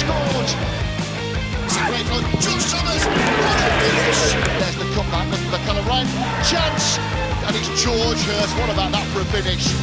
scored. It's a great run. George Thomas, what a finish! There's the comeback, looking for Callum Ryan. Chance, and it's George Hurst. What about that for a finish?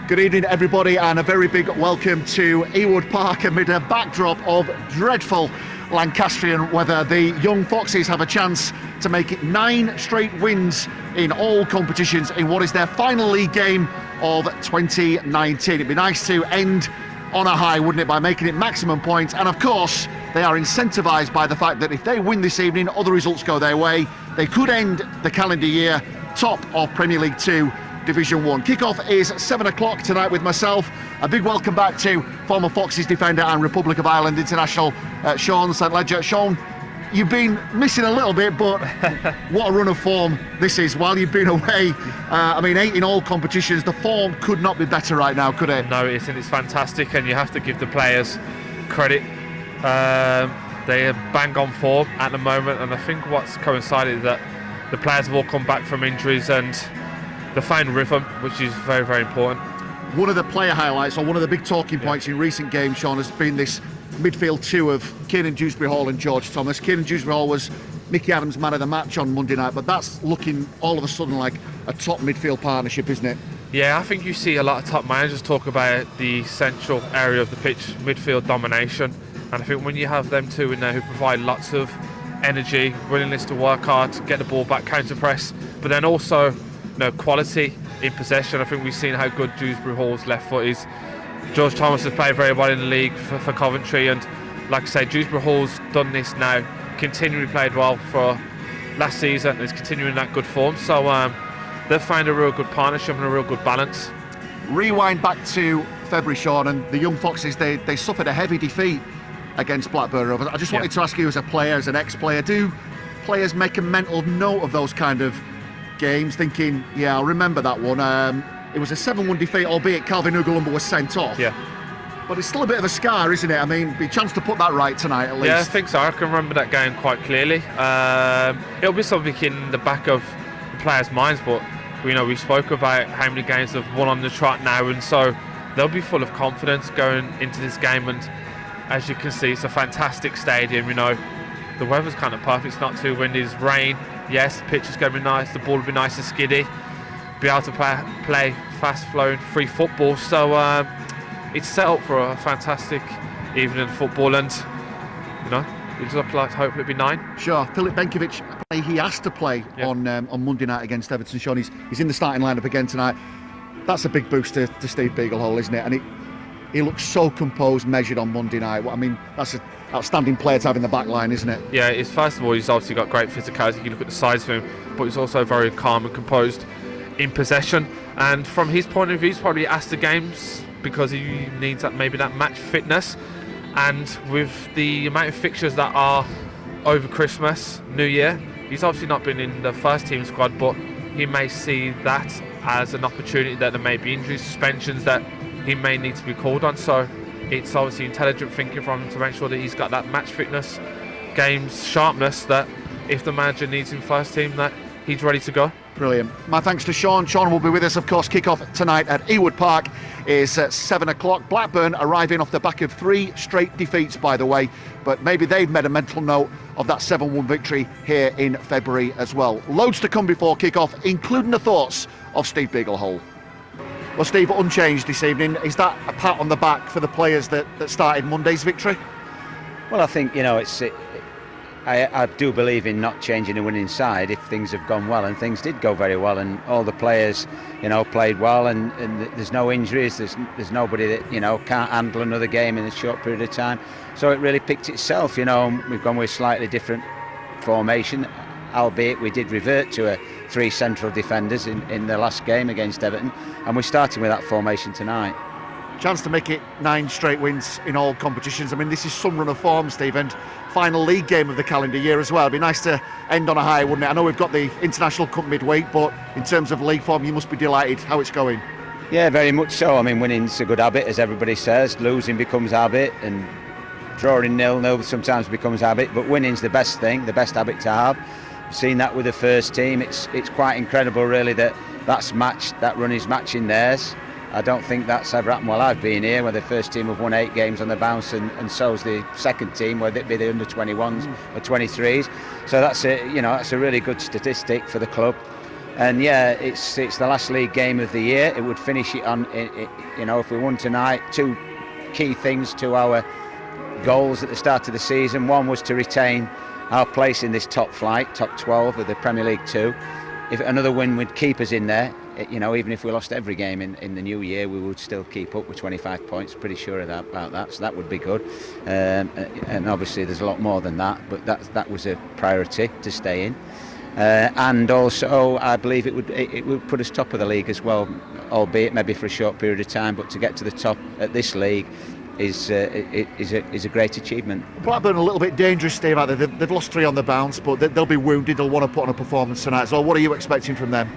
Good evening, everybody, and a very big welcome to Ewood Park amid a backdrop of dreadful Lancastrian weather. The Young Foxes have a chance to make it 9 straight wins in all competitions in what is their final league game of 2019. It'd be nice to end on a high, wouldn't it, by making it maximum points. And of course, they are incentivised by the fact that if they win this evening, other results go their way. They could end the calendar year top of Premier League 2 Division 1. Kick-off is 7 o'clock tonight with myself. A big welcome back to former Foxes defender and Republic of Ireland international Sean St Ledger. Sean, you've been missing a little bit, but what a run of form this is while you've been away. 8 in all competitions. The form could not be better right now, could it? No, it isn't. It's fantastic, and you have to give the players credit. They are bang on form at the moment, and I think what's coincided is that the players have all come back from injuries and they found rhythm, which is very, very important. One of the player highlights, or one of the big talking points in recent games, Sean, has been this midfield two of Kiernan Dewsbury-Hall and George Thomas. Kiernan Dewsbury-Hall was Mickey Adams' man of the match on Monday night, but that's looking all of a sudden like a top midfield partnership, isn't it? Yeah, I think you see a lot of top managers talk about the central area of the pitch, midfield domination, and I think when you have them two in there who provide lots of energy, willingness to work hard, to get the ball back, counter press, but then also quality in possession. I think we've seen how good Dewsbury-Hall's left foot is. George Thomas has played very well in the league for Coventry, and like I say, Dewsbury-Hall's done this now, continually played well for last season and is continuing that good form. So they've found a real good partnership and a real good balance. Rewind back to February, Sean, and the Young Foxes, they suffered a heavy defeat against Blackburn Rovers. I just wanted to ask you, as a player, as an ex-player, do players make a mental note of those kind of games, thinking, yeah, I'll remember that one? It was a 7-1 defeat, albeit Calvin Ugalumba was sent off. Yeah. But it's still a bit of a scar, isn't it? I mean, be a chance to put that right tonight, at least. Yeah, I think so. I can remember that game quite clearly. It'll be something in the back of the players' minds, but we spoke about how many games they've won on the trot now, and so they'll be full of confidence going into this game. And as you can see, it's a fantastic stadium. The weather's kind of perfect. It's not too windy. It's rain. Yes, the pitch is going to be nice. The ball will be nice and skiddy. Be able to play fast-flowing, free football. So it's set up for a fantastic evening of football, and it looks like hopefully it'll be 9. Sure. Filip Benkovic, he has to play on Monday night against Everton. Sean, he's in the starting lineup again tonight. That's a big boost to Steve Beaglehole, isn't it? And he looks so composed, measured on Monday night. That's an outstanding player to have in the back line, isn't it? Yeah, first of all, he's obviously got great physicality. You look at the size of him, but he's also very calm and composed in possession. And from his point of view, he's probably asked the games because he needs that match fitness. And with the amount of fixtures that are over Christmas, New Year, he's obviously not been in the first team squad, but he may see that as an opportunity that there may be injuries, suspensions that he may need to be called on. So it's obviously intelligent thinking from him to make sure that he's got that match fitness, games sharpness, that if the manager needs him first team, that he's ready to go. Brilliant. My thanks to Sean. Sean will be with us, of course. Kick-off tonight at Ewood Park is at 7 o'clock. Blackburn arriving off the back of 3 straight defeats, by the way, but maybe they've made a mental note of that 7-1 victory here in February as well. Loads to come before kick-off, including the thoughts of Steve Beaglehole. Well, Steve, unchanged this evening. Is that a pat on the back for the players that started Monday's victory? Well, I think, I do believe in not changing the winning side if things have gone well, and things did go very well, and all the players, played well, and there's no injuries, there's nobody that, can't handle another game in a short period of time. So it really picked itself, We've gone with slightly different formation, albeit we did revert to a 3 central defenders in the last game against Everton, and we're starting with that formation tonight. Chance to make it 9 straight wins in all competitions. This is some run of form, Steve, and final league game of the calendar year as well. It'd be nice to end on a high, wouldn't it? I know we've got the International Cup midweek, but in terms of league form, you must be delighted how it's going. Yeah, very much so. Winning's a good habit, as everybody says. Losing becomes habit, and drawing 0-0 sometimes becomes habit, but winning's the best thing, the best habit to have. seen that with the first team. It's quite incredible, really, that run is matching theirs. I don't think that's ever happened while I've been here, where the first team have won 8 games on the bounce, and so's the second team, whether it be the under 21s or 23s. So that's a really good statistic for the club. And yeah, it's the last league game of the year. It would finish it on, if we won tonight, 2 key things to our goals at the start of the season. One was to retain our place in this top flight, top 12 of the Premier League 2. If another win would keep us in there, even if we lost every game in the new year, we would still keep up with 25 points. Pretty sure about that, so that would be good. And obviously there's a lot more than that, but that was a priority to stay in. And also, I believe it would put us top of the league as well, albeit maybe for a short period of time. But to get to the top at this league is a great achievement. Blackburn are a little bit dangerous, Steve. They've lost 3 on the bounce, but they'll be wounded. They'll want to put on a performance tonight. So, what are you expecting from them?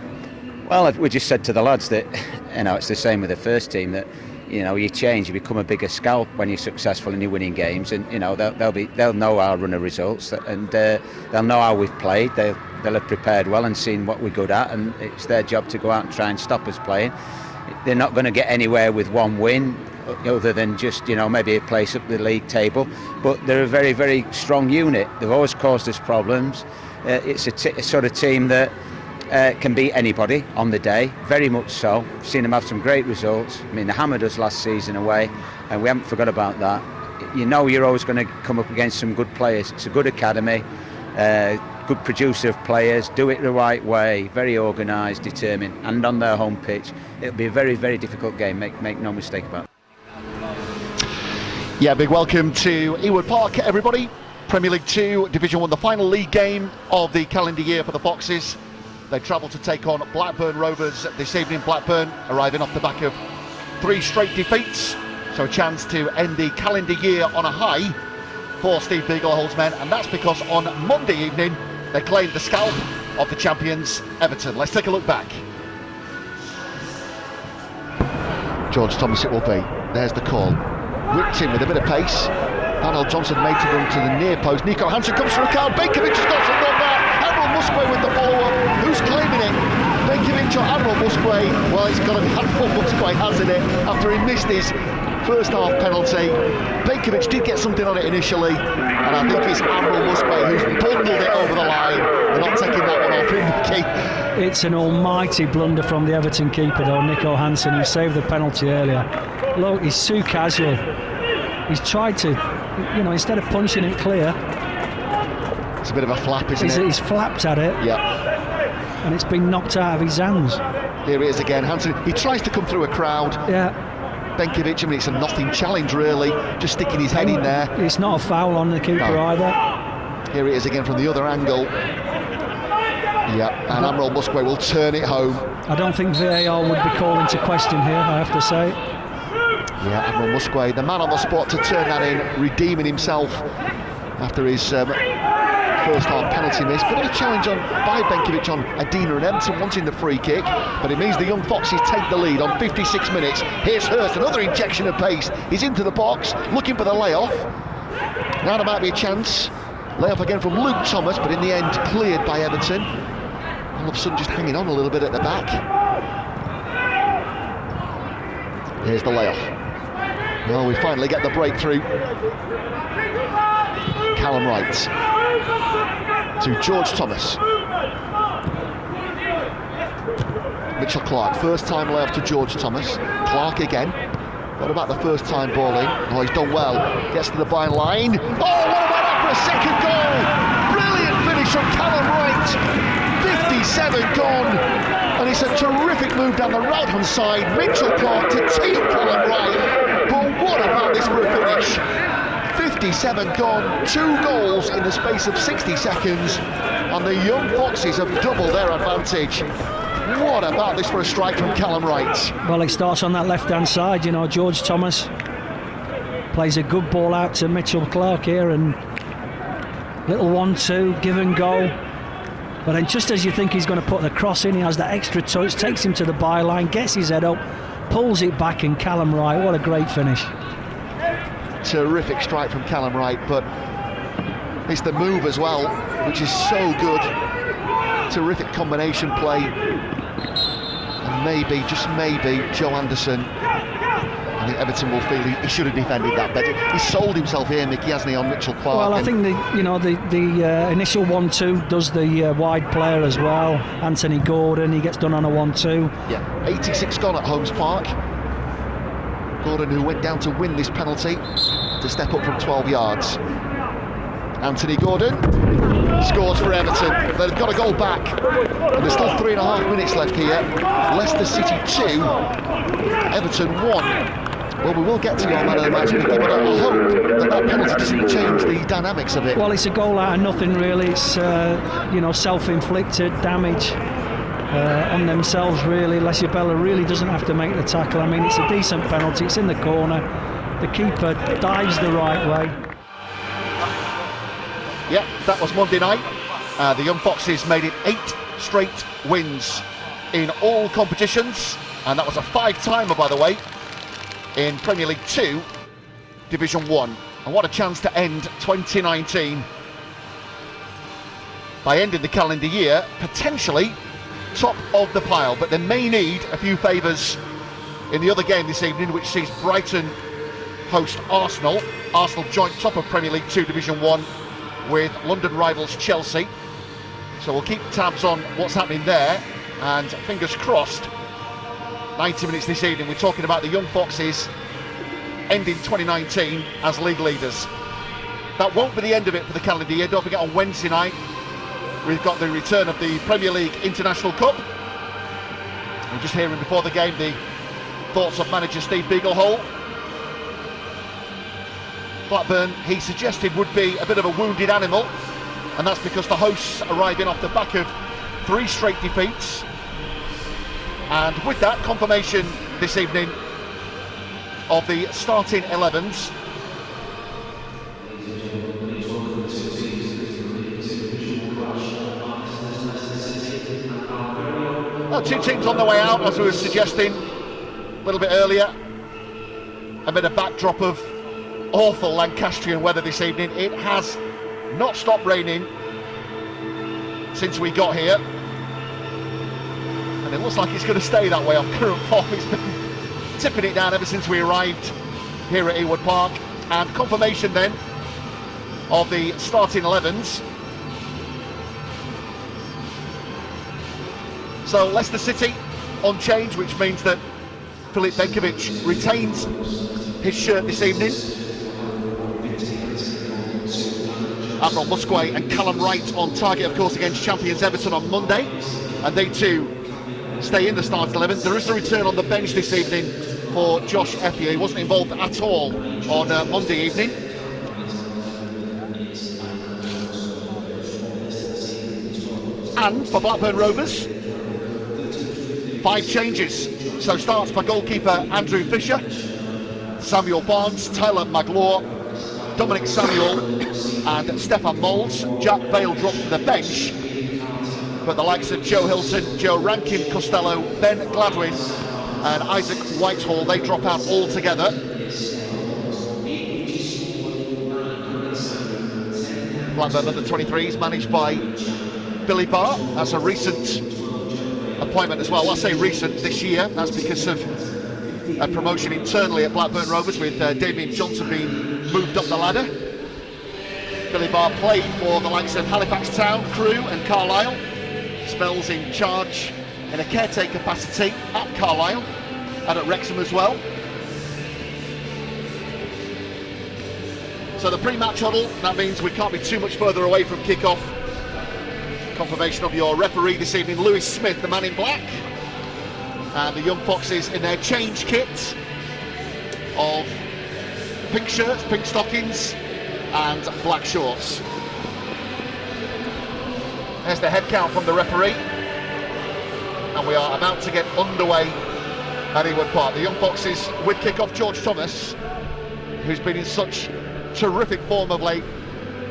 Well, we just said to the lads that it's the same with the first team, that you change, you become a bigger scalp when you're successful and you're winning games, and they'll know our run of results, and they'll know how we've played. They'll have prepared well and seen what we're good at, and it's their job to go out and try and stop us playing. They're not going to get anywhere with 1 win, other than just maybe a place up the league table. But they're a very, very strong unit. They've always caused us problems. It's a sort of team that can beat anybody on the day, very much so. I've seen them have some great results. I mean, they hammered us last season away, and we haven't forgot about that. You're always going to come up against some good players. It's a good academy, good producer of players, do it the right way, very organised, determined, and on their home pitch. It'll be a very, very difficult game, make no mistake about it. Yeah, big welcome to Ewood Park, everybody. Premier League 2, Division 1, the final league game of the calendar year for the Foxes. They travel to take on Blackburn Rovers this evening. Blackburn arriving off the back of 3 straight defeats, so a chance to end the calendar year on a high for Steve Beaglehold's men, and that's because on Monday evening they claimed the scalp of the champions Everton. Let's take a look back. George Thomas it will be. There's the call. Whipped in with a bit of pace. Daniel Johnson made to run to the near post. Nico Hansen comes through a car. Benkovic has got some run back. Admiral Musquay with the follow-up. Who's claiming it? Benkovic or Admiral Musquay? Well, it's got to be Admiral Musquay, hasn't it? After he missed his first half penalty. Benkovic did get something on it initially, and I think it's Admiral Musquay who's bundled it over the line. They're not taking that one off him, Nicky. It's an almighty blunder from the Everton keeper, though, Nico Hansen, who saved the penalty earlier. Look, he's too casual. He's tried to, instead of punching it clear. It's a bit of a flap, isn't it? He's flapped at it. Yeah. And it's been knocked out of his hands. Here it is again, Hansen. He tries to come through a crowd. Yeah. Benkovic, it's a nothing challenge really, just sticking his head in there. It's not a foul on the keeper either. Here it is again from the other angle. Yeah, and Admiral Musquay will turn it home. I don't think VAR would be called into question here, I have to say. Yeah, Admiral Musquay, the man on the spot to turn that in, redeeming himself after his first half penalty miss. Bit of a challenge by Benkovic on Adina and Everton wanting the free kick, but it means the young Foxes take the lead on 56 minutes. Here's Hurst, another injection of pace. He's into the box, looking for the layoff. Now there might be a chance. Layoff again from Luke Thomas, but in the end cleared by Everton. All of a sudden just hanging on a little bit at the back. Here's the layoff. Well, we finally get the breakthrough. Callum Wright to George Thomas. Mitchell Clark, first time layoff to George Thomas. Clark again. What about the first time ball in? Oh, he's done well. Gets to the byline. Oh, what about that for a second goal? Brilliant finish from Callum Wright. 57 gone. And it's a terrific move down the right-hand side. Mitchell Clark to team Callum Wright. But what about this for a finish? 57 gone, 2 goals in the space of 60 seconds, and the young Foxes have doubled their advantage. What about this for a strike from Callum Wright? Well, it starts on that left-hand side, George Thomas plays a good ball out to Mitchell Clark here, and little 1-2, give and go. But then just as you think he's going to put the cross in, he has that extra touch, takes him to the byline, gets his head up, pulls it back, and Callum Wright, what a great finish. Terrific strike from Callum Wright, but it's the move as well, which is so good. terrific combination play. And maybe, just maybe, Joe Anderson, I think Everton will feel he should have defended that better. He's sold himself here, Mickey, hasn't he, on Mitchell Clark? Well, I think the initial 1-2 does the wide player as well. Anthony Gordon, he gets done on a 1-2. Yeah, 86 gone at Holmes Park. Gordon, who went down to win this penalty, to step up from 12 yards. Anthony Gordon scores for Everton. They've got a goal back, and there's still 3.5 minutes left here. Leicester City 2, Everton 1. Well, we will get to your man of the match, Mickey, but I hope that penalty doesn't change the dynamics of it. Well, it's a goal out of nothing, really. It's self-inflicted damage on themselves, really. Leciabella really doesn't have to make the tackle. I mean, it's a decent penalty. It's in the corner. The keeper dives the right way. Yeah, that was Monday night. The Young Foxes made it 8 straight wins in all competitions, and that was a 5-timer, by the way, in Premier League 2, Division 1. And what a chance to end 2019 by ending the calendar year potentially top of the pile. But they may need a few favours in the other game this evening, which sees Brighton host Arsenal. Arsenal joint top of Premier League 2 Division 1 with London rivals Chelsea. So we'll keep tabs on what's happening there, and fingers crossed, 90 minutes this evening, we're talking about the Young Foxes ending 2019 as league leaders. That won't be the end of it for the calendar year. Don't forget, on Wednesday night we've got the return of the Premier League International Cup. We're just hearing before the game the thoughts of manager Steve Beaglehole. Blackburn, he suggested, would be a bit of a wounded animal, and that's because the hosts arriving off the back of 3 straight defeats, and with that, confirmation this evening of the starting 11s. Well, 2 teams on the way out, as we were suggesting a little bit earlier, amid a backdrop of awful Lancastrian weather this evening. It has not stopped raining since we got here, and it looks like it's going to stay that way on current form. It's been tipping it down ever since we arrived here at Ewood Park. And confirmation then of the starting 11s. So Leicester City on change, which means that Filip Benkovic retains his shirt this evening. Admiral Musquet and Callum Wright on target, of course, against champions Everton on Monday, and they too stay in the starting 11. There is a return on the bench this evening for Josh Eppier. He wasn't involved at all on Monday evening. And for Blackburn Rovers, 5 changes. So starts for goalkeeper Andrew Fisher, Samuel Barnes, Tyler Magloire, Dominic Samuel and Stefan Moulds. Jack Vale drops to the bench, but the likes of Joe Hilton, Joe Rankin Costello, Ben Gladwin and Isaac Whitehall, they drop out altogether. Blackburn under 23s managed by Billy Barr. That's a recent appointment as well. I say recent, this year. That's because of a promotion internally at Blackburn Rovers, with Damien Johnson being moved up the ladder. Billy Barr played for the likes of Halifax Town, Crewe and Carlisle. Spells in charge in a caretaker capacity at Carlisle and at Wrexham as well. So the pre-match huddle, that means we can't be too much further away from kick-off. Confirmation of your referee this evening, Lewis Smith, the man in black. And the Young Foxes in their change kit of pink shirts, pink stockings and black shorts. There's the head count from the referee, and we are about to get underway at Ewood Park. The Young Foxes with kick-off, George Thomas, who's been in such terrific form of late.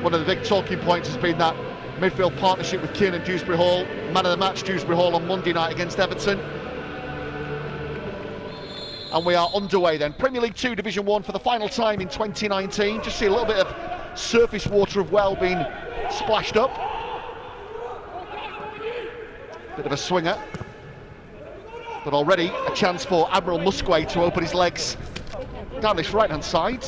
One of the big talking points has been that midfield partnership with Kiernan Dewsbury Hall. Man of the match, Dewsbury Hall on Monday night against Everton. And we are underway then. Premier League 2 Division 1 for the final time in 2019. Just see a little bit of surface water of well being splashed up. Bit of a swinger. But already a chance for Admiral Musquet to open his legs down this right-hand side.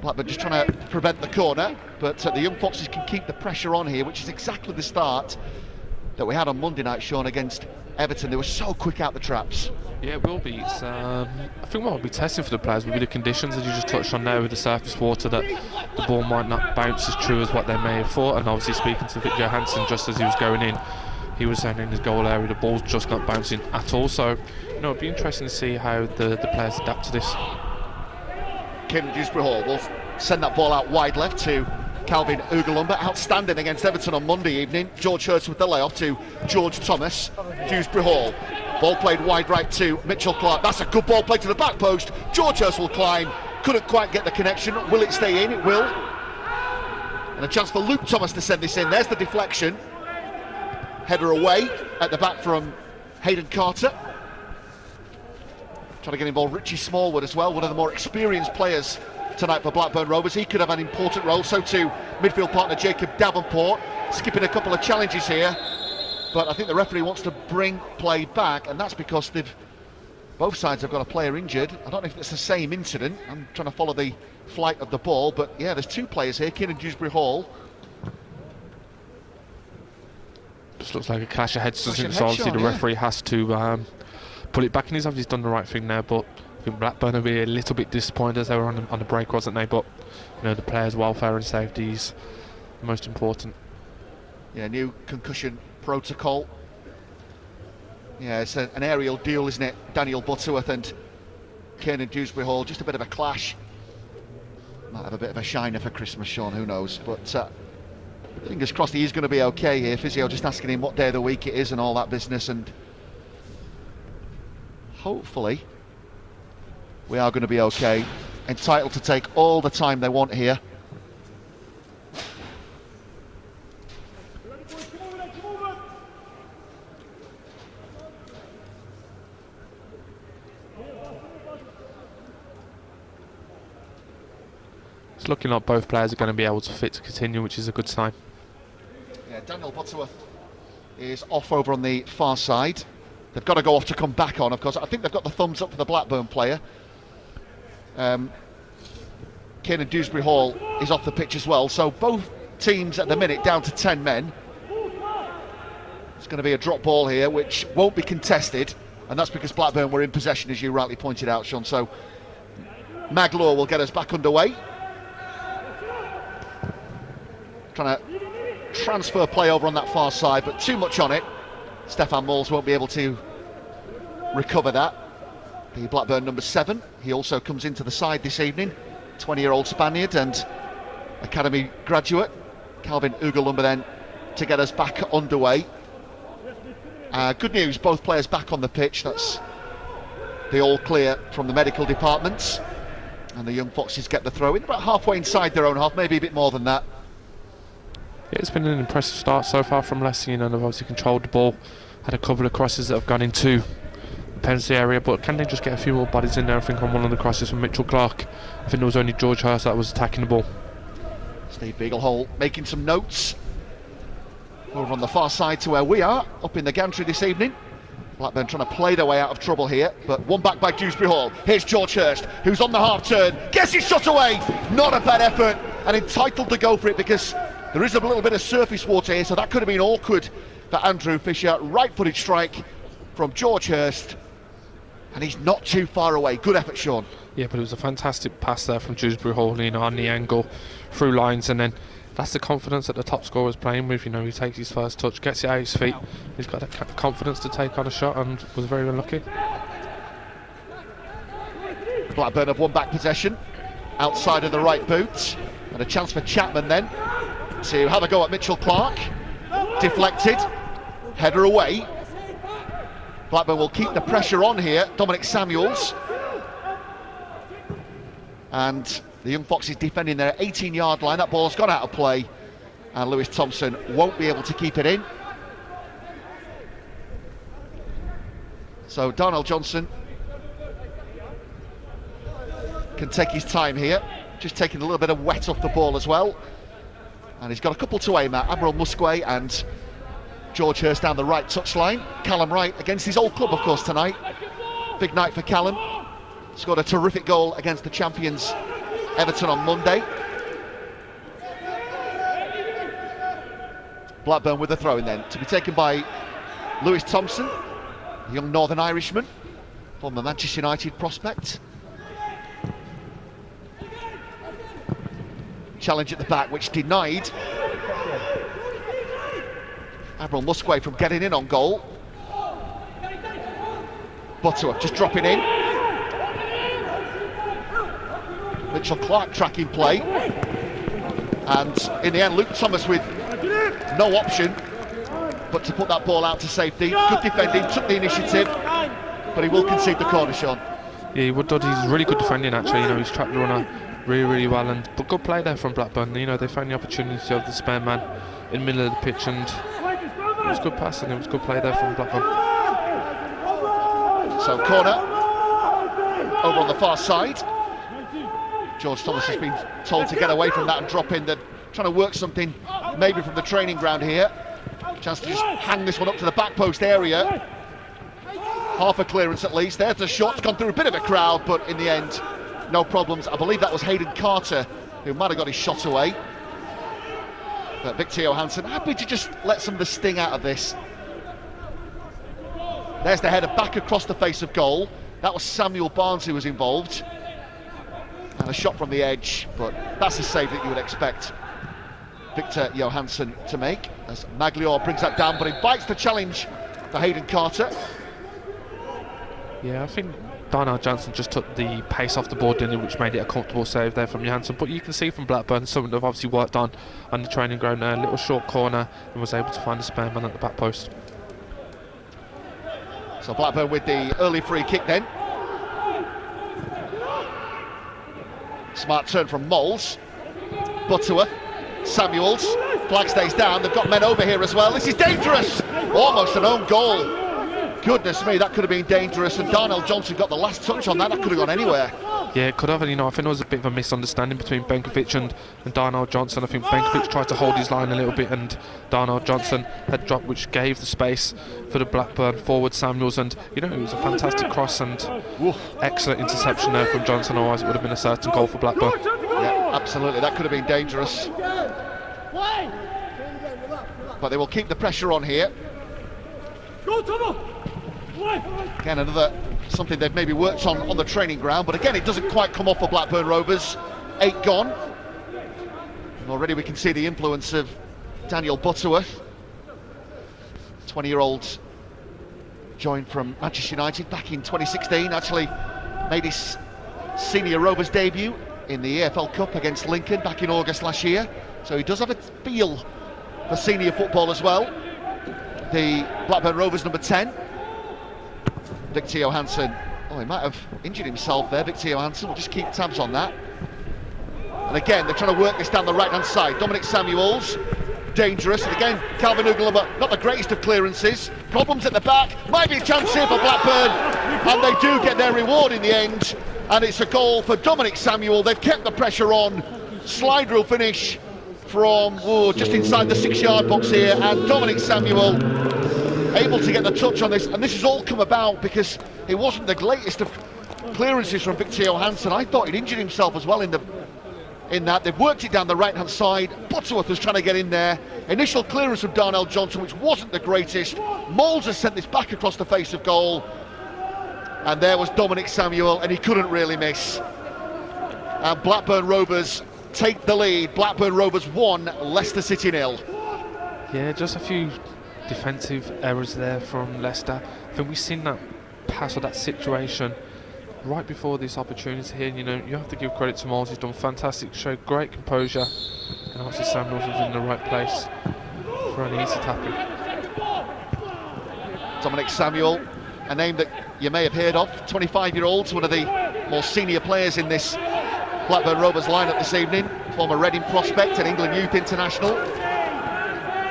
Blackburn just trying to prevent the corner, but the Young Foxes can keep the pressure on here, which is exactly the start that we had on Monday night, Sean, against Everton. They were so quick out the traps. Yeah, it will be. I think what we'll be testing for the players will be the conditions, as you just touched on there, with the surface water, that the ball might not bounce as true as what they may have thought. And obviously, speaking to Vic Johansson just as he was going in, he was saying in his goal area the ball's just not bouncing at all. So, it'll be interesting to see how the players adapt to this. Kieran Dewsbury Hall will send that ball out wide left to Calvin Ugalumba. Outstanding against Everton on Monday evening. George Hurst with the layoff to George Thomas. Dewsbury Hall. Ball played wide right to Mitchell Clark. That's a good ball played to the back post. George Hurst will climb. Couldn't quite get the connection. Will it stay in? It will. And a chance for Luke Thomas to send this in. There's the deflection. Header away at the back from Hayden Carter. Trying to get involved Richie Smallwood as well, one of the more experienced players tonight for Blackburn Rovers. He could have an important role. So too midfield partner Jacob Davenport, skipping a couple of challenges here. But I think the referee wants to bring play back, and that's because both sides have got a player injured. I don't know if it's the same incident. I'm trying to follow the flight of the ball, but yeah, there's two players here, Kieran Dewsbury Hall. Just looks like a clash of heads, so Clash of obviously heads, the referee has to pull it back, and he's obviously done the right thing there. But I think Blackburn will be a little bit disappointed, as they were on the break, wasn't they? But the players' welfare and safety is most important. Yeah, new concussion protocol. Yeah, it's an aerial duel, isn't it? Daniel Butterworth and Kieran Dewsbury Hall, just a bit of a clash. Might have a bit of a shiner for Christmas, Sean, who knows? But fingers crossed he's going to be okay here. Physio just asking him what day of the week it is and all that business, and hopefully we are going to be okay. Entitled to take all the time they want here. It's looking like both players are going to be able to fit to continue, which is a good sign. Yeah, Daniel Butterworth is off over on the far side. They've got to go off to come back on, of course. I think they've got the thumbs up for the Blackburn player. Kieran Dewsbury Hall is off the pitch as well. So both teams at the minute down to 10 men. It's going to be a drop ball here, which won't be contested. And that's because Blackburn were in possession, as you rightly pointed out, Sean. So Maglaw will get us back underway. Trying to transfer play over on that far side, but too much on it. Stefan Malls won't be able to recover that. The Blackburn number 7, he also comes into the side this evening. 20-year-old Spaniard and academy graduate. Calvin Ugalumba then to get us back underway. Good news, both players back on the pitch. That's the all clear from the medical departments. And the Young Foxes get the throw in, about halfway inside their own half, maybe a bit more than that. Yeah, it's been an impressive start so far from Leicester, and they've obviously controlled the ball. Had a couple of crosses that have gone into the penalty area, but can they just get a few more bodies in there? I think on one of the crosses from Mitchell Clark, I think there was only George Hurst that was attacking the ball. Steve Beaglehole making some notes over on the far side to where we are, up in the gantry this evening. Blackburn trying to play their way out of trouble here, but one back by Dewsbury Hall. Here's George Hurst, who's on the half turn, gets his shot away. Not a bad effort, and entitled to go for it because there is a little bit of surface water here, so that could have been awkward for Andrew Fisher. Right-footed strike from George Hurst, and he's not too far away. Good effort, Sean. Yeah, but it was a fantastic pass there from Dewsbury Hall, on the angle, through lines, and then that's the confidence that the top scorer is playing with. He takes his first touch, gets it at his feet. He's got that confidence to take on a shot, and was very unlucky. Blackburn have won back possession outside of the right boot, and a chance for Chapman then to have a go at Mitchell Clark. Deflected, header away. Blackburn will keep the pressure on here. Dominic Samuels, and the Young Foxes defending their 18-yard line. That ball's gone out of play, and Lewis Thompson won't be able to keep it in. So Darnell Johnson can take his time here, just taking a little bit of wet off the ball as well. And he's got a couple to aim at, Admiral Musquet and George Hurst down the right touchline. Callum Wright against his old club, of course, tonight. Big night for Callum. Scored a terrific goal against the champions Everton on Monday. Blackburn with the throw-in then, to be taken by Lewis Thompson, the young Northern Irishman, former Manchester United prospect. Challenge at the back, which denied Admiral Musgrave from getting in on goal. Butterworth just dropping in. Mitchell Clark tracking play. And in the end, Luke Thomas with no option but to put that ball out to safety. Good defending, took the initiative, but he will concede the corner, Sean. Yeah, he would. He's really good defending, actually. You know, he's trapped the runner really well, but good play there from Blackburn. You know, they found the opportunity of the spare man in the middle of the pitch, and it was good passing. It was good play there from Blackburn. So corner over on the far side. George Thomas has been told to get away from that and drop in. They're trying to work something maybe from the training ground here. Chance to just hang this one up to the back post area. Half a clearance at least. There's the shot, gone through a bit of a crowd, but in the end, no problems. I believe that was Hayden Carter who might have got his shot away. But Victor Johansson happy to just let some of the sting out of this. There's the header back across the face of goal. That was Samuel Barnes who was involved. And a shot from the edge, but that's a save that you would expect Victor Johansson to make, as Maglior brings that down, but he bites the challenge for Hayden Carter. Yeah, I think Darnell Johnson just took the pace off the ball, didn't he, which made it a comfortable save there from Johansson. But you can see from Blackburn, something they've obviously worked on the training ground there. A little short corner, and was able to find a spare man at the back post. So Blackburn with the early free kick then. Smart turn from Moles. Butterworth, Samuels, flag stays down. They've got men over here as well. This is dangerous. Almost an own goal. Goodness me, that could have been dangerous. And Darnell Johnson got the last touch on that. That could have gone anywhere. Yeah, it could have. And, you know, I think there was a bit of a misunderstanding between Benkovic and Darnell Johnson. I think Benkovic tried to hold his line a little bit, and Darnell Johnson had dropped, which gave the space for the Blackburn forward Samuels. And, you know, it was a fantastic cross and excellent interception there from Johnson. Otherwise, it would have been a certain goal for Blackburn. Yeah, absolutely. That could have been dangerous. But they will keep the pressure on here. Again, another something they've maybe worked on the training ground, but again, it doesn't quite come off for Blackburn Rovers. 8 gone. And already we can see the influence of Daniel Butterworth, 20-year-old, joined from Manchester United back in 2016. Actually made his senior Rovers debut in the EFL Cup against Lincoln back in August last year. So he does have a feel for senior football as well. The Blackburn Rovers number 10. Victor Johansson, he might have injured himself there. Victor Johansson, we'll just keep tabs on that. And again, they're trying to work this down the right-hand side. Dominic Samuels, dangerous. And again, Calvin Ugalama, not the greatest of clearances. Problems at the back, might be a chance here for Blackburn. And they do get their reward in the end. And it's a goal for Dominic Samuel. They've kept the pressure on. Slide rule finish from just inside the 6-yard box here. And Dominic Samuel able to get the touch on this, and this has all come about because it wasn't the latest of clearances from Victor Johansson. I thought he'd injured himself as well in that. They've worked it down the right hand side. Butterworth was trying to get in there. Initial clearance from Darnell Johnson, which wasn't the greatest. Moles has sent this back across the face of goal, and there was Dominic Samuel, and he couldn't really miss. And Blackburn Rovers take the lead. Blackburn Rovers 1, Leicester City 0. Yeah, just a few defensive errors there from Leicester. I think we've seen that pass or that situation right before this opportunity here. You know, you have to give credit to Moles. He's done fantastic, showed great composure, and obviously Samuels was in the right place for an easy tackle. Dominic Samuel, a name that you may have heard of, 25-year-old, one of the more senior players in this Blackburn Rovers lineup this evening, former Reading prospect and England youth international.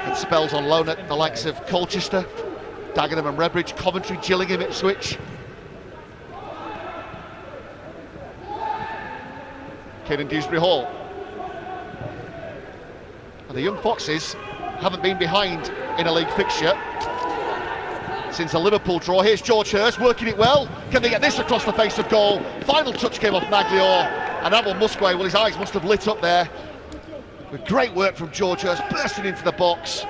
Had spells on loan at the likes of Colchester, Dagenham and Redbridge, Coventry, Gillingham, Ipswich. Kid in Dewsbury Hall. And the young Foxes haven't been behind in a league fixture since a Liverpool draw. Here's George Hurst working it well. Can they get this across the face of goal? Final touch came off Magliore, and Abel Musque, well, his eyes must have lit up there. With great work from George Hurst, bursting into the box,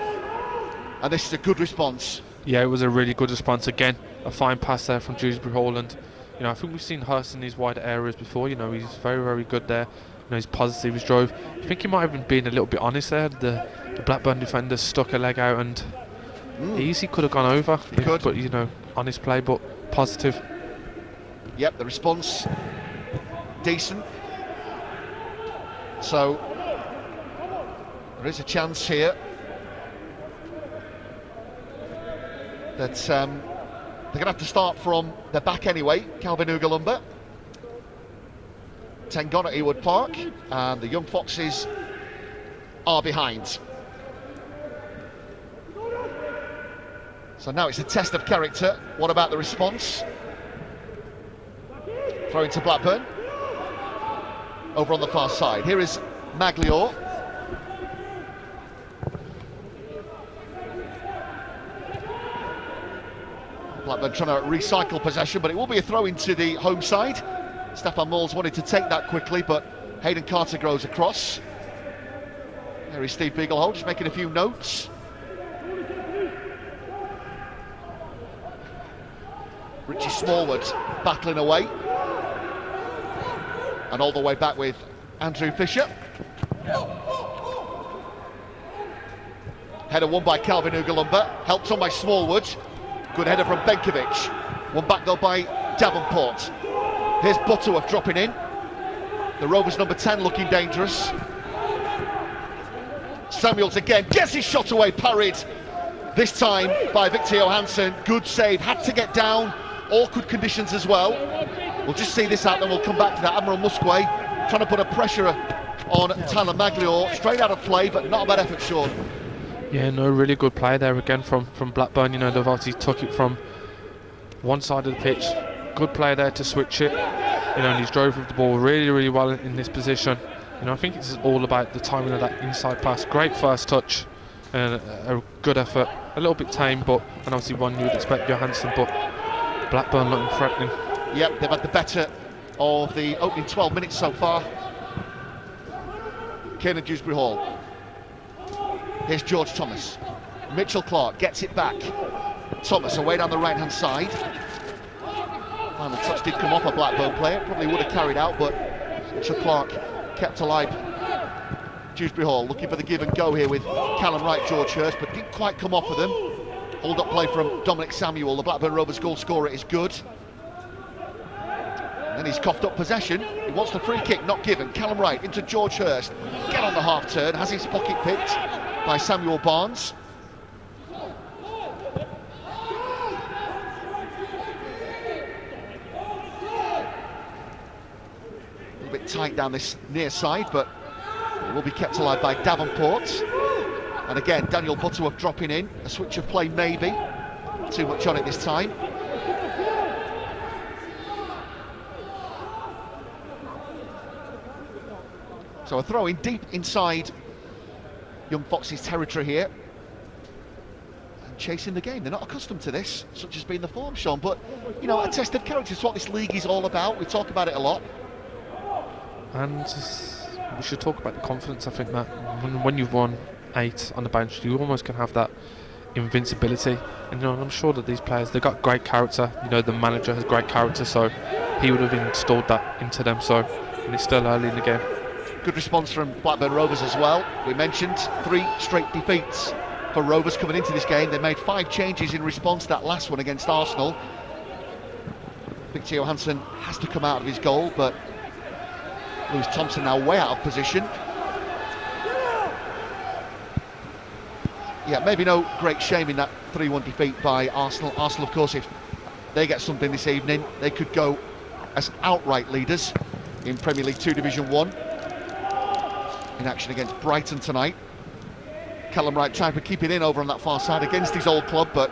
and this is a good response. Yeah, it was a really good response again. A fine pass there from Dewsbury Hall, and you know, I think we've seen Hurst in these wider areas before. You know, he's very, very good there. You know, he's positive, his drove. I think he might have been a little bit honest there. The Blackburn defender stuck a leg out, and easy could have gone over. But you know, honest play, but positive. Yep, the response decent. So there is a chance here that they're going to have to start from the back anyway. Calvin Ugalumba. 10 gone at Ewood Park, and the Young Foxes are behind. So now it's a test of character. What about the response? Throw into Blackburn. Over on the far side. Here is Magliore. Blackburn trying to recycle possession, but it will be a throw into the home side. Stefan Moles wanted to take that quickly, but Hayden Carter goes across. There is Steve Beaglehole just making a few notes. Richie Smallwood battling away. And all the way back with Andrew Fisher. Header won by Calvin Ugalumba, helped on by Smallwood. Good header from Benkovic. One back though by Davenport. Here's Butterworth dropping in. The Rovers number 10 looking dangerous. Samuels again, gets his shot away, parried. This time by Victor Johansson. Good save, had to get down. Awkward conditions as well. We'll just see this out, then we'll come back to that. Admiral Musque trying to put a pressure on Tyler Magliore. Straight out of play, but not a bad effort, Sean. Yeah, no, really good play there again from Blackburn. You know, they've obviously took it from one side of the pitch. Good play there to switch it. You know, and he's drove with the ball really, really well in this position. You know, I think it's all about the timing of that inside pass. Great first touch and a good effort. A little bit tame, but and obviously one you would expect Johansson, but Blackburn looking threatening. Yep, they've had the better of the opening 12 minutes so far. Kiernan Dewsbury Hall. Here's George Thomas. Mitchell Clark gets it back. Thomas away down the right-hand side. Final touch did come off a Blackburn player. Probably would have carried out, but Mitchell Clark kept alive. Dewsbury Hall looking for the give and go here with Callum Wright, George Hurst, but didn't quite come off with them. Hold-up play from Dominic Samuel. The Blackburn Rovers goal scorer is good. And then he's coughed up possession. He wants the free kick, not given. Callum Wright into George Hurst. Get on the half turn, has his pocket picked by Samuel Barnes. A little bit tight down this near side, but it will be kept alive by Davenport. And again, Daniel Butterworth dropping in. A switch of play maybe. Too much on it this time. So a throw in deep inside Young Foxes' territory here. And chasing the game. They're not accustomed to this, such has been the form, Sean. But, you know, a test of character is what this league is all about. We talk about it a lot. And we should talk about the confidence, I think, Matt. When you've won 8 on the bench, you almost can have that invincibility. And, you know, I'm sure that these players, they've got great character. You know, the manager has great character, so he would have installed that into them. So, and it's still early in the game. Good response from Blackburn Rovers as well. We mentioned 3 straight defeats for Rovers coming into this game. They made 5 changes in response to that last one against Arsenal. Victor Johansson has to come out of his goal, but Lewis Thompson now way out of position. Yeah, maybe no great shame in that 3-1 defeat by Arsenal. Arsenal, of course, if they get something this evening, they could go as outright leaders in Premier League 2 Division 1. In action against Brighton tonight. Callum Wright trying to keep it in over on that far side against his old club, but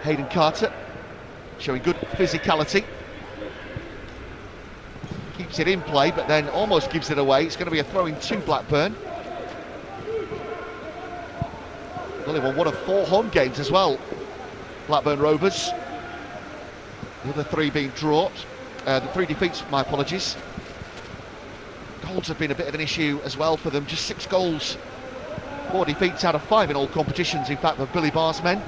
Hayden Carter showing good physicality. Keeps it in play, but then almost gives it away. It's going to be a throw in to Blackburn. only won one of 4 home games as well, Blackburn Rovers. The other 3 being draws. The 3 defeats, my apologies. Goals have been a bit of an issue as well for them. Just 6 goals, 4 defeats out of 5 in all competitions, in fact, for Billy Barr's men.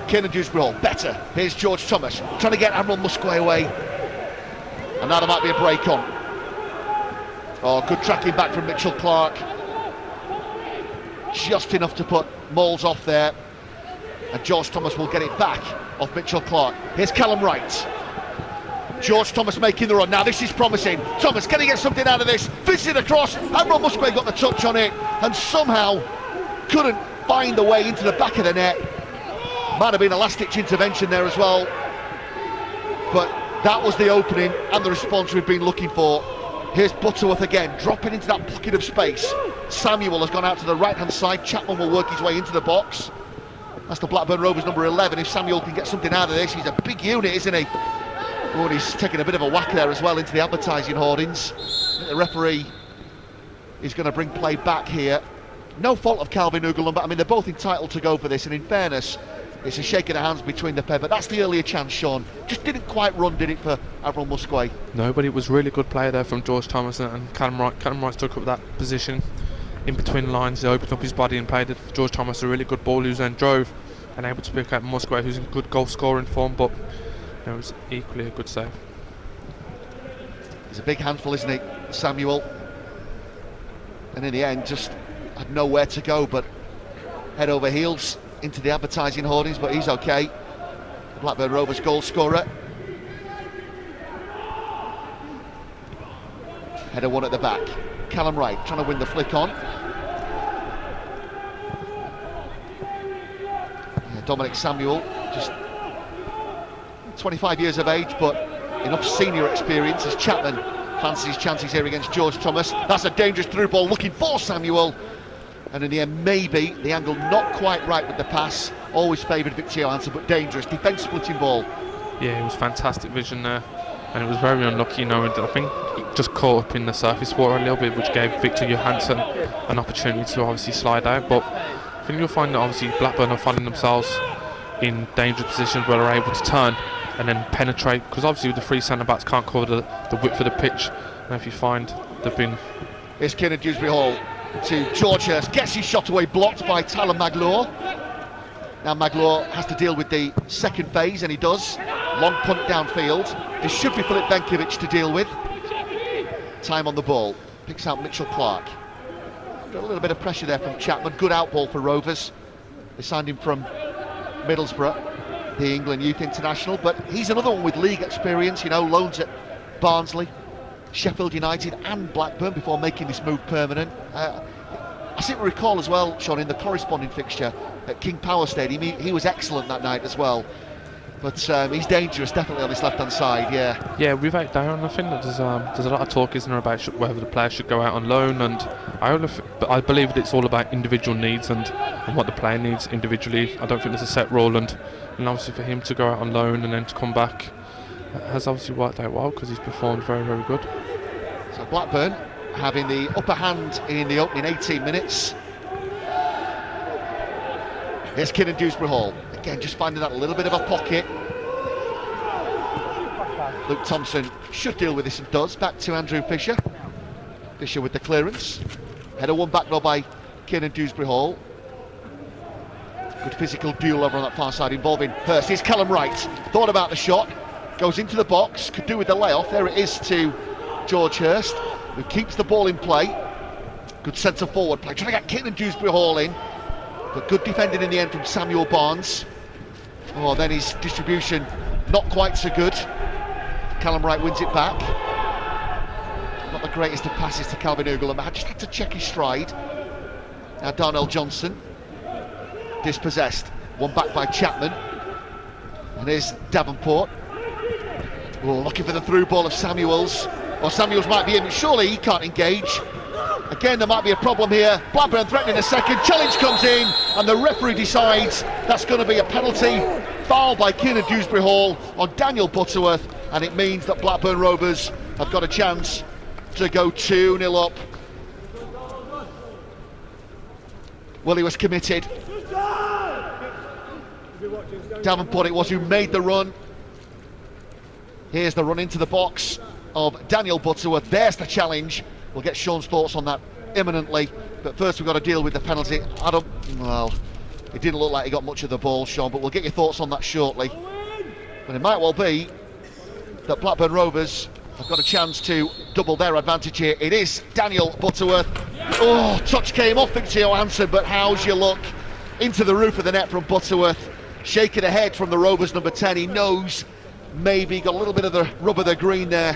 Kiernan Dewsbury-Hall, better. Here's George Thomas, trying to get Admiral Musquay away. And now there might be a break on. Oh, good tracking back from Mitchell Clark. Just enough to put Moles off there. And George Thomas will get it back off Mitchell Clark. Here's Callum Wright. George Thomas making the run. Now this is promising. Thomas, can he get something out of this? Fits it across. Admiral Musquay got the touch on it and somehow couldn't find the way into the back of the net. Might have been a last-ditch intervention there as well. But that was the opening and the response we've been looking for. Here's Butterworth again, dropping into that pocket of space. Samuel has gone out to the right-hand side. Chapman will work his way into the box. That's the Blackburn Rovers number 11. If Samuel can get something out of this, he's a big unit, isn't he? Oh, and he's taking a bit of a whack there as well into the advertising hoardings. I think the referee is going to bring play back here. No fault of Calvin Ugelum, but I mean, they're both entitled to go for this, and in fairness, it's a shake of the hands between the pair, but that's the earlier chance, Sean. Just didn't quite run, did it, for Admiral Musquay? No, but it was really good play there from George Thomas and Callum Wright. Callum Wright took up that position in between the lines. He opened up his body and played George Thomas a really good ball, who then drove and able to pick out Musquay, who's in good goal scoring form, but it was equally a good save. He's a big handful, isn't he, Samuel? And in the end, just had nowhere to go but head over heels into the advertising hoardings, but he's okay. Blackburn Rovers goal scorer. Header one at the back. Callum Wright trying to win the flick on. Yeah, Dominic Samuel, just 25 years of age, but enough senior experience as Chapman fancies his chances here against George Thomas. That's a dangerous through ball, looking for Samuel. And in the end, maybe the angle not quite right with the pass. Always favoured Victor Johansson, but dangerous. Defence splitting ball. Yeah, it was fantastic vision there. And it was very unlucky, you know, and I think it just caught up in the surface water a little bit, which gave Victor Johansson an opportunity to obviously slide out. But I think you'll find that obviously Blackburn are finding themselves in dangerous positions where they're able to turn and then penetrate, because obviously the 3 centre-backs can't cover the width of the pitch. And if you find they've been... Here's Kiernan Dewsbury-Hall to George Hurst, gets his shot away, blocked by Tyler Magloire. Now Magloire has to deal with the second phase, and he does. Long punt downfield. This should be Filip Benkovic to deal with. Time on the ball. Picks out Mitchell Clark. Got a little bit of pressure there from Chapman. Good out ball for Rovers. They signed him from Middlesbrough, the England youth international, but he's another one with league experience, you know, loans at Barnsley, Sheffield United and Blackburn before making this move permanent. I seem to recall as well, Sean, in the corresponding fixture at King Power Stadium, he was excellent that night as well. But he's dangerous, definitely on this left-hand side, yeah. Yeah, without doubt, I think that there's a lot of talk, isn't there, about whether the player should go out on loan, and I believe that it's all about individual needs and what the player needs individually. I don't think there's a set rule, and obviously for him to go out on loan and then to come back has obviously worked out well, because he's performed very, very good. So Blackburn having the upper hand in the opening 18 minutes. Here's Kiernan Dewsbury-Hall. Again, just finding that a little bit of a pocket. Luke Thompson should deal with this and does. Back to Andrew Fisher. Fisher with the clearance. Header one back now by Kiernan Dewsbury-Hall. Good physical duel over on that far side involving Hurst. Here's Callum Wright. Thought about the shot. Goes into the box. Could do with the layoff. There it is to George Hurst, who keeps the ball in play. Good centre forward play. Trying to get Kiernan Dewsbury-Hall in. But good defending in the end from Samuel Barnes. Oh, then his distribution not quite so good. Callum Wright wins it back. Not the greatest of passes to Calvin Ugelum. I just had to check his stride. Now Darnell Johnson. Dispossessed. One back by Chapman. And here's Davenport. Oh, looking for the through ball of Samuels. Or Samuels might be in, but surely he can't engage. Again, there might be a problem here. Blackburn threatening a second. Challenge comes in, and the referee decides that's going to be a penalty. Foul by Kiernan Dewsbury-Hall on Daniel Butterworth, and it means that Blackburn Rovers have got a chance to go 2-0 up. Well, he was committed. Davenport it was who made the run. Here's the run into the box of Daniel Butterworth. There's the challenge. We'll get Sean's thoughts on that imminently, but first we've got to deal with the penalty. Well, it didn't look like he got much of the ball, Sean, but we'll get your thoughts on that shortly. But it might well be that Blackburn Rovers have got a chance to double their advantage here. It is Daniel Butterworth. Oh, touch came off Victor Johansson, but how's your luck? Into the roof of the net from Butterworth. Shaking ahead from the Rovers number 10. He knows maybe got a little bit of the rub of the green there.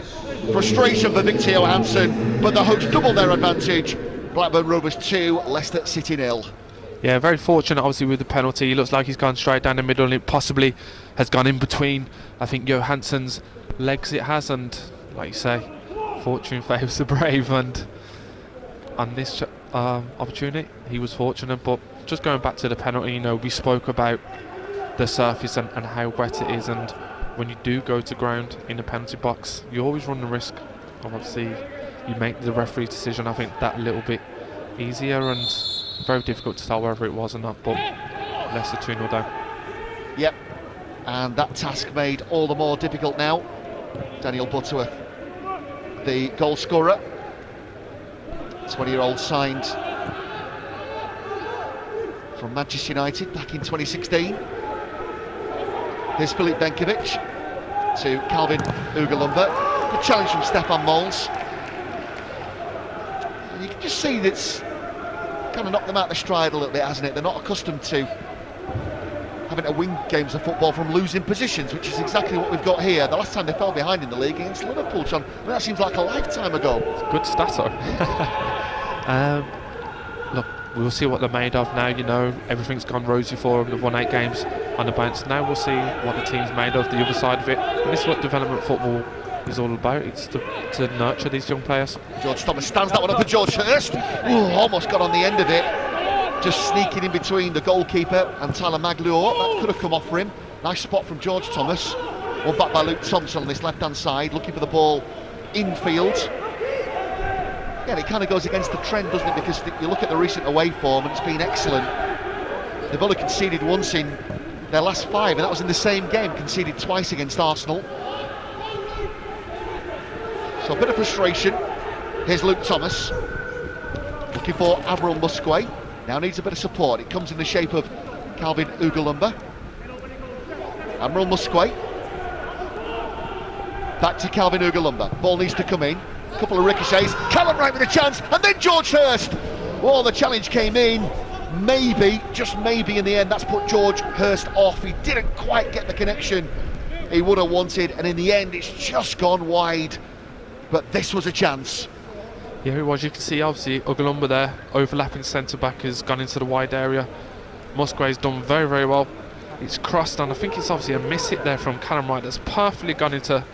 Frustration for Victor Johansson, but the Hawks double their advantage. Blackburn Rovers 2, Leicester City 0. Yeah, very fortunate obviously with the penalty. He looks like he's gone straight down the middle and it possibly has gone in between, I think, Johansson's legs it has, and like you say, fortune favours the brave, and on this opportunity he was fortunate. But just going back to the penalty, you know, we spoke about the surface and how wet it is, and when you do go to ground in the penalty box, you always run the risk of obviously you make the referee's decision, I think, that little bit easier, and very difficult to tell whether it was or not, but Leicester 2-0 down. Yep, and that task made all the more difficult now. Daniel Butterworth, the goal scorer, 20-year-old, signed from Manchester United back in 2016. Here's Filip Benkovic to Calvin Ugalumba. Good challenge from Stefan Mols. And you can just see that's kind of knocked them out of the stride a little bit, hasn't it? They're not accustomed to having to win games of football from losing positions, which is exactly what we've got here. The last time they fell behind in the league against Liverpool, John, I mean, that seems like a lifetime ago. It's a good stat, look, we'll see what they're made of now. You know, everything's gone rosy for them. They've won 8 games on the bounce. Now we'll see what the team's made of, the other side of it. And this is what development football is all about. It's to nurture these young players. George Thomas stands that one up for George Hurst. Ooh, almost got on the end of it. Just sneaking in between the goalkeeper and Tyler Maglio. That could have come off for him. Nice spot from George Thomas. One back by Luke Thompson on this left-hand side, looking for the ball infield. Yeah, it kind of goes against the trend, doesn't it? Because you look at the recent away form and it's been excellent. They've only conceded once in their last 5, and that was in the same game. Conceded twice against Arsenal. So a bit of frustration. Here's Luke Thomas, looking for Avril Musquet. Now needs a bit of support. It comes in the shape of Calvin Ugalumba. Avril Musquet. Back to Calvin Ugalumba. Ball needs to come in. A couple of ricochets. Callum Wright with a chance, and then George Hurst. Oh, the challenge came in. Maybe, just maybe in the end, that's put George Hurst off. He didn't quite get the connection he would have wanted, and in the end it's just gone wide. But this was a chance. Yeah, it was. You can see obviously Ugalumba there, overlapping centre-back, has gone into the wide area. Musgrave's done very, very well. It's crossed, and I think it's obviously a miss hit there from Callum Wright that's perfectly gone into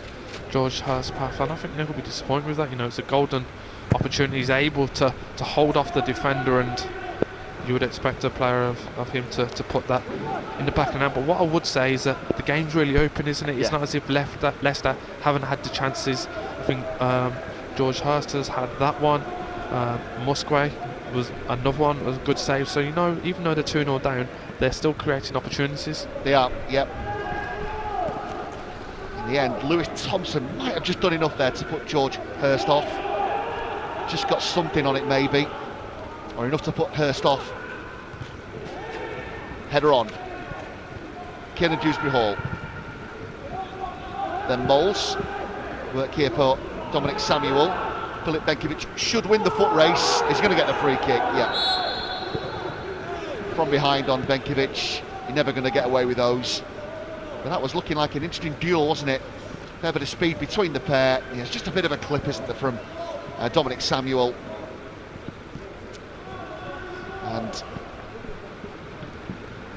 George Hurst's path, and I think Nick will be disappointed with that. You know, it's a golden opportunity. He's able to hold off the defender, and you would expect a player of him to put that in the back of the net. But what I would say is that the game's really open, isn't it? It's not as if Leicester haven't had the chances. I think George Hurst has had that one. Musgrave was another one, was a good save. So, you know, even though they're 2-0 down, they're still creating opportunities. They are, yep. In the end, Lewis Thompson might have just done enough there to put George Hurst off. Just got something on it maybe, or enough to put Hurst off. Header on. Kieran Dewsbury Hall. Then Moles. Work here for Dominic Samuel. Filip Benkovic should win the foot race. He's going to get the free kick, yeah. From behind on Benkovic. You're never going to get away with those. But that was looking like an interesting duel, wasn't it? Fair bit of speed between the pair. Yeah, it's just a bit of a clip, isn't there, from Dominic Samuel. And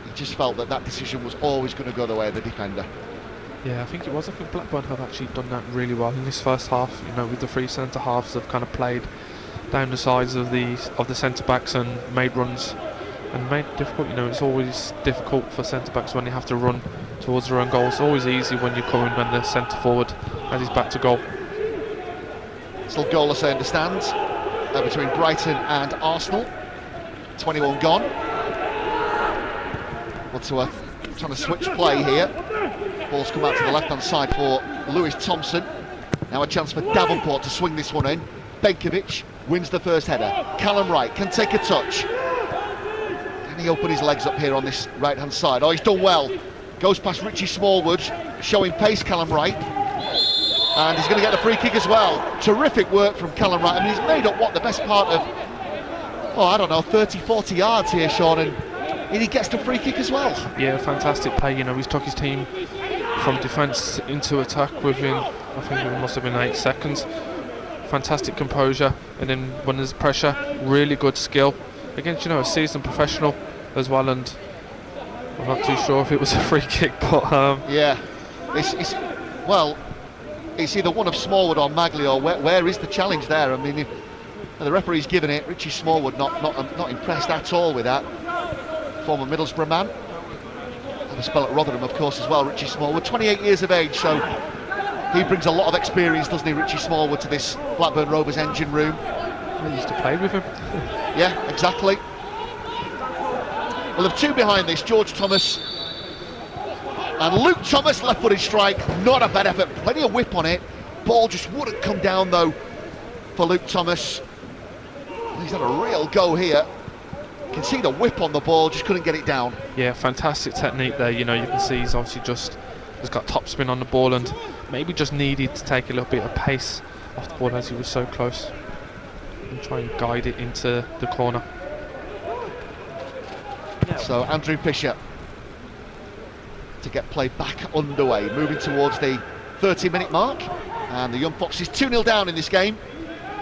he just felt that decision was always going to go the way of the defender. Yeah, I think it was. I think Blackburn have actually done that really well in this first half. You know, with the 3 centre halves, they've kind of played down the sides of the centre backs and made runs and made it difficult. You know, it's always difficult for centre backs when they have to run towards their own goal. It's always easy when you're coming when the centre forward has his back to goal. Still goalless, I understand, between Brighton and Arsenal. 21 gone. Onto a trying to switch play here. Ball's come out to the left-hand side for Lewis Thompson. Now a chance for Davenport to swing this one in. Benkovic wins the first header. Callum Wright can take a touch. Can he open his legs up here on this right-hand side? Oh, he's done well. Goes past Richie Smallwood, showing pace, Callum Wright. And he's going to get the free kick as well. Terrific work from Callum Wright. I mean, he's made up, what, the best part of, oh, I don't know, 30, 40 yards here, Sean, and he gets the free kick as well. Yeah, fantastic play. You know, he's took his team from defence into attack within, I think it must have been 8 seconds. Fantastic composure, and then when there's pressure, really good skill against, you know, a seasoned professional as well. And I'm not too sure if it was a free kick, but yeah, it's either one of Smallwood or Magley, or where is the challenge there? I mean, the referee's given it. Richie Smallwood not impressed at all with that. Former Middlesbrough man, had a spell at Rotherham, of course, as well. Richie Smallwood, 28 years of age, so he brings a lot of experience, doesn't he, Richie Smallwood, to this Blackburn Rovers engine room. I used to play with him. Yeah, exactly. Well, the two behind this, George Thomas and Luke Thomas, left-footed strike, not a bad effort, plenty of whip on it. Ball just wouldn't come down though for Luke Thomas. He's had a real go here. You can see the whip on the ball, just couldn't get it down. Yeah, fantastic technique there. You know, you can see he's obviously he's got top spin on the ball and maybe just needed to take a little bit of pace off the ball as he was so close and try and guide it into the corner. So Andrew Fisher to get play back underway, moving towards the 30-minute mark, and the Young Foxes 2-0 down in this game.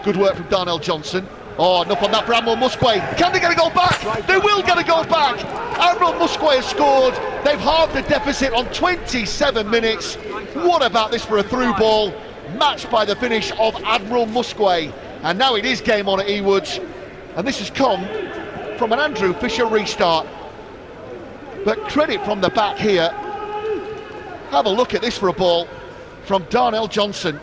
Good work from Darnell Johnson. Oh, enough on that for Admiral Musquay. Can they get a goal back? They will get a goal back. Admiral Musquay has scored. They've halved the deficit on 27 minutes. What about this for a through ball? Matched by the finish of Admiral Musquay. And now it is game on at Ewood. And this has come from an Andrew Fisher restart. But credit from the back here. Have a look at this for a ball from Darnell Johnson.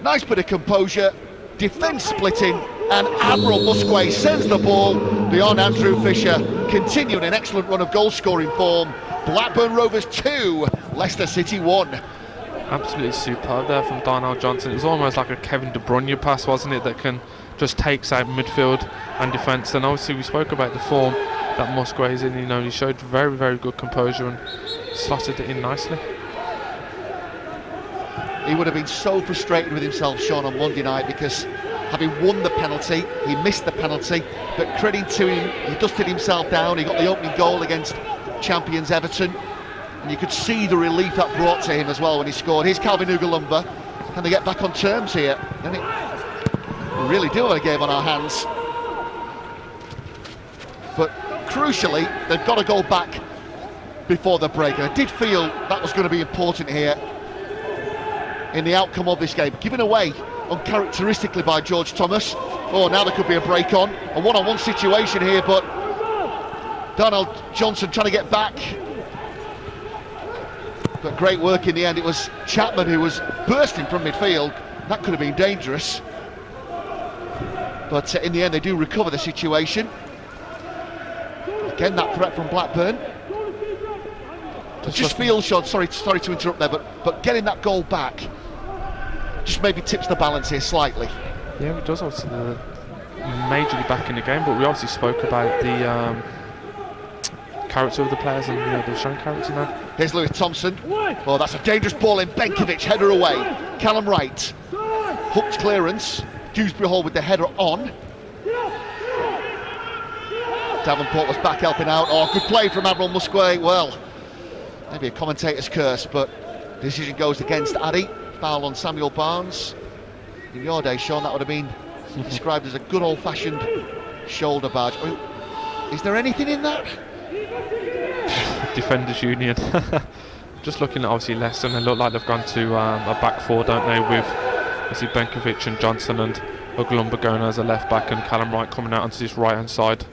Nice bit of composure, defence splitting, and Admiral Musquay sends the ball beyond Andrew Fisher, continuing an excellent run of goal-scoring form. Blackburn Rovers 2, Leicester City 1. Absolutely superb there from Darnell Johnson. It was almost like a Kevin De Bruyne pass, wasn't it, that can just takes out midfield and defence. And obviously we spoke about the form that Musquay's in. You know, he showed very, very good composure and slotted it in nicely. He would have been so frustrated with himself, Sean, on Monday night, because having won the penalty, he missed the penalty, but credit to him, he dusted himself down. He got the opening goal against champions Everton, and you could see the relief that brought to him as well when he scored. Here's Calvin Ugalumba. Can they get back on terms here? And we really do have a game on our hands. But crucially, they've got to go back before the break. And I did feel that was going to be important here in the outcome of this game. Given away uncharacteristically by George Thomas. Oh, now there could be a break on. A one-on-one situation here, but Darnell Johnson trying to get back. But great work in the end. It was Chapman who was bursting from midfield. That could have been dangerous. But in the end, they do recover the situation. Again, that threat from Blackburn. Just feel, Sean, sorry to interrupt there, but getting that goal back just maybe tips the balance here slightly. Yeah, it does obviously majorly back in the game, but we obviously spoke about the character of the players, and you know, they've shown character now. Here's Lewis Thompson. Oh, that's a dangerous ball in. Benkovic, header away. Callum Wright, hooked clearance. Dewsbury Hall with the header on. Davenport was back helping out. Oh, good play from Admiral Musquay. Well, maybe a commentator's curse, but decision goes against Addy. Foul on Samuel Barnes. In your day, Sean, that would have been described as a good old-fashioned shoulder barge. I mean, is there anything in that? Defenders Union. Just looking at obviously Leicester, and they look like they've gone to a back four, don't they, with obviously Benkovic and Johnson and Ugalumba going as a left back and Callum Wright coming out onto this right hand side.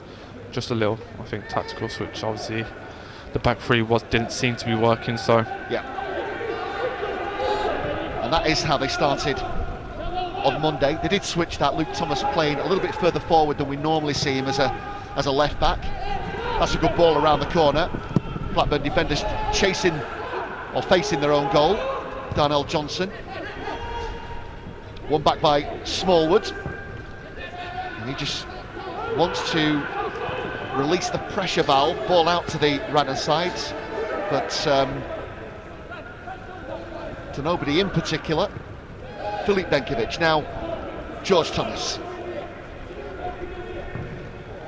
Just a little, I think, tactical switch. Obviously the back three didn't seem to be working, so yeah. And that is how they started on Monday. They did switch that. Luke Thomas playing a little bit further forward than we normally see him as a left back. That's a good ball around the corner. Blackburn defenders chasing or facing their own goal. Darnell Johnson. One back by Smallwood. And he just wants to release the pressure valve. Ball out to the right-hand side. But to nobody in particular. Filip Benkovic. Now, George Thomas.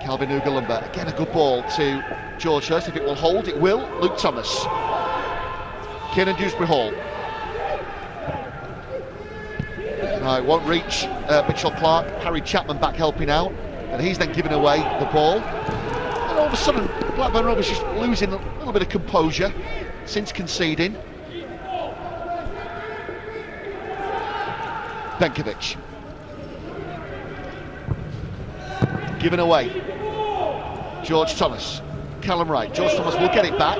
Calvin Ugalumba. Again, a good ball to George Hurst. If it will hold, it will. Luke Thomas. Kiernan Dewsbury Hall. No, it won't reach Mitchell Clark. Harry Chapman back helping out. And he's then giving away the ball. And all of a sudden, Blackburn Rovers just losing a little bit of composure since conceding. Benkovic. Given away. George Thomas. Callum Wright. George Thomas will get it back.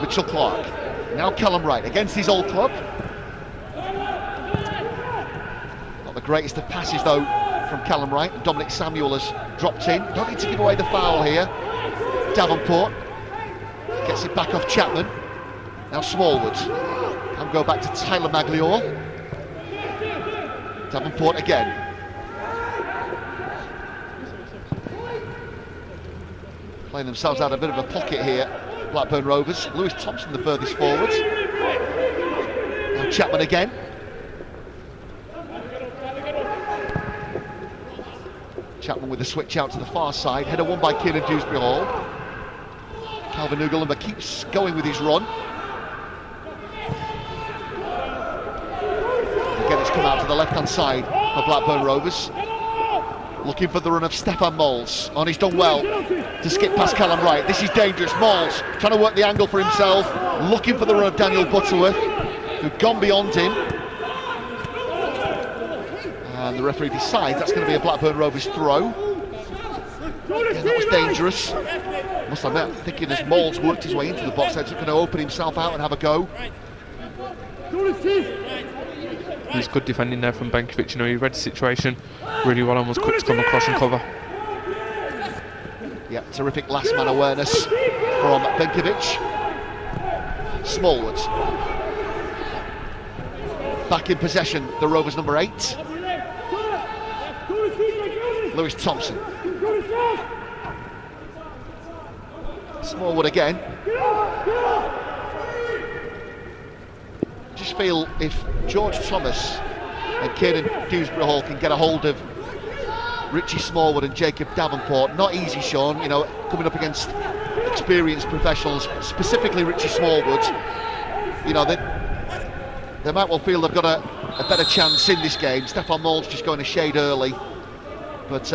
Mitchell Clark. Now Callum Wright against his old club. Not the greatest of passes though from Callum Wright. Dominic Samuel has dropped in. Don't need to give away the foul here. Davenport gets it back off Chapman. Now Smallwood. Can go back to Tyler Magliore. Davenport again. Playing themselves out a bit of a pocket here, Blackburn Rovers. Lewis Thompson the furthest forward. Now Chapman again. Chapman with a switch out to the far side. Header won by Kiernan Dewsbury Hall. Calvin Ugalumba keeps going with his run. Again, it's come out to the left-hand side for Blackburn Rovers. Looking for the run of Stefan Mols. He's done well to skip past Callum Wright. This is dangerous. Mols trying to work the angle for himself. Looking for the run of Daniel Butterworth, who'd gone beyond him. And the referee decides that's going to be a Blackburn Rovers throw. Again, that was dangerous. Must admit, I'm thinking as Mols worked his way into the box, he's going to open himself out and have a go. There's good defending there from Benkovic. He read the situation really well and was quick to come across and cover. Yeah, terrific last man awareness from Benkovic. Smallwood. Back in possession, the Rovers number 8. Lewis Thompson. Smallwood again. Just feel if George Thomas and Kiernan Dewsbury Hall can get a hold of Richie Smallwood and Jacob Davenport, not easy, Sean, coming up against experienced professionals, specifically Richie Smallwood, they might well feel they've got a better chance in this game. Stefan Mols just going a shade early, but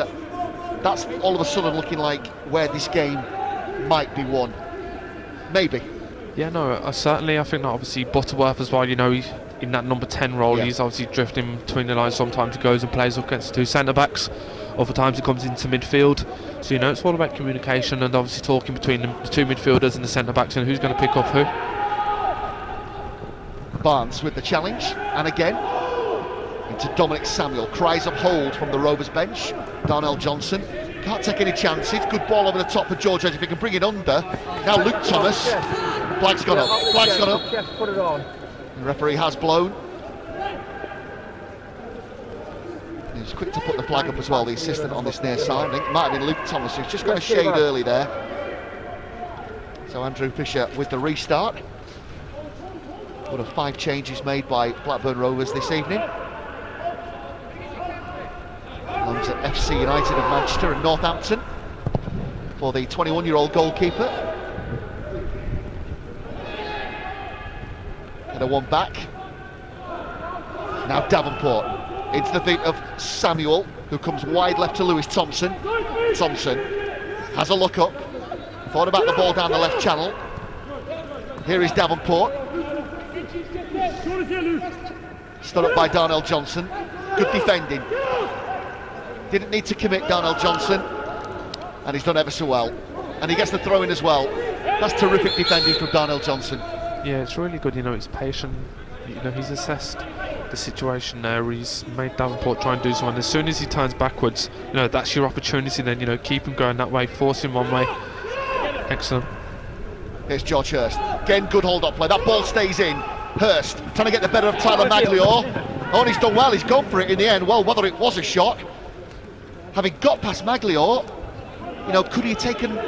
that's all of a sudden looking like where this game might be won. Maybe. Yeah, no, certainly. I think that obviously Butterworth as well, he's in that number 10 role. Yeah. He's obviously drifting between the lines. Sometimes he goes and plays up against 2 centre-backs. Other times he comes into midfield. So, it's all about communication and obviously talking between the 2 midfielders and the centre-backs and who's going to pick up who. Barnes with the challenge, and again into Dominic Samuel. Cries of hold from the Rovers bench. Darnell Johnson can't take any chances. Good ball over the top for George Edge if he can bring it under. Now Luke Thomas. Flag's gone up. Flag's gone up. Put it on. The referee has blown. He's quick to put the flag up as well, the assistant on this near side. I think it might have been Luke Thomas who's just got a shade early there. So Andrew Fisher with the restart. One of 5 changes made by Blackburn Rovers this evening. Loans at FC United of Manchester and Northampton for the 21-year-old goalkeeper. Header one back. Now Davenport into the feet of Samuel, who comes wide left to Lewis Thompson. Thompson has a look up, thought about the ball down the left channel. Here is Davenport. Stood up by Darnell Johnson. Good defending. Didn't need to commit, Darnell Johnson, and he's done ever so well. And he gets the throw in as well. That's terrific defending from Darnell Johnson. Yeah, it's really good. He's patient. He's assessed the situation there. He's made Davenport try and do something. As soon as he turns backwards, that's your opportunity. Then keep him going that way, force him one way. Excellent. Here's George Hurst. Again, good hold-up play. That ball stays in. Hurst trying to get the better of Tyler Magliore. Oh, and he's done well. He's gone for it in the end. Well, whether it was a shot, having got past Magliore, you know, could he have taken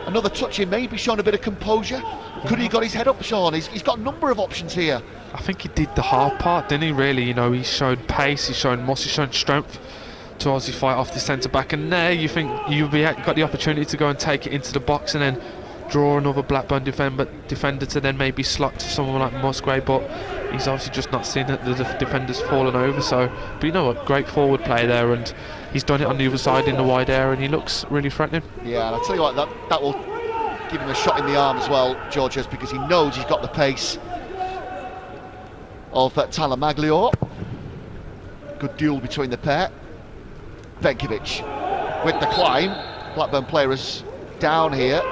another touch in, maybe shown a bit of composure? Could he have got his head up, Sean? He's got a number of options here. I think he did the hard part, didn't he, really? You know, he showed pace, he showed muscle, he showed strength to obviously fight off the centre-back. And there you think you've got the opportunity to go and take it into the box and then draw another Blackburn defender to then maybe slot to someone like Musgrave, but he's obviously just not seen that the defender's fallen over. So, but you know what, great forward play there, and he's done it on the other side in the wide area, and he looks really threatening. Yeah, and I'll tell you what, that will give him a shot in the arm as well, George, because he knows he's got the pace of Tyler Magliore. Good duel between the pair. Benkovic with the climb. Blackburn player is down here.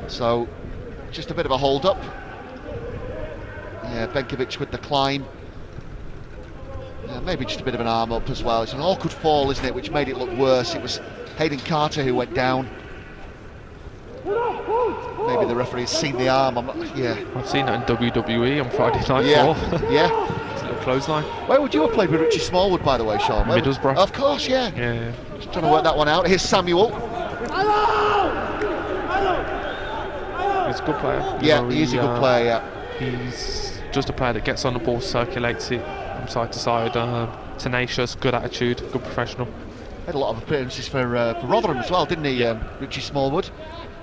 So, just a bit of a hold-up. Yeah, Benkovic with the climb. Yeah, maybe just a bit of an arm up as well. It's an awkward fall, isn't it, which made it look worse. It was Hayden Carter who went down. Maybe the referee's seen the arm. I've seen that in WWE on Friday Night 4. Yeah. It's a little clothesline. Where would you have played with Richie Smallwood, by the way, Sean? Middlesbrough. Of course, yeah. Yeah. Just trying to work that one out. Here's Samuel. He's a good player. He's a good player, yeah. He's just a player that gets on the ball, circulates it from side to side, tenacious, good attitude, good professional. Had a lot of appearances for Rotherham as well, didn't he, Richie Smallwood?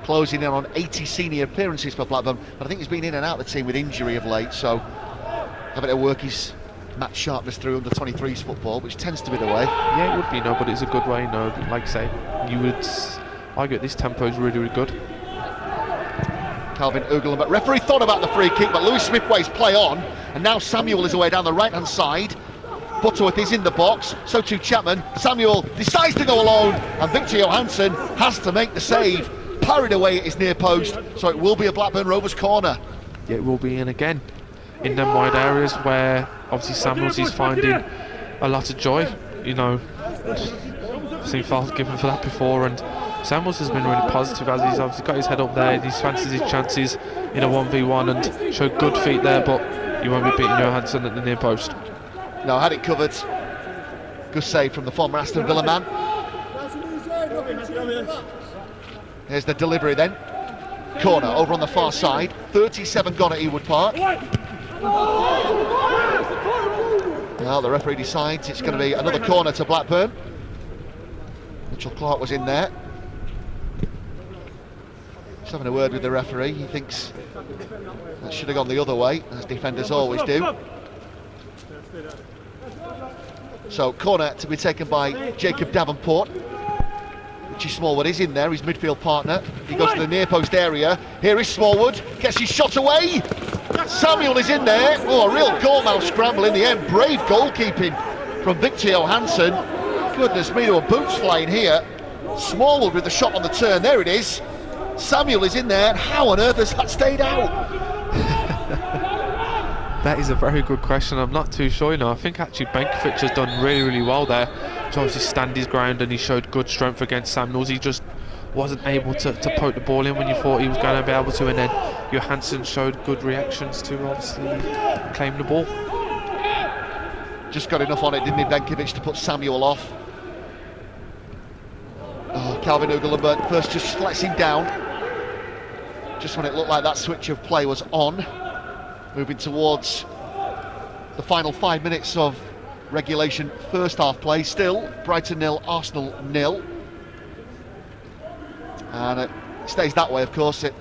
Closing in on 80 senior appearances for Blackburn, but I think he's been in and out of the team with injury of late, so having to work his match sharpness through under 23s football, which tends to be the way. Yeah, it would be, but it's a good way, like I say, you would argue this tempo is really, really good. Calvin Ugelin, but referee thought about the free kick, but Lewis Smithways play on, and now Samuel is away down the right-hand side. Butterworth is in the box, so too Chapman. Samuel decides to go alone, and Victor Johansson has to make the save. Parried away at his near post, so it will be a Blackburn Rovers corner. Yeah, it will be, and again, in them wide areas where obviously Samuels is finding a lot of joy. You know, I've seen fouls given for that before, and Samuels has been really positive as he's obviously got his head up there. He's fancies his chances in a 1v1 and showed good feet there, but you won't be beating Johansson at the near post. No, had it covered. Good save from the former Aston Villa man. Here's the delivery then. Corner over on the far side. 37 gone at Ewood Park. Well, the referee decides it's going to be another corner to Blackburn. Mitchell Clark was in there. Just having a word with the referee. He thinks that should have gone the other way, as defenders always do. So, corner to be taken by Jacob Davenport. Richie Smallwood is in there, his midfield partner. He goes to the near post area. Here is Smallwood, gets his shot away. Samuel is in there. Oh, a real goalmouth scramble in the end. Brave goalkeeping from Victor Johansson. Goodness me, there were boots flying here. Smallwood with the shot on the turn. There it is. Samuel is in there. And how on earth has that stayed out? That is a very good question. I'm not too sure, I think actually Benkovic has done really, really well there to obviously stand his ground, and he showed good strength against Samuels. He just wasn't able to poke the ball in when you thought he was going to be able to, and then Johansson showed good reactions to obviously claim the ball. Just got enough on it, didn't he, Benkovic, to put Samuel off. Oh, Calvin Ugelin first just lets him down. Just when it looked like that switch of play was on. Moving towards the final 5 minutes of regulation first half play. Still Brighton 0, Arsenal 0. And it stays that way, of course. A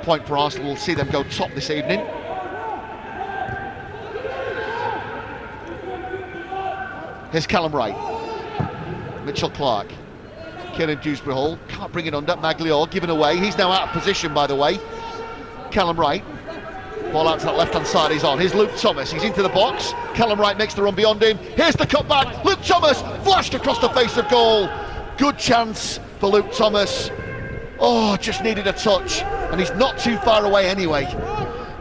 point for Arsenal will see them go top this evening. Here's Callum Wright. Mitchell Clark. Kieran Dewsbury Hall can't bring it under. Magliore given away. He's now out of position, by the way. Callum Wright. Ball out to that left-hand side, he's on. Here's Luke Thomas, he's into the box. Callum Wright makes the run beyond him. Here's the cutback. Luke Thomas flashed across the face of goal. Good chance for Luke Thomas. Oh, just needed a touch. And he's not too far away anyway.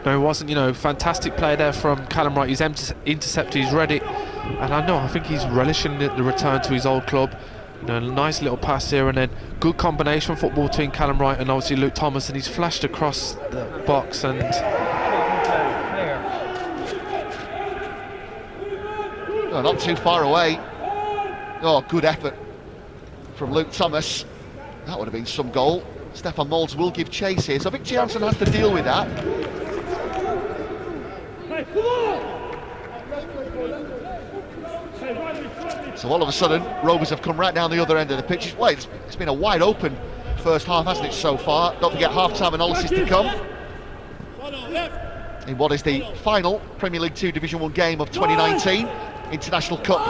No, he wasn't, fantastic play there from Callum Wright. He's intercepted, he's ready. And I think he's relishing the return to his old club. Nice little pass here, and then good combination football between Callum Wright and obviously Luke Thomas, and he's flashed across the box and not too far away. Oh, good effort from Luke Thomas. That would have been some goal. Stefan Molds will give chase here, so Victor Janssen has to deal with that. So all of a sudden, Rovers have come right down the other end of the pitch. Well, it's been a wide open first half, hasn't it, so far? Don't forget half-time analysis to come in what is the final Premier League 2 Division 1 game of 2019. International Cup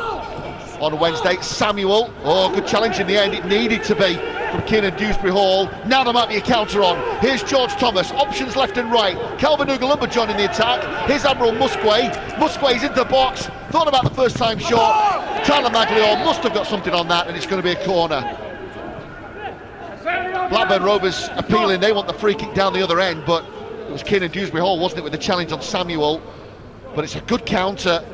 on Wednesday. Samuel, oh, good challenge in the end. It needed to be from Kiernan Dewsbury Hall. Now there might be a counter on. Here's George Thomas, options left and right. Calvin Ugalumba joining the attack. Here's Admiral Musquay. Musquay's into the box. Thought about the first time shot. Tyler Maglio must have got something on that, and it's going to be a corner. Blackburn Rovers appealing. They want the free kick down the other end, but it was Kiernan Dewsbury Hall, wasn't it, with the challenge on Samuel. But it's a good counter.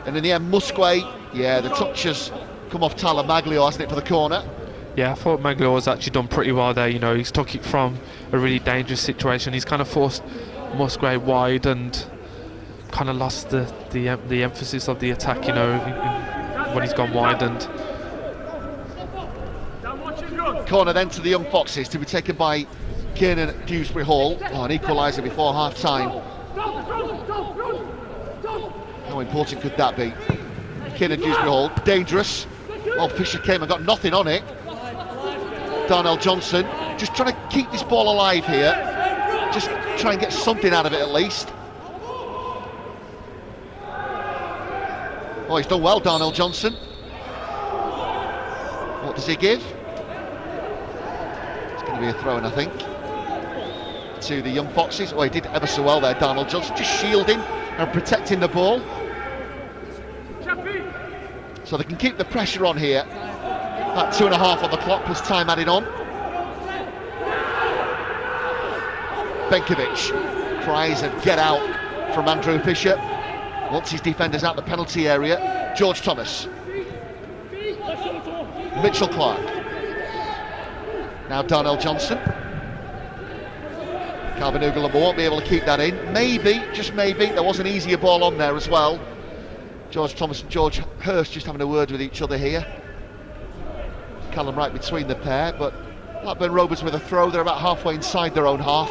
And in the end, Musquay, yeah, the touch has come off Tyler Maglio, hasn't it, for the corner? Yeah, I thought Maglio has actually done pretty well there. He's took it from a really dangerous situation. He's kind of forced Musquay wide and kind of lost the emphasis of the attack, when he's gone wide. And corner then to the Young Foxes to be taken by Kiernan Dewsbury Hall. Oh, an equaliser before half-time. How important could that be? Kiernan Dewsbury Hall, dangerous. Well, Fisher came and got nothing on it. Darnell Johnson just trying to keep this ball alive here. Just try and get something out of it at least. Oh, he's done well, Darnell Johnson. What does he give? It's going to be a throw-in, I think, to the Young Foxes. Oh, he did ever so well there, Darnell Johnson, just shielding and protecting the ball. So they can keep the pressure on here. About 2.5 on the clock, plus time added on. Benkovic cries and get out from Andrew Fisher. Wants his defenders out the penalty area. George Thomas. Mitchell Clark. Now Darnell Johnson. Calvin Ugalumba won't be able to keep that in. Maybe, just maybe, there was an easier ball on there as well. George Thomas and George Hurst just having a word with each other here. Callum right between the pair, but Blackburn Rovers with a throw. They're about halfway inside their own half.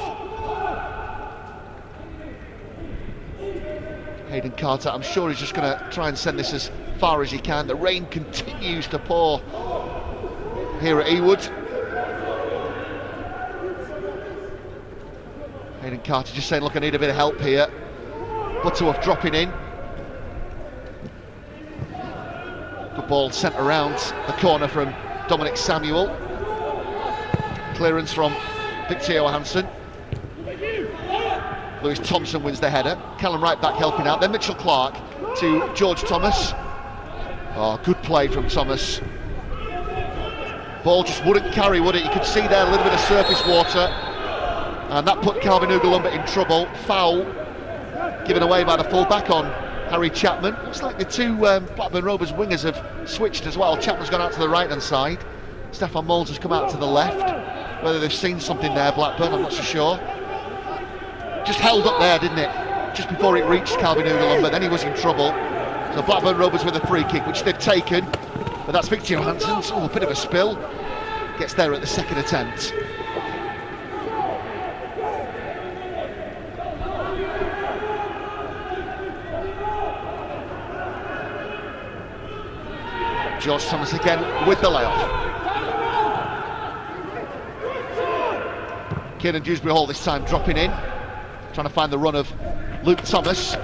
Hayden Carter, I'm sure he's just going to try and send this as far as he can. The rain continues to pour here at Ewood. Hayden Carter just saying, look, I need a bit of help here. Butterworth dropping in. Good ball sent around the corner from Dominic Samuel. Clearance from Victor Johansson. Lewis Thompson wins the header. Callum Wright back helping out. Then Mitchell Clark to George Thomas. Oh, good play from Thomas. Ball just wouldn't carry, would it? You could see there a little bit of surface water. And that put Calvin Ugalumba in trouble. Foul given away by the full-back on Harry Chapman. Looks like the two Blackburn Rovers wingers have switched as well. Chapman's gone out to the right-hand side. Stefan Molds has come out to the left. Whether they've seen something there, Blackburn, I'm not so sure. Just held up there, didn't it? Just before it reached Calvin Ugalumba, then he was in trouble. So Blackburn Rovers with a free kick, which they've taken. But that's Victor Johansson's. Oh, a bit of a spill. Gets there at the second attempt. George Thomas again with the layoff. Kiernan Dewsbury Hall this time dropping in, trying to find the run of Luke Thomas.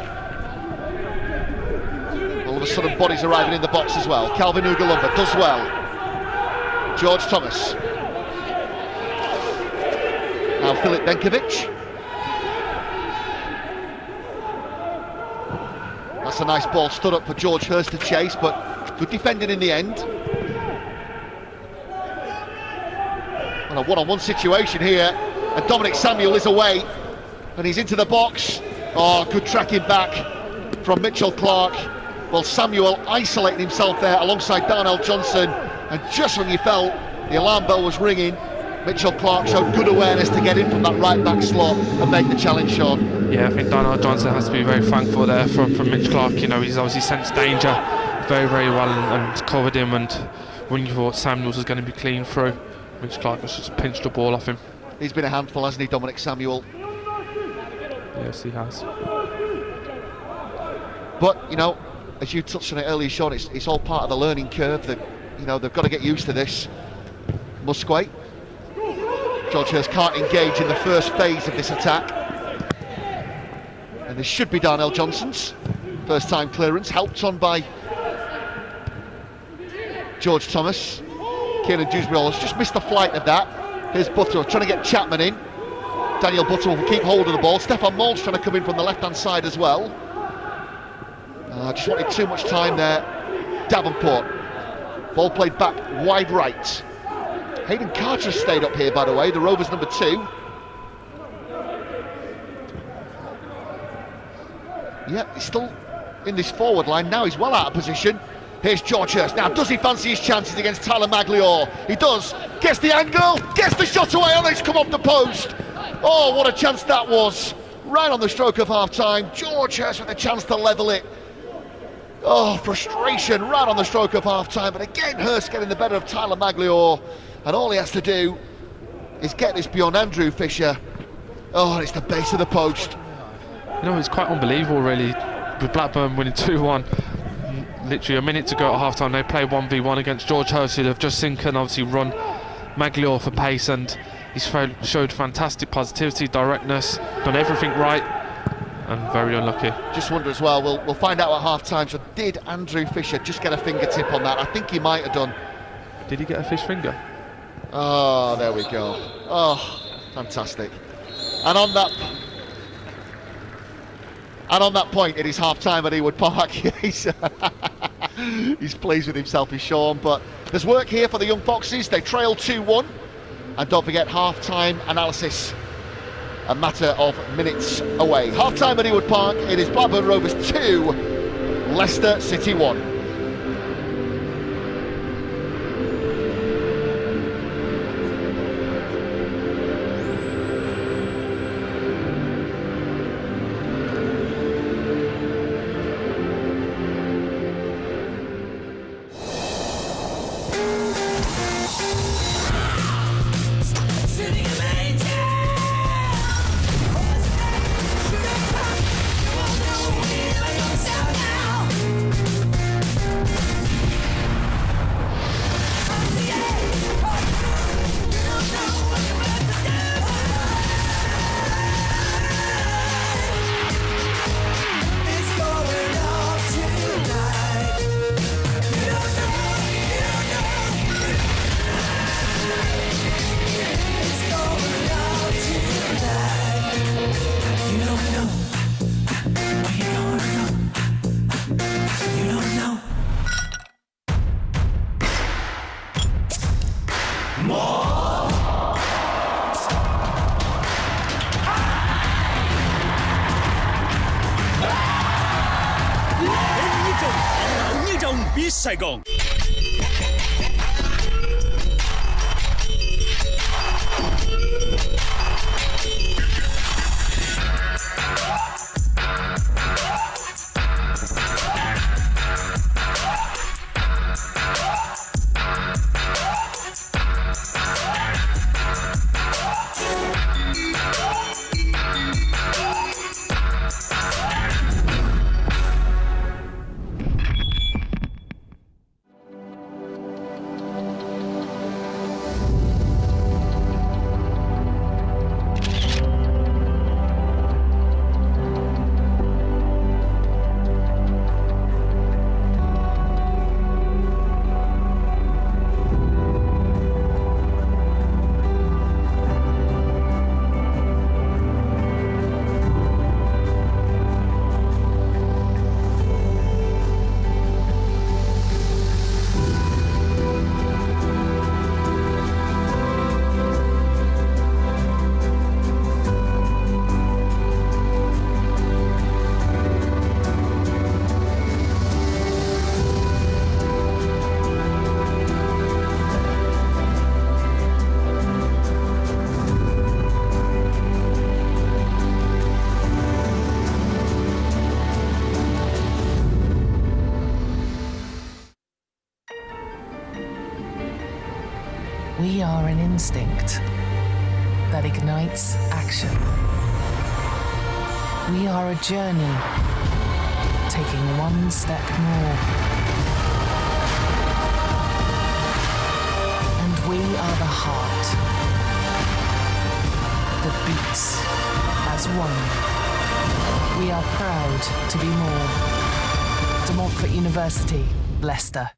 All of a sudden bodies arriving in the box as well. Calvin Ugalumba does well. George Thomas. Now Filip Benkovic. That's a nice ball stood up for George Hurst to chase, but good defending in the end. And a one-on-one situation here, and Dominic Samuel is away, and he's into the box. Oh, good tracking back from Mitchell Clark. Well, Samuel isolating himself there alongside Darnell Johnson. And just when you felt the alarm bell was ringing, Mitchell Clark showed good awareness to get in from that right back slot and make the challenge, Sean. Yeah, I think Darnell Johnson has to be very thankful there from Mitch Clark. You know, he's obviously sensed danger very, very well and covered him, and when you thought Samuels was going to be clean through, Mitch Clark has just pinched the ball off him. He's been a handful, hasn't he, Dominic Samuel? Yes, he has. But, you know, as you touched on it earlier, Sean, it's all part of the learning curve. That, you know, they've got to get used to this. Musquet. George Hurst can't engage in the first phase of this attack. And this should be Darnell Johnson's first time clearance, helped on by George Thomas. Kieran Dewsbury-Hall's just missed the flight of that. Here's Butter trying to get Chapman in. Daniel Butter will keep hold of the ball. Stefan Moll's trying to come in from the left-hand side as well. Just wanted too much time there. Davenport. Ball played back wide right. Hayden Carter has stayed up here, by the way, the Rovers number 2. Yeah, he's still in this forward line. Now he's well out of position. Here's George Hurst. Now, does he fancy his chances against Tyler Magliore? He does. Gets the angle. Gets the shot away. Oh, it's come off the post. Oh, what a chance that was. Right on the stroke of half-time. George Hurst with a chance to level it. Oh, frustration right on the stroke of half-time. But again, Hurst getting the better of Tyler Magliore. And all he has to do is get this beyond Andrew Fisher. Oh, and it's the base of the post. You know, it's quite unbelievable, really, with Blackburn winning 2-1. Literally a minute to go at half-time, they play 1v1 against George Hurst, who they've just sink and obviously run Magliore for pace, and he's showed fantastic positivity, directness, done everything right, and very unlucky. Just wonder as well, we'll find out at half-time, so did Andrew Fisher just get a fingertip on that? I think he might have done. Did he get a fish finger? Oh, there we go. Oh, fantastic. And on that point, it is half-time at Ewood Park. He's pleased with himself, he's Sean. But there's work here for the Young Foxes. They trail 2-1. And don't forget, half-time analysis, a matter of minutes away. Half-time at Ewood Park. It is Blackburn Rovers 2, Leicester City 1. Saigon. We are an instinct that ignites action. We are a journey, taking one step more. And we are the heart that beats as one. We are proud to be more. De Montfort University, Leicester.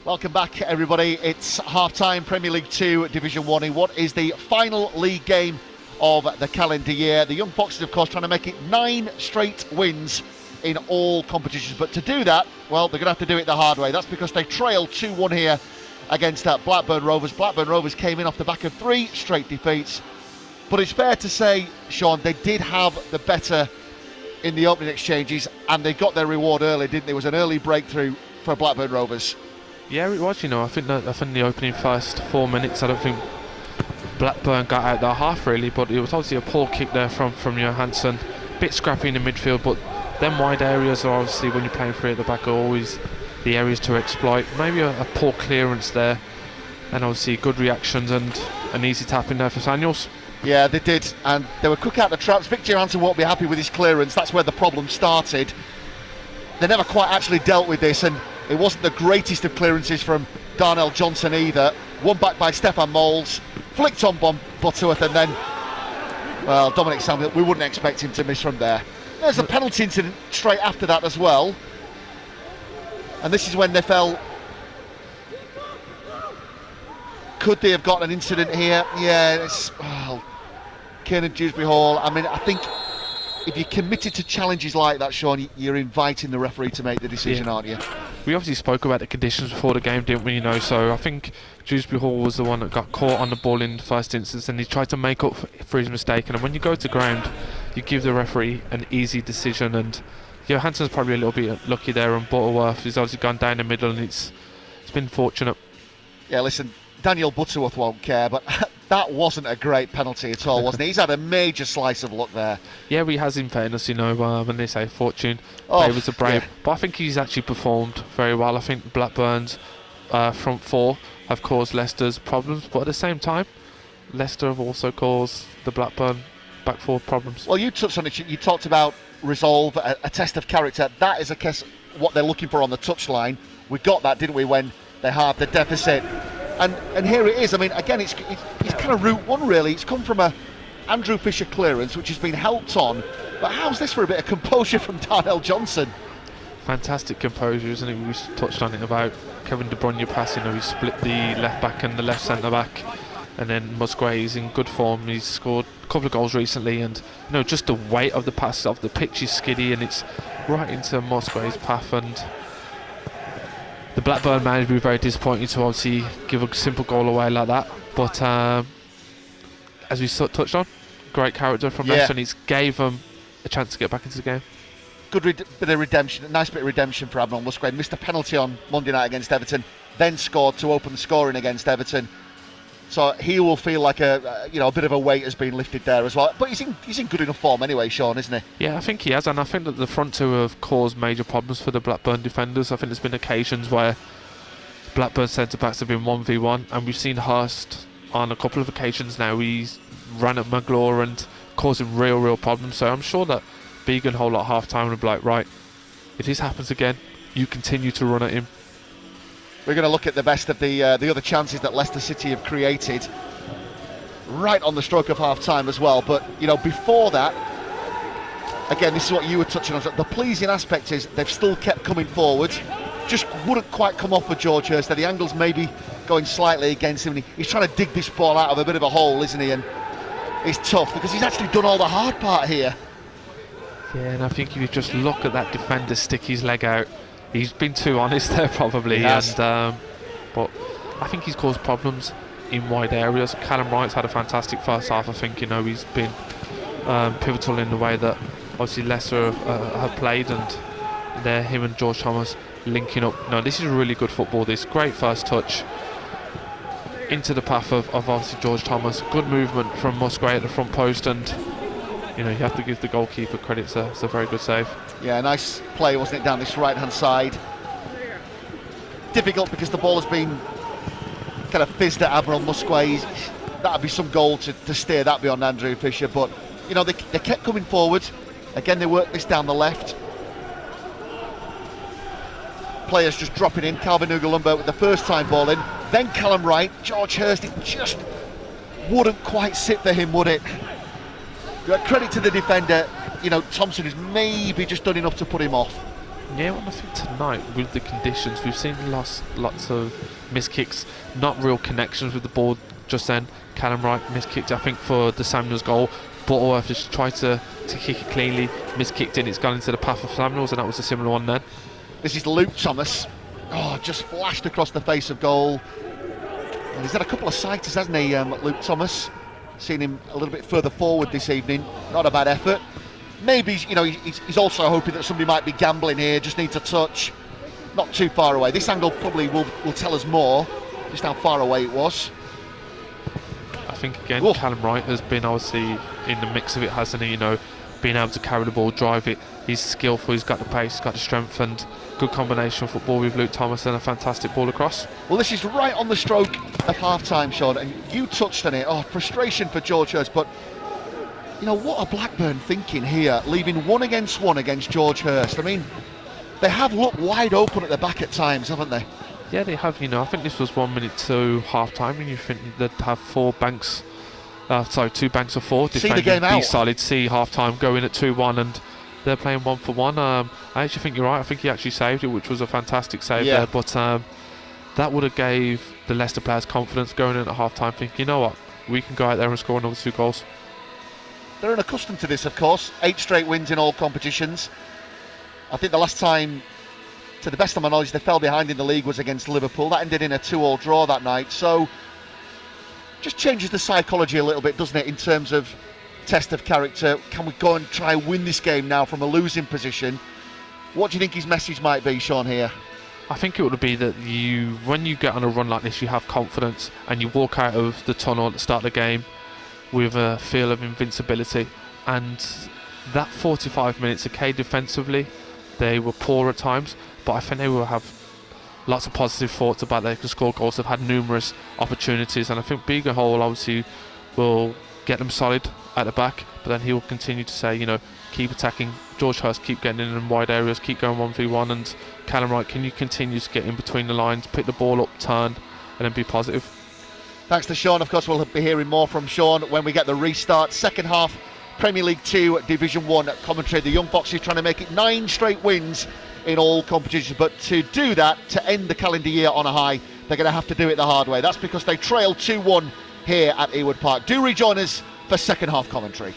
Welcome back, everybody. It's half-time, Premier League 2, Division 1 in what is the final league game of the calendar year. The Young Foxes, of course, trying to make it 9 straight wins in all competitions. But to do that, well, they're going to have to do it the hard way. That's because they trailed 2-1 here against Blackburn Rovers. Blackburn Rovers came in off the back of 3 straight defeats. But it's fair to say, Sean, they did have the better in the opening exchanges, and they got their reward early, didn't they? It was an early breakthrough for Blackburn Rovers. Yeah, it was. I think the opening first 4 minutes, I don't think Blackburn got out their half really, but it was obviously a poor kick there from Johansson. Bit scrappy in the midfield, but them wide areas are obviously, when you're playing free at the back, are always the areas to exploit. Maybe a poor clearance there, and obviously good reactions and an easy tap in there for Samuels. Yeah, they did, and they were quick out the traps. Victor Johansson won't be happy with his clearance. That's where the problem started. They never quite actually dealt with this, and it wasn't the greatest of clearances from Darnell Johnson either. One back by Stefan Moles, flicked on Butterworth, and then, well, Dominic Samuel, we wouldn't expect him to miss from there. There's a penalty incident straight after that as well. And this is when they fell. Could they have got an incident here? Yeah, it's, well, Kiernan Dewsbury Hall. I mean, I think if you're committed to challenges like that, Sean, you're inviting the referee to make the decision, aren't you? We obviously spoke about the conditions before the game, didn't we? So I think Dewsbury Hall was the one that got caught on the ball in the first instance, and he tried to make up for his mistake. And when you go to ground, you give the referee an easy decision. And Johansson's probably a little bit lucky there, and Butterworth has obviously gone down the middle, and it's been fortunate. Yeah, listen, Daniel Butterworth won't care, but that wasn't a great penalty at all, wasn't it? He's had a major slice of luck there. Yeah, he has, in fairness, when they say fortune favours the brave. Yeah. But I think he's actually performed very well. I think Blackburn's front four have caused Leicester's problems, but at the same time, Leicester have also caused the Blackburn back four problems. Well, you touched on it. You talked about resolve, a test of character. That is, I guess, what they're looking for on the touchline. We got that, didn't we, when they halved the deficit? And here it is. I mean, again, it's kind of route one, really. It's come from a Andrew Fisher clearance, which has been helped on. But how's this for a bit of composure from Darnell Johnson? Fantastic composure, isn't it? We touched on it about Kevin De Bruyne passing. He split the left back and the left centre back, and then Musgrave is in good form. He's scored a couple of goals recently, and just the weight of the pass off the pitch is skiddy, and it's right into Musgrave's path. And the Blackburn man would be very disappointed to obviously give a simple goal away like that. But as we touched on, great character from Leicester, and he's gave them a chance to get back into the game. Good bit of redemption, nice bit of redemption for Abnormal Musgrave. Missed a penalty on Monday night against Everton, then scored to open the scoring against Everton. So he will feel like a bit of a weight has been lifted there as well. But he's in good enough form anyway, Sean, isn't he? Yeah, I think he has, and I think that the front two have caused major problems for the Blackburn defenders. I think there's been occasions where Blackburn centre-backs have been 1v1, and we've seen Hurst on a couple of occasions now. He's ran at Magloire and causing real problems. So I'm sure that Began Hole at half-time will be like, right, if this happens again, you continue to run at him. We're going to look at the best of the other chances that Leicester City have created right on the stroke of half-time as well. But, before that, again, this is what you were touching on. The pleasing aspect is they've still kept coming forward. just wouldn't quite come off for George Hurst. The angle's maybe going slightly against him. He's trying to dig this ball out of a bit of a hole, isn't he? And it's tough because he's actually done all the hard part here. Yeah, and I think if you just look at that defender stick his leg out, he's been too honest there probably. But I think he's caused problems in wide areas. Callum Wright's had a fantastic first half. I think, you know, he's been pivotal in the way that obviously Leicester have played, and him and George Thomas linking up. No, this is really good football. This great first touch into the path of obviously George Thomas. Good movement from Musgrave at the front post, and you know, you have to give the goalkeeper credit. It's a very good save. Yeah, nice play, wasn't it, down this right-hand side. Difficult because the ball has been kind of fizzed at Admiral Musgrave. That'd be some goal to steer that beyond Andrew Fisher, but you know, they kept coming forward. Again, they worked this down the left. Players just dropping in. Calvin Ugalumbo with the first time ball in. Then Callum Wright. George Hurst, it just wouldn't quite sit for him, would it? Credit to the defender. You know, Thompson has maybe just done enough to put him off. Yeah, well, I think tonight with the conditions, we've seen lots of missed kicks, not real connections with the ball just then. Callum Wright miskicked, I think, for the Samuels goal. Butterworth just tried to kick it cleanly, miskicked it, it's gone into the path of Samuels, and that was a similar one then. This is Luke Thomas. Oh, just flashed across the face of goal. And he's had a couple of sighters, hasn't he, Luke Thomas? Seen him a little bit further forward this evening. Not a bad effort. Maybe, you know, he's also hoping that somebody might be gambling here, just needs a touch. Not too far away. This angle probably will tell us more, just how far away it was. I think, again, Callum Wright has been obviously in the mix of it, hasn't he? You know, being able to carry the ball, drive it. He's skillful, he's got the pace, he's got the strength, and good combination of football with Luke Thomas and a fantastic ball across. Well, this is right on the stroke of half-time, Sean, and you touched on it. Oh, frustration for George Hurst, but you know, what are Blackburn thinking here, leaving 1-against-1 against George Hurst? I mean, they have looked wide open at the back at times, haven't they? Yeah, they have. You know, I think this was 1 minute to half-time, and you think they'd have two banks of 4. See the game out. Be solid, see half-time go in at 2-1, and they're playing 1-for-1. I actually think you're right. I think he actually saved it, which was a fantastic save there. But that would have gave the Leicester players confidence going in at half-time, thinking, you know what, we can go out there and score another 2 goals. They're unaccustomed to this, of course. 8 straight wins in all competitions. I think the last time, to the best of my knowledge, they fell behind in the league was against Liverpool. That ended in a 2-2 draw that night. So, just changes the psychology a little bit, doesn't it, in terms of test of character. Can we go and try and win this game now from a losing position? What do you think his message might be, Sean, here? I think it would be that when you get on a run like this, you have confidence and you walk out of the tunnel at the start of the game with a feel of invincibility. And that 45 minutes, okay, defensively, they were poor at times, but I think they will have lots of positive thoughts about they can score goals. They've had numerous opportunities, and I think Beagle obviously will get them solid at the back, but then he will continue to say, you know, keep attacking. George Hurst, keep getting in wide areas, keep going 1v1, and Callum Wright, can you continue to get in between the lines, pick the ball up, turn, and then be positive. Thanks to Sean. Of course, we'll be hearing more from Sean when we get the restart. Second half, Premier League 2, Division 1 commentary. The Young Foxes trying to make it 9 straight wins in all competitions, but to do that, to end the calendar year on a high, they're going to have to do it the hard way. That's because they trail 2-1 here at Ewood Park. Do rejoin us for second half commentary.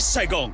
Saigon.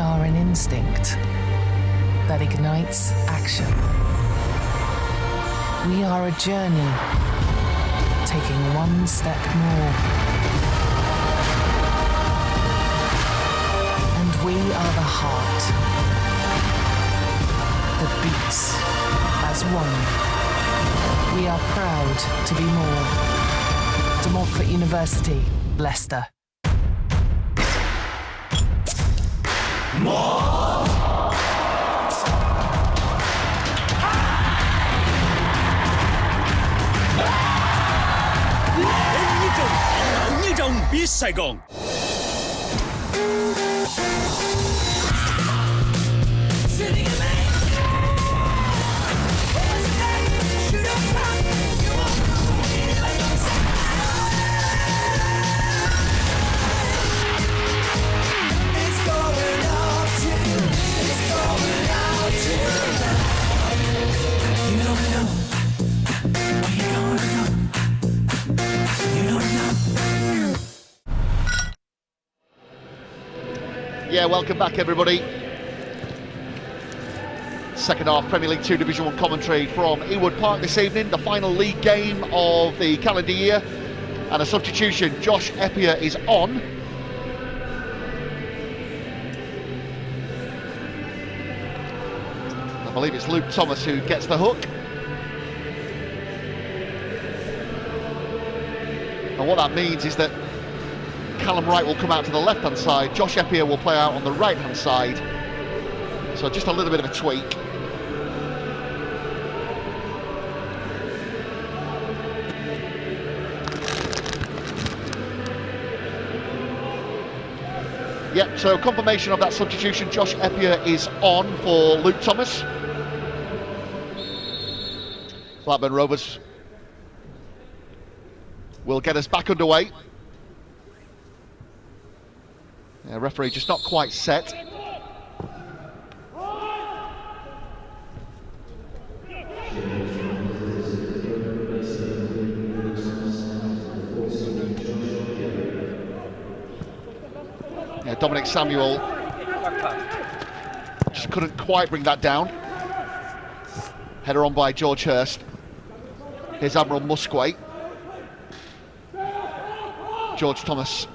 are an instinct that ignites action. We are a journey, taking one step more. And we are the heart that beats as one. We are proud to be more. De Montfort University, Leicester. Yeah, welcome back everybody. Second half Premier League 2 Division 1 commentary from Ewood Park this evening, the final league game of the calendar year, and a substitution. Josh Eppier is on. I believe it's Luke Thomas who gets the hook. And what that means is that Callum Wright will come out to the left-hand side, Josh Eppier will play out on the right-hand side. So just a little bit of a tweak. Yep, so confirmation of that substitution. Josh Eppier is on for Luke Thomas. Blackburn Rovers will get us back underway. Yeah, referee just not quite set. Yeah, Dominic Samuel just couldn't quite bring that down. Header on by George Hurst. Here's Admiral Musquet. George Thomas.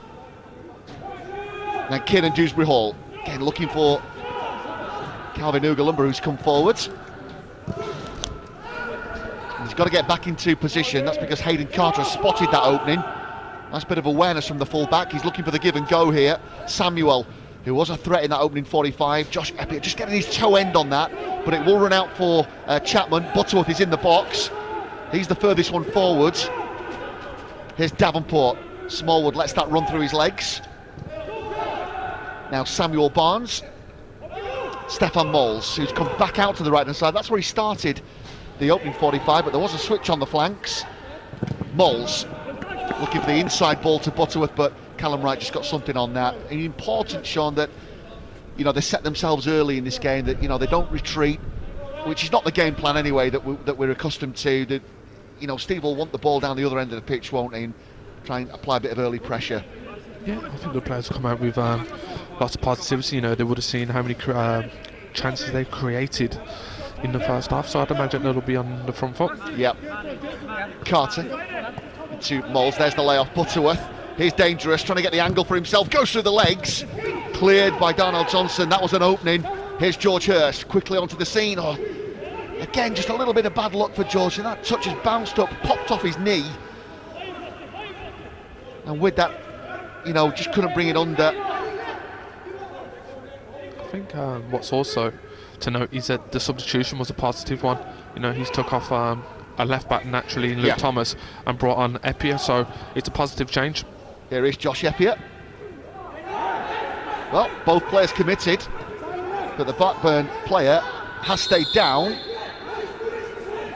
Now Kieran Dewsbury Hall, again looking for Calvin Ugalumba, who's come forwards. He's got to get back into position. That's because Hayden Carter has spotted that opening. Nice bit of awareness from the full-back. He's looking for the give and go here. Samuel, who was a threat in that opening 45. Josh Eppier just getting his toe end on that, but it will run out for Chapman. Butterworth is in the box. He's the furthest one forwards. Here's Davenport. Smallwood lets that run through his legs. Now Samuel Barnes, Stefan Mols, who's come back out to the right-hand side. That's where he started the opening 45, but there was a switch on the flanks. Mols looking for the inside ball to Butterworth, but Callum Wright just got something on that. And important, Sean, that they set themselves early in this game, that they don't retreat, which is not the game plan anyway that we're accustomed to. That Steve will want the ball down the other end of the pitch, won't he? And try and apply a bit of early pressure. Yeah, I think the players come out with lots of positivity. They would have seen how many chances they created in the first half, so I'd imagine they'll be on the front foot. Yep. Carter into Moles. There's the layoff. Butterworth. He's dangerous, trying to get the angle for himself. Goes through the legs. Cleared by Darnell Johnson. That was an opening. Here's George Hurst quickly onto the scene. Oh, again, just a little bit of bad luck for George. And that touch has bounced up, popped off his knee. And with that, just couldn't bring it under. I think what's also to note is that the substitution was a positive one. He's took off a left back naturally in Luke Thomas and brought on Eppier, so it's a positive change. Here is Josh Eppier. Well, both players committed, but the Blackburn player has stayed down.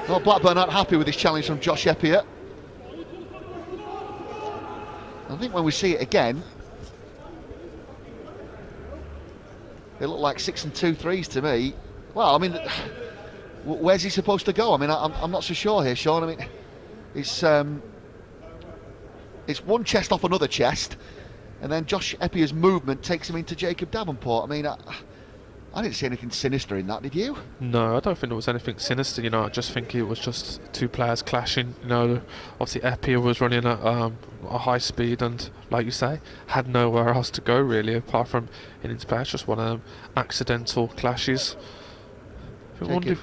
Well, Blackburn aren't happy with this challenge from Josh Eppier. I think when we see it again, they look like 6 and 2 threes to me. Well, I mean, where's he supposed to go? I mean, I'm not so sure here, Sean. I mean, it's one chest off another chest, and then Josh Eppier's movement takes him into Jacob Davenport. I mean, I didn't see anything sinister in that, did you? No, I don't think there was anything sinister, you know. I just think it was just two players clashing, you know. Obviously Eppier was running at a high speed and, like you say, had nowhere else to go really apart from in his pass. Just one of them accidental clashes. I wonder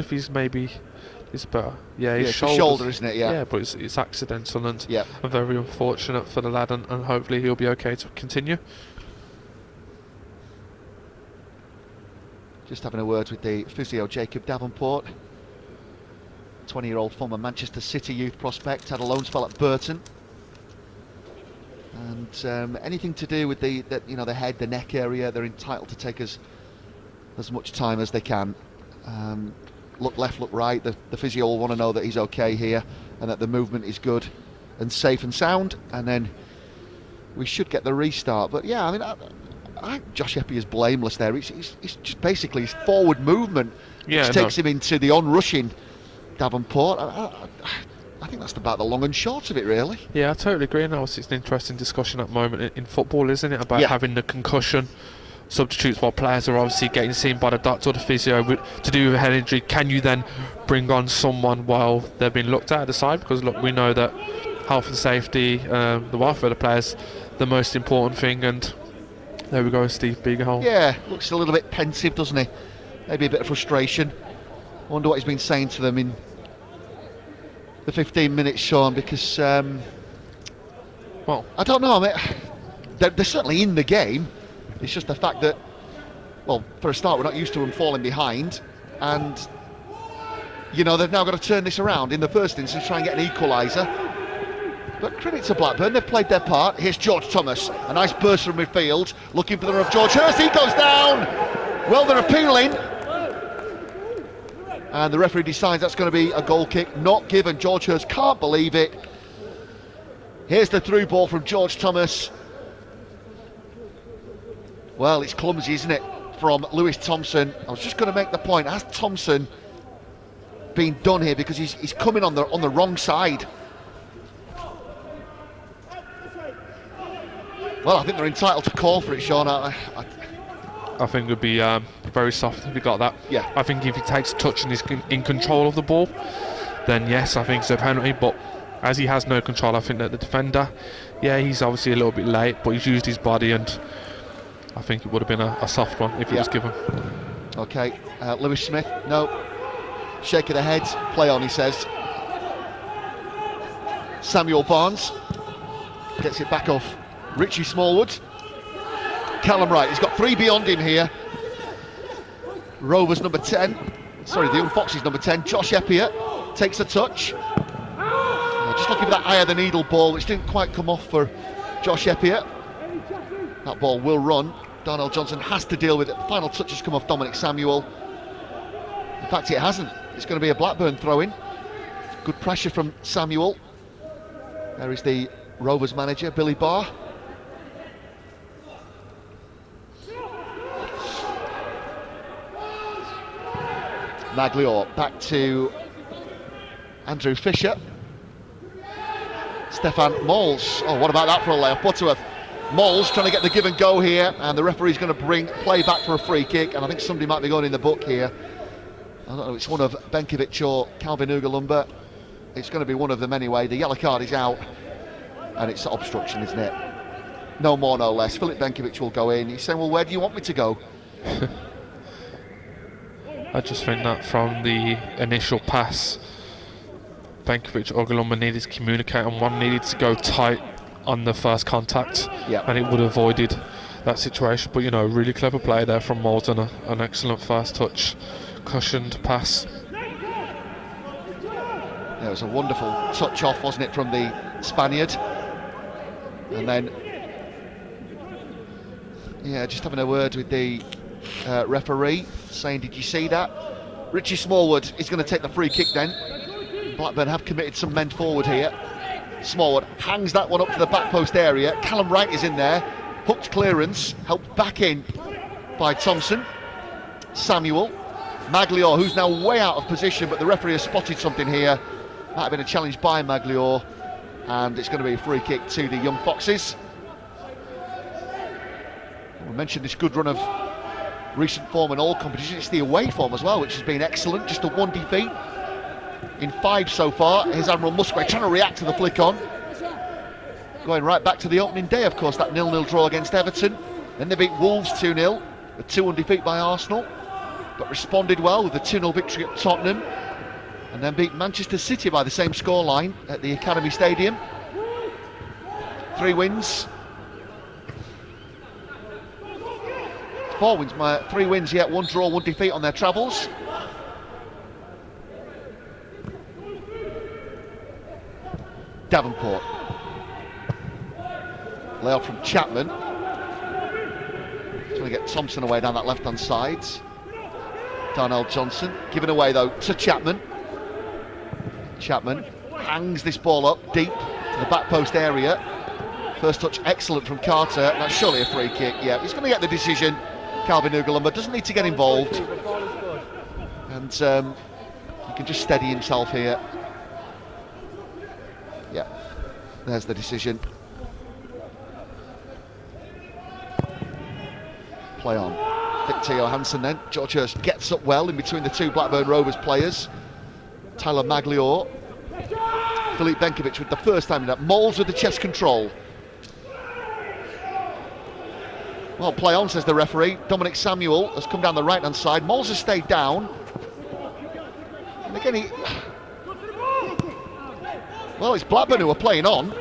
if he's maybe better. Yeah, his shoulder, isn't it? Yeah, but it's accidental and very unfortunate for the lad, and hopefully he'll be okay to continue. Just having a word with the physio, Jacob Davenport. 20-year-old former Manchester City youth prospect, had a loan spell at Burton. And anything to do with the head, the neck area, they're entitled to take as much time as they can. Look left, look right. The physio will want to know that he's okay here and that the movement is good and safe and sound. And then we should get the restart. But yeah, I mean, Josh Eppie is blameless there. It's just basically his forward movement which takes him into the on-rushing Davenport. I think that's about the long and short of it, really. Yeah, I totally agree. And obviously it's an interesting discussion at the moment in football, isn't it? About having the concussion substitutes while players are obviously getting seen by the doctor or the physio to do with a head injury. Can you then bring on someone while they're being looked at the side? Because look, we know that health and safety, the welfare of the players, the most important thing. And there we go, Steve Beagerholm. Yeah, looks a little bit pensive, doesn't he? Maybe a bit of frustration. I wonder what he's been saying to them in the 15 minutes, Sean, because well, I don't know. I mean, they're certainly in the game. It's just the fact that, well, for a start, we're not used to them falling behind, and they've now got to turn this around in the first instance, try and get an equaliser. But credit to Blackburn, they've played their part. Here's George Thomas, a nice burst from midfield, looking for the run of George Hurst. He goes down. Well, they're appealing, and the referee decides that's going to be a goal kick, not given. George Hurst can't believe it. Here's the through ball from George Thomas. Well, it's clumsy, isn't it, from Lewis Thompson. I was just going to make the point, has Thompson been done here, because he's coming on the wrong side. Well, I think they're entitled to call for it, Sean. I think it would be very soft if he got that. Yeah. I think if he takes a touch and he's in control of the ball, then yes, I think it's a penalty. But as he has no control, I think that the defender, he's obviously a little bit late, but he's used his body, and I think it would have been a soft one if it was given. Okay, Lewis Smith, no. Shake of the head, play on, he says. Samuel Barnes gets it back off Richie Smallwood. Callum Wright, he's got three beyond him here. Rovers number 10, sorry, the Young Foxes number 10, Josh Eppier takes a touch. Just looking for that eye of the needle ball, which didn't quite come off for Josh Eppier. That ball will run. Darnell Johnson has to deal with it. Final touch has come off Dominic Samuel. In fact, it hasn't. It's going to be a Blackburn throw-in. Good pressure from Samuel. There is the Rovers manager, Billy Barr. Maglior back to Andrew Fisher. Stefan Mols. Oh, what about that for a layup? Butterworth. Mols trying to get the give and go here, and the referee's going to bring play back for a free kick, and I think somebody might be going in the book here. I don't know, it's one of Benkovic or Calvin Ugalumba. It's going to be one of them anyway. The yellow card is out, and it's obstruction, isn't it? No more, no less. Filip Benkovic will go in. He's saying, well, where do you want me to go? I just think that from the initial pass, Benkovic or Ugalumba needed to communicate, and one needed to go tight on the first contact, and it would have avoided that situation. But really clever play there from Moles, and an excellent first touch, cushioned pass. It was a wonderful touch off, wasn't it, from the Spaniard? And then just having a word with the referee, saying, did you see that? Richie Smallwood is going to take the free kick then. Blackburn have committed some men forward here. Smallwood hangs that one up to the back post area. Callum Wright is in there. Hooked clearance, helped back in by Thompson. Samuel. Maglior, who's now way out of position, but the referee has spotted something here. Might have been a challenge by Maglior, and it's going to be a free kick to the Young Foxes. We mentioned this good run of recent form in all competitions. It's the away form as well, which has been excellent. Just a 1 defeat in 5 so far. Here's Admiral Musgrave trying to react to the flick on. Going right back to the opening day, of course, that 0-0 draw against Everton. Then they beat Wolves 2-0, a 2-1 defeat by Arsenal, but responded well with a 2-0 victory at Tottenham, and then beat Manchester City by the same scoreline at the Academy Stadium. 3 wins. 4 wins, 3 wins, yeah, 1 draw, 1 defeat on their travels. Davenport. Layoff from Chapman. Trying to get Thompson away down that left-hand side. Darnell Johnson, given away though to Chapman. Chapman hangs this ball up deep to the back post area. First touch excellent from Carter. That's surely a free kick. Yeah, he's going to get the decision. Calvin Ugalumba doesn't need to get involved. And he can just steady himself here. Yeah, there's the decision. Play on. Victor Johansson then. George Hurst gets up well in between the 2 Blackburn Rovers players. Tyler Magliore. Filip Benkovic with the first time in that. Moles with the chest control. Well, play on, says the referee. Dominic Samuel has come down the right-hand side. Moles has stayed down. And again, well, it's Blackburn who are playing on.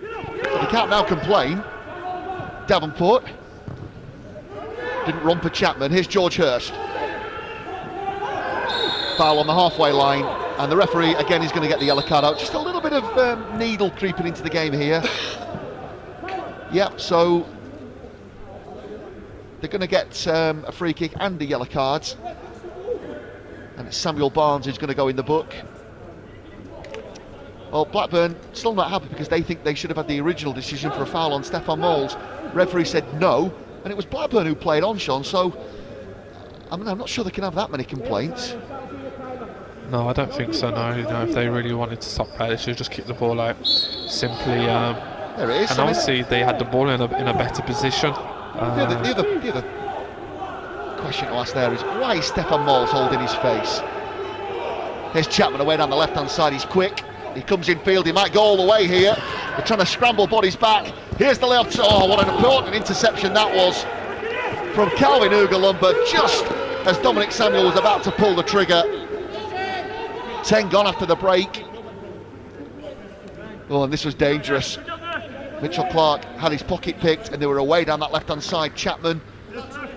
But he can't now complain. Davenport. Didn't romper Chapman. Here's George Hurst. Foul on the halfway line. And the referee, again, is going to get the yellow card out. Just a little bit of needle creeping into the game here. Yep, so they're going to get a free kick and a yellow card. And it's Samuel Barnes who's going to go in the book. Well, Blackburn still not happy because they think they should have had the original decision for a foul on Stefan Moles. Referee said no, and it was Blackburn who played on, Sean, so I mean, I'm not sure they can have that many complaints. No, I don't think so, no. You know, if they really wanted to stop play, they should just kick the ball out. Simply... there it is. And obviously they had the ball in a better position. The other question to ask there is, why is Stefan Moles holding his face? There's Chapman away down the left-hand side, he's quick. He comes in field, he might go all the way here. They're trying to scramble bodies back. Here's the left. Oh, what an important interception that was from Calvin Ugalumba, just as Dominic Samuel was about to pull the trigger. 10 gone after the break. Oh, and this was dangerous. Mitchell Clark had his pocket picked and they were away down that left-hand side. Chapman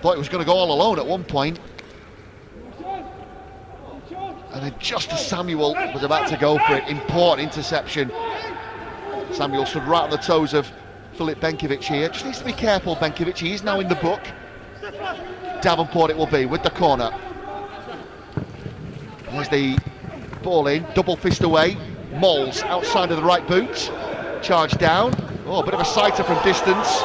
thought he was going to go all alone at one point. And then just as Samuel was about to go for it, important interception. Samuel stood right on the toes of Filip Benkovic here. Just needs to be careful, Benkovic. He is now in the book. Davenport it will be with the corner. There's the ball in, double fist away. Moles outside of the right boot. Charge down. Oh, a bit of a sighter from distance.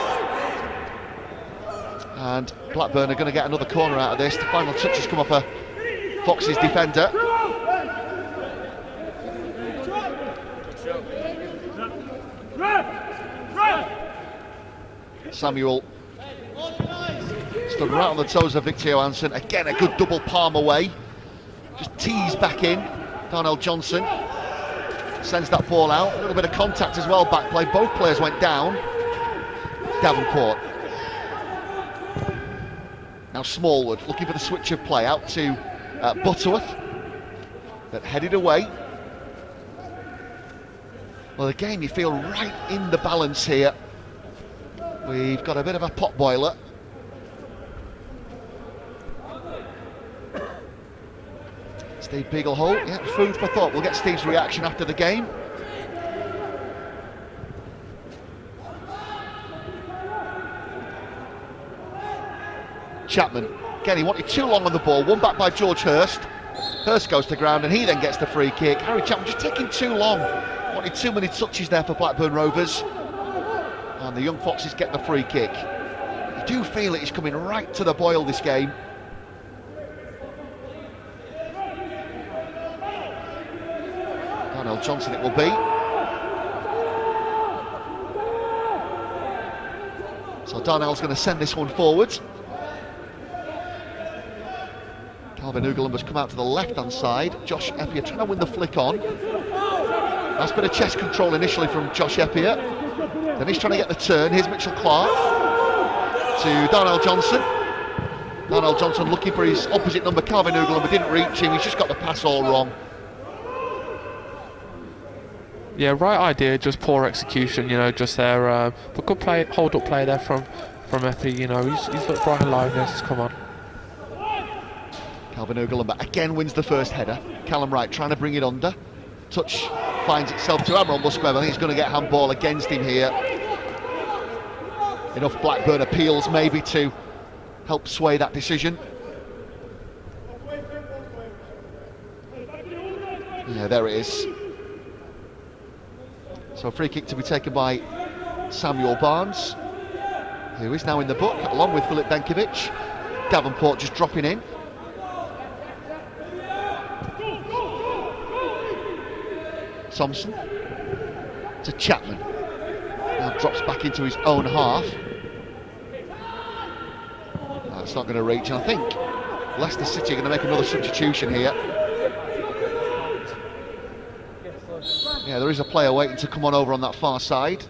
And Blackburn are going to get another corner out of this. The final touch has come off a Fox's defender. Samuel stood right on the toes of Victor Johansson. Again, a good double palm away. Just teased back in. Darnell Johnson sends that ball out. A little bit of contact as well, back play. Both players went down. Davenport. Now Smallwood looking for the switch of play out to Butterworth. That headed away. Well, again, you feel right in the balance here. We've got a bit of a pot boiler. Steve Beagleholt, yeah, food for thought. We'll get Steve's reaction after the game. Chapman, again, he wanted too long on the ball. One back by George Hurst. Hurst goes to ground and he then gets the free kick. Harry Chapman just taking too long. Wanted too many touches there for Blackburn Rovers. And the young Foxes get the free kick. You do feel it is coming right to the boil, this game. Darnell Johnson it will be. So Darnell's going to send this one forwards. Calvin Ugalumba's come out to the left-hand side. Josh Eppier trying to win the flick on. Nice bit of chest control initially from Josh Eppier. Then he's trying to get the turn. Here's Mitchell Clark to Darnell Johnson. Darnell Johnson looking for his opposite number, Calvin Ugalumba, didn't reach him. He's just got the pass all wrong. Yeah, right idea, just poor execution, you know, just there. But good play, hold-up play there from Epi, you know, he's looked bright and live there, just come on. Calvin Ugalumba again wins the first header. Callum Wright trying to bring it under. Touch finds itself to Admiral Musgrave. I think he's going to get handball against him here. Enough Blackburn appeals maybe to help sway that decision. Yeah, there it is. So a free kick to be taken by Samuel Barnes, who is now in the book, along with Filip Benkovic. Davenport just dropping in. Thompson to Chapman. Now drops back into his own half. That's not going to reach, and I think Leicester City are going to make another substitution here. Yeah, there is a player waiting to come on over on that far side.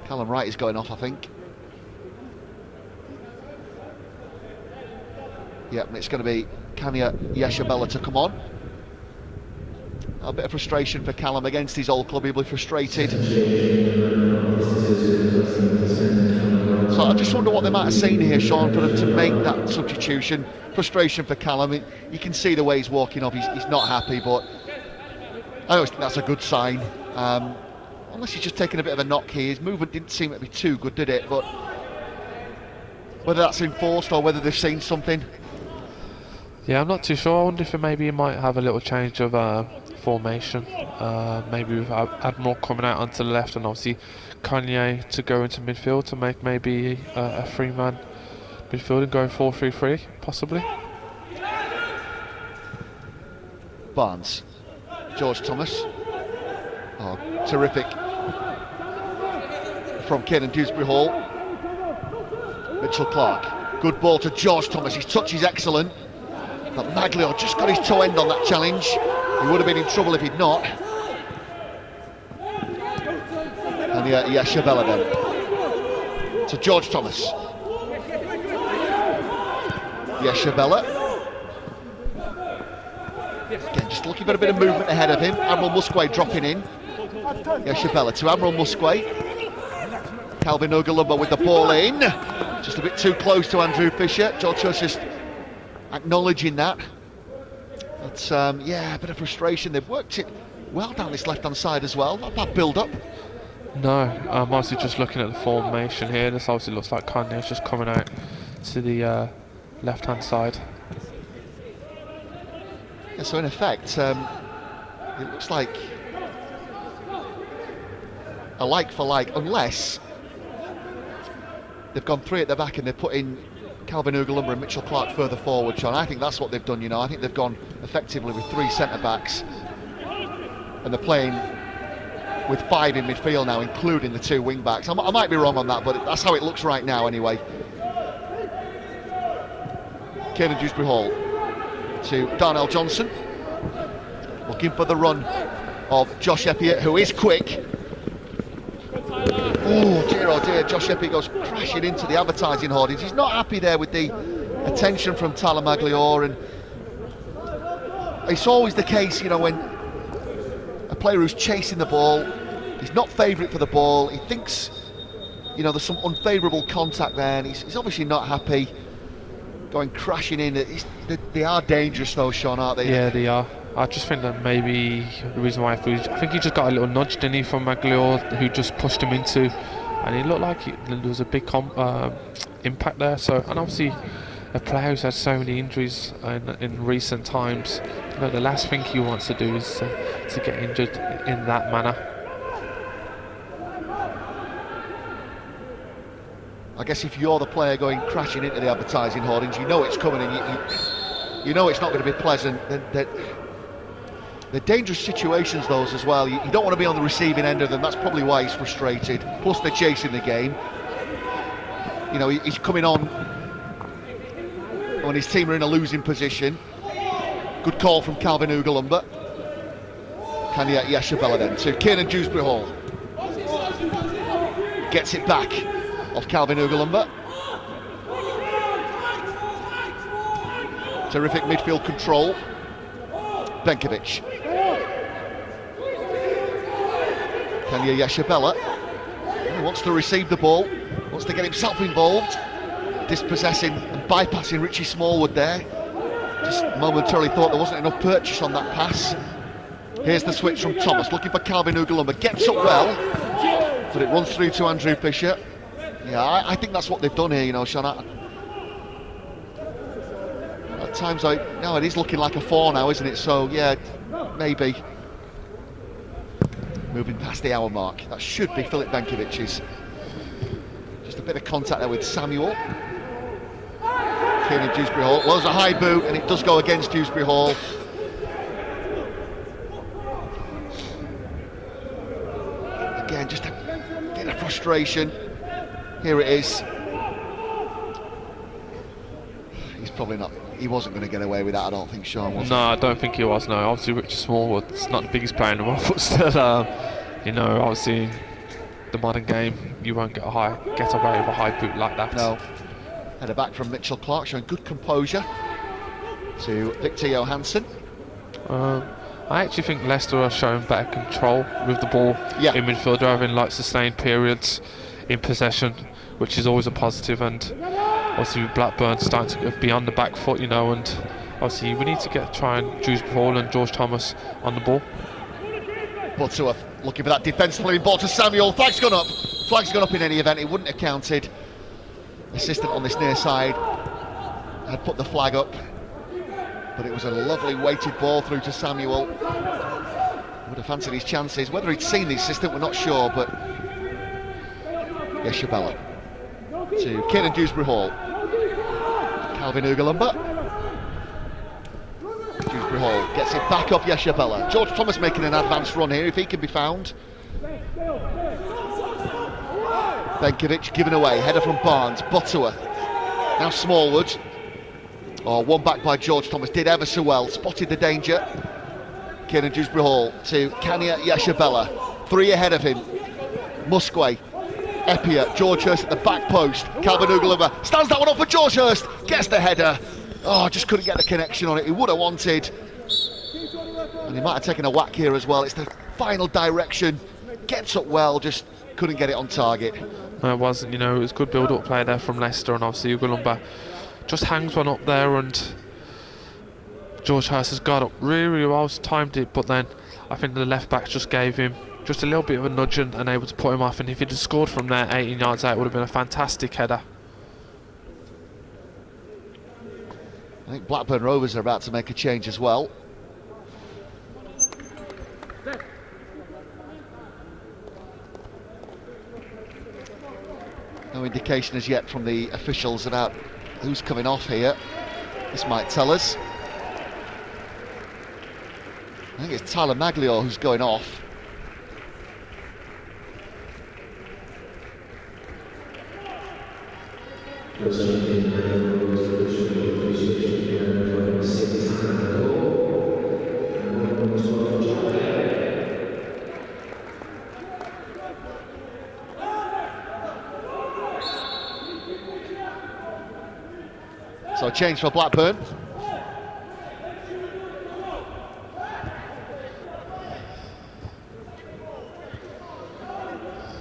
Callum Wright is going off, I think. Yep, it's going to be Kanya Yeshabella to come on. A bit of frustration for Callum against his old club. He'll be frustrated. So I just wonder what they might have seen here, Sean, for them to make that substitution. Frustration for Callum. You can see the way he's walking off. He's not happy, but I always think that's a good sign. Unless he's just taking a bit of a knock here. His movement didn't seem to be too good, did it? But whether that's enforced or whether they've seen something. Yeah, I'm not too sure. I wonder if maybe he might have a little change of formation. Maybe with Admiral coming out onto the left and obviously Kanye to go into midfield to make maybe a three-man midfield and going 4-3-3, possibly. Barnes. George Thomas. Oh, terrific. From Caden Dewsbury Hall. Mitchell Clark. Good ball to George Thomas. His touch is excellent. But Maglio just got his toe end on that challenge. He would have been in trouble if he'd not. And Yeshabella then. To George Thomas. Yeshabella. Again, just looking for a bit of movement ahead of him. Admiral Musgrave dropping in. Yeshabella to Admiral Musgrave. Calvin Ugalumba with the ball in. Just a bit too close to Andrew Fisher. George Hurst just acknowledging that. But yeah, a bit of frustration. They've worked it well down this left-hand side as well. Not bad build-up. No, I'm obviously just looking at the formation here. This obviously looks like Kanye's just coming out to the left-hand side. Yeah, so in effect, it looks like a like for like, unless they've gone three at the back and they've put in Calvin Ugalumba and Mitchell Clark further forward, Sean. I think that's what they've done, you know. I think they've gone effectively with three centre-backs and they're playing with five in midfield now, including the two wing-backs. I might be wrong on that, but that's how it looks right now anyway. Caden Dewsbury Hall to Darnell Johnson. Looking for the run of Josh Eppier, who is quick. Oh dear, Josh Eppier goes crashing into the advertising hoardings. He's not happy there with the attention from Tyler Magliore, and it's always the case, you know, when a player who's chasing the ball, he's not favourite for the ball, he thinks, you know, there's some unfavourable contact there, and he's obviously not happy, going crashing in. They are dangerous though, Sean, aren't they? Yeah, they are. I just think that maybe the reason why I think he just got a little nudge, didn't he, from Magliore, who just pushed him into, and it looked like there was a big impact there. So, and obviously a player who's had so many injuries in recent times, you know, the last thing he wants to do is to get injured in that manner. I guess if you're the player going crashing into the advertising hoardings, you know it's coming, and you know it's not going to be pleasant. Then They're dangerous situations, those as well. You don't want to be on the receiving end of them. That's probably why he's frustrated. Plus, they're chasing the game. You know, he's coming on when his team are in a losing position. Good call from Calvin Ugalumba. Kanya Yashabella then to Kiernan Dewsbury Hall. Gets it back off Calvin Ugalumba. Terrific midfield control. Benkovic. Kanya Yashabella. He wants to receive the ball, wants to get himself involved. Dispossessing and bypassing Richie Smallwood there. Just momentarily thought there wasn't enough purchase on that pass. Here's the switch from Thomas, looking for Calvin Ugalumba. Gets up well, but it runs through to Andrew Fisher. Yeah, I think that's what they've done here, you know, Sean. At times, no, it is looking like a 4 now, isn't it? So, yeah, maybe. Moving past the hour mark. That should be Filip Benkovic's. Just a bit of contact there with Samuel. Kiernan Dewsbury Hall. Well, there's a high boot, and it does go against Dewsbury Hall. Again, just a bit of frustration. Here it is. He's probably not. He wasn't going to get away with that, I don't think, Sean, was he? No, I don't think he was, no. Obviously, Richard Smallwood's not the biggest player in the world, but still, you know, obviously, the modern game, you won't get away with a high boot like that. No. Header back from Mitchell Clark, showing good composure to Victor Johansson. I actually think Leicester are showing better control with the ball in midfield, rather than like sustained periods in possession, which is always a positive. And obviously with Blackburn starting to be on the back foot, you know, and obviously we need to try and Dewsbury Hall and George Thomas on the ball. Butterworth looking for that defensive playing ball to Samuel. Flag's gone up. Flag's gone up in any event. It wouldn't have counted. Assistant on this near side had put the flag up, but it was a lovely weighted ball through to Samuel. Would have fancied his chances. Whether he'd seen the assistant, we're not sure, but Yashabella to Kiernan Dewsbury Hall. Calvin Ugalumba. Dewsbury Hall gets it back off Yashabella. George Thomas making an advanced run here if he can be found. Benkovic given away, header from Barnes. Butterworth, now Smallwood. One back by George Thomas, did ever so well, spotted the danger. Kiernan Dewsbury Hall to Kanya Yashabella, 3 ahead of him. Musquay, Epia, George Hurst at the back post. Calvin Ugalumba stands that one up for George Hurst, gets the header. Just couldn't get the connection on it. He would have wanted, and he might have taken a whack here as well. It's the final direction, gets up well, just couldn't get it on target. No, it wasn't, you know, it was good build-up play there from Leicester, and obviously Ugalumba just hangs one up there, and George Hurst has got up really well, timed it, but then I think the left back just gave him just a little bit of a nudge and able to put him off, and if he'd have scored from there 18 yards out, it would have been a fantastic header. I think Blackburn Rovers are about to make a change as well. No indication as yet from the officials about who's coming off here. This might tell us. I think it's Tyler Maglio who's going off. So a change for Blackburn.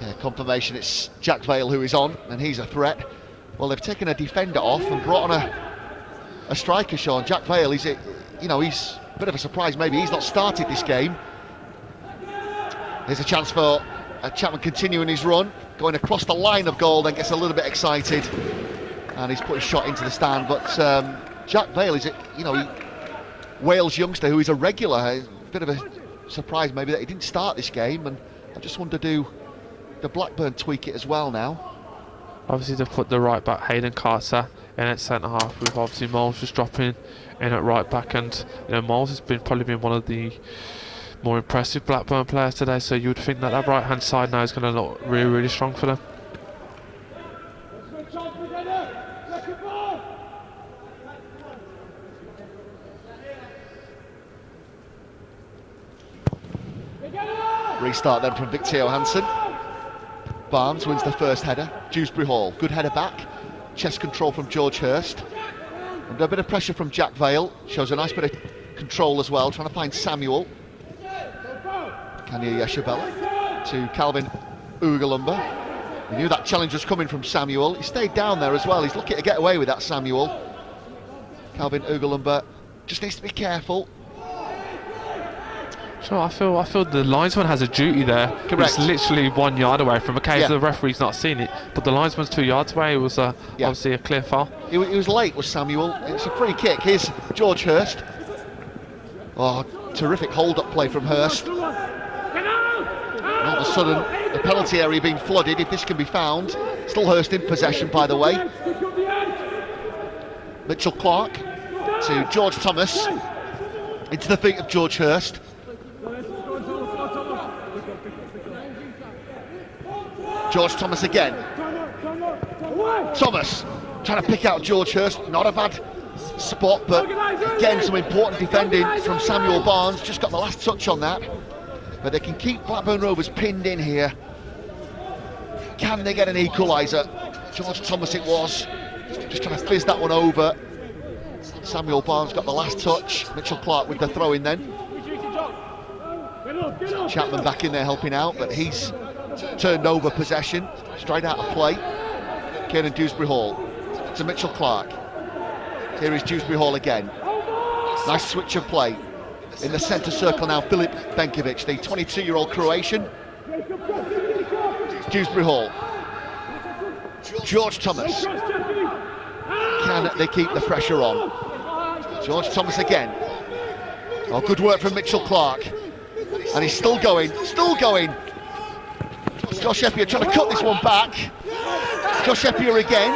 Yeah, confirmation it's Jack Vale who is on, and he's a threat. Well, they've taken a defender off and brought on a striker, Sean. Jack Vale, he's a bit of a surprise maybe. He's not started this game. There's a chance for Chapman continuing his run, going across the line of goal, then gets a little bit excited. And he's put a shot into the stand, but Jack Vale is, Wales youngster who is a regular. A bit of a surprise maybe that he didn't start this game, and I just wonder, do the Blackburn tweak it as well now? Obviously they've put the right back Hayden Carter in at centre half, with obviously Moles just dropping in at right back, and Moles has probably been one of the more impressive Blackburn players today, so you would think that right hand side now is going to look really, really strong for them. Restart then from Victor Johansson. Barnes wins the first header. Dewsbury Hall, good header back. Chest control from George Hurst. Under a bit of pressure from Jack Vale. Shows a nice bit of control as well, trying to find Samuel. Kanya Yeshabella to Calvin Ugalumba. We knew that challenge was coming from Samuel. He stayed down there as well. He's looking to get away with that, Samuel. Calvin Ugalumba just needs to be careful. Sure, I feel the linesman has a duty there. Correct. It's literally 1 yard away from a case. Yeah. The referee's not seen it, but the linesman's 2 yards away. It was obviously a clear foul. He was late, was Samuel. It's a free kick. Here's George Hurst. Oh, terrific hold-up play from Hurst. All of a sudden, the penalty area being flooded, if this can be found. Still Hurst in possession, by the way. Mitchell Clark to George Thomas. Into the feet of George Hurst. George Thomas again. Thomas trying to pick out George Hurst. Not a bad spot, but again some important defending from Samuel Barnes. Just got the last touch on that. But they can keep Blackburn Rovers pinned in here. Can they get an equaliser? George Thomas it was. Just trying to fizz that one over. Samuel Barnes got the last touch. Mitchell Clark with the throw in then. Chapman back in there helping out, but he's turned over possession, straight out of play. Kiernan Dewsbury Hall to Mitchell Clark. Here is Dewsbury Hall again. Nice switch of play. In the centre circle now, Filip Benkovic, the 22-year-old Croatian. Dewsbury Hall. George Thomas. Can they keep the pressure on? George Thomas again. Oh, good work from Mitchell Clark. And he's still going, still going. Josh Eppier trying to cut this one back. Josh Eppier again.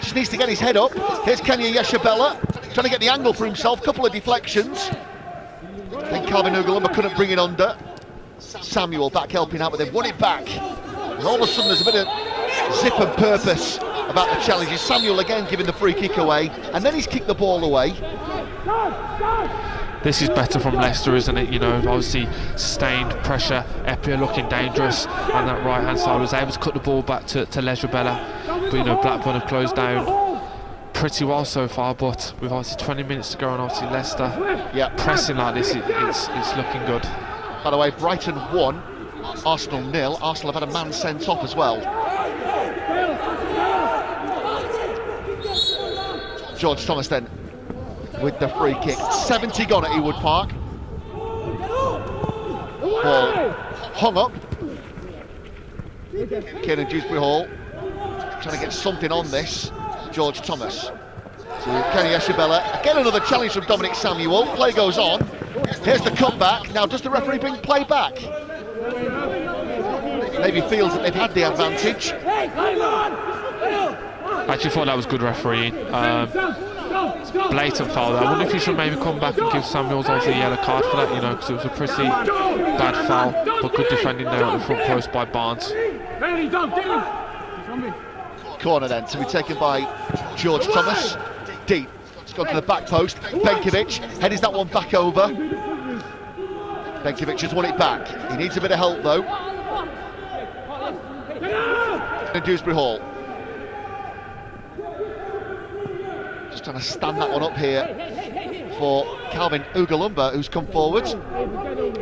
Just needs to get his head up. Here's Kenya Yeshabella trying to get the angle for himself. Couple of deflections. Then Calvin Ugalumba couldn't bring it under. Samuel back helping out, but they've won it back. And all of a sudden there's a bit of zip and purpose about the challenges. Samuel again giving the free kick away, and then he's kicked the ball away. This is better from Leicester, isn't it? Obviously sustained pressure. Eppier looking dangerous, and that right hand side was able to cut the ball back to Leisure-Bella. But Blackburn have closed down pretty well so far, but with obviously 20 minutes to go, and obviously Leicester pressing like this, it's looking good. By the way, Brighton 1, Arsenal 0. Arsenal have had a man sent off as well. George Thomas then with the free kick. 70 gone at Ewood Park. Ball hung up. Kiernan Dewsbury Hall trying to get something on this. George Thomas to Kenny Yeshabella. Again another challenge from Dominic Samuel. Play goes on. Here's the cutback. Now does the referee bring play back? Maybe feels that they've had the advantage. I actually thought that was good refereeing. Blatant foul there. I wonder if he should maybe come back and give Samuels also a yellow card for that, because it was a pretty bad foul, but good defending there at the front post by Barnes. Corner then to be taken by George Thomas. Deep. It's gone to the back post. Benkovic headers that one back over. Benkovic has won it back. He needs a bit of help though. And Dewsbury Hall. Just trying to stand that one up here for Calvin Ugalumba, who's come forward.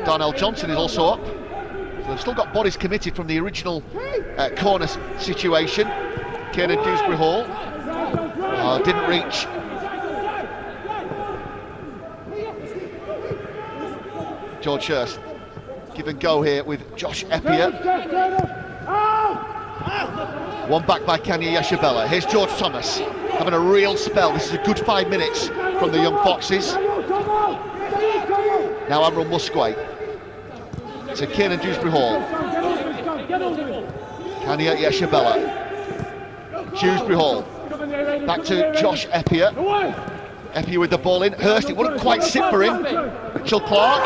Darnell Johnson is also up. So they've still got bodies committed from the original corner situation. Kiernan Dewsbury Hall didn't reach. George Hurst. Give and go here with Josh Eppier. One back by Kenya Yeshabella. Here's George Thomas having a real spell. This is a good 5 minutes from the Young Foxes. Now Admiral Musquay to Kiernan Dewsbury Hall. Kenya Yeshabella. Dewsbury Hall Back to Josh Eppier. Eppier with the ball in. Hurst, it wouldn't quite sit for him. Mitchell Clark.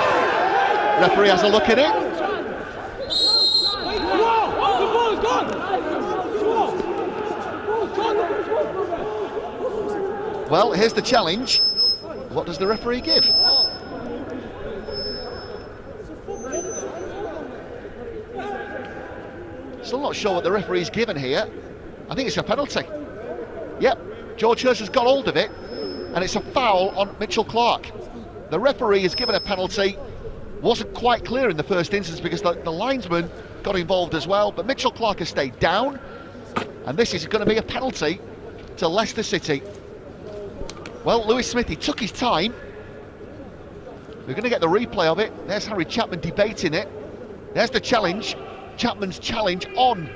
Referee has a look at it. Well, here's the challenge. What does the referee give? Still not sure what the referee's given here. I think it's a penalty. Yep, George Hurst has got hold of it, and it's a foul on Mitchell Clark. The referee has given a penalty. Wasn't quite clear in the first instance because the linesman got involved as well, but Mitchell Clark has stayed down, and this is going to be a penalty to Leicester City. Well, Lewis Smith, he took his time. We're going to get the replay of it. There's Harry Chapman debating it. There's the challenge. Chapman's challenge on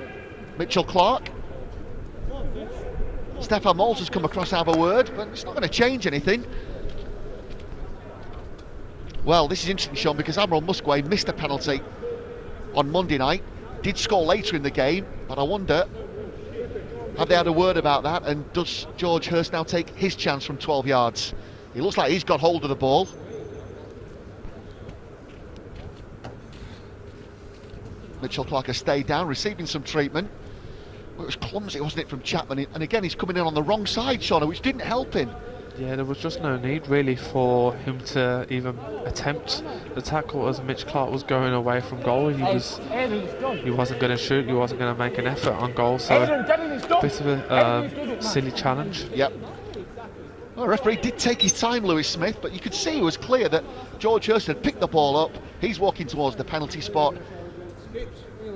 Mitchell Clark. Stefan Moles has come across to have a word, but it's not going to change anything. Well, this is interesting, Sean, because Admiral Musgrave missed a penalty on Monday night. Did score later in the game, but I wonder, have they had a word about that, and does George Hurst now take his chance from 12 yards? He looks like he's got hold of the ball. Mitchell Clark has stayed down, receiving some treatment. Well, it was clumsy, wasn't it, from Chapman? And again, he's coming in on the wrong side, Sean, which didn't help him. Yeah, there was just no need really for him to even attempt the tackle as Mitch Clark was going away from goal. He wasn't going to shoot, he wasn't going to make an effort on goal, so a bit of a silly challenge. Yep. Well, the referee did take his time, Lewis Smith, but you could see it was clear that George Hurst had picked the ball up. He's walking towards the penalty spot,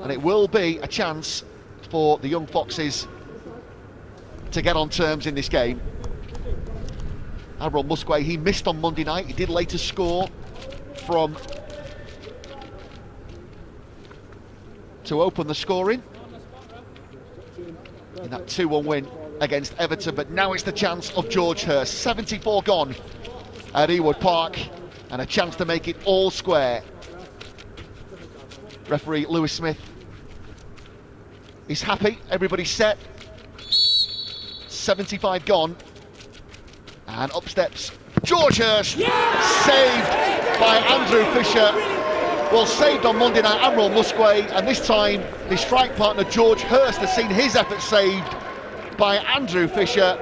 and it will be a chance for the Young Foxes to get on terms in this game. Admiral Musgrave, he missed on Monday night. He did later score to open the scoring in that 2-1 win against Everton, but now it's the chance of George Hurst. 74 gone at Ewood Park, and a chance to make it all square. Referee Lewis Smith is happy, everybody's set. 75 gone, and up steps George Hurst. Saved by Andrew Fisher. Well, saved on Monday night, Admiral Musgrave, and this time the strike partner George Hurst has seen his effort saved by Andrew Fisher.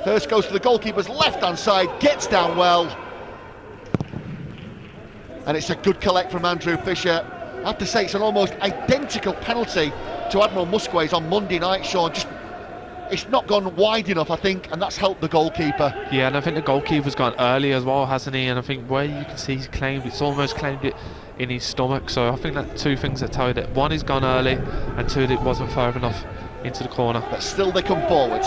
Hurst goes to the goalkeeper's left-hand side, gets down well, and it's a good collect from Andrew Fisher. I have to say, it's an almost identical penalty to Admiral Musgrave's on Monday night, Sean. Just, it's not gone wide enough, I think, and that's helped the goalkeeper. Yeah, and I think the goalkeeper's gone early as well, hasn't he? And I think where you can see he's claimed, it's almost claimed it in his stomach. So I think that two things that tell you that one, he's gone early, and two, that it wasn't far enough into the corner. But still they come forward.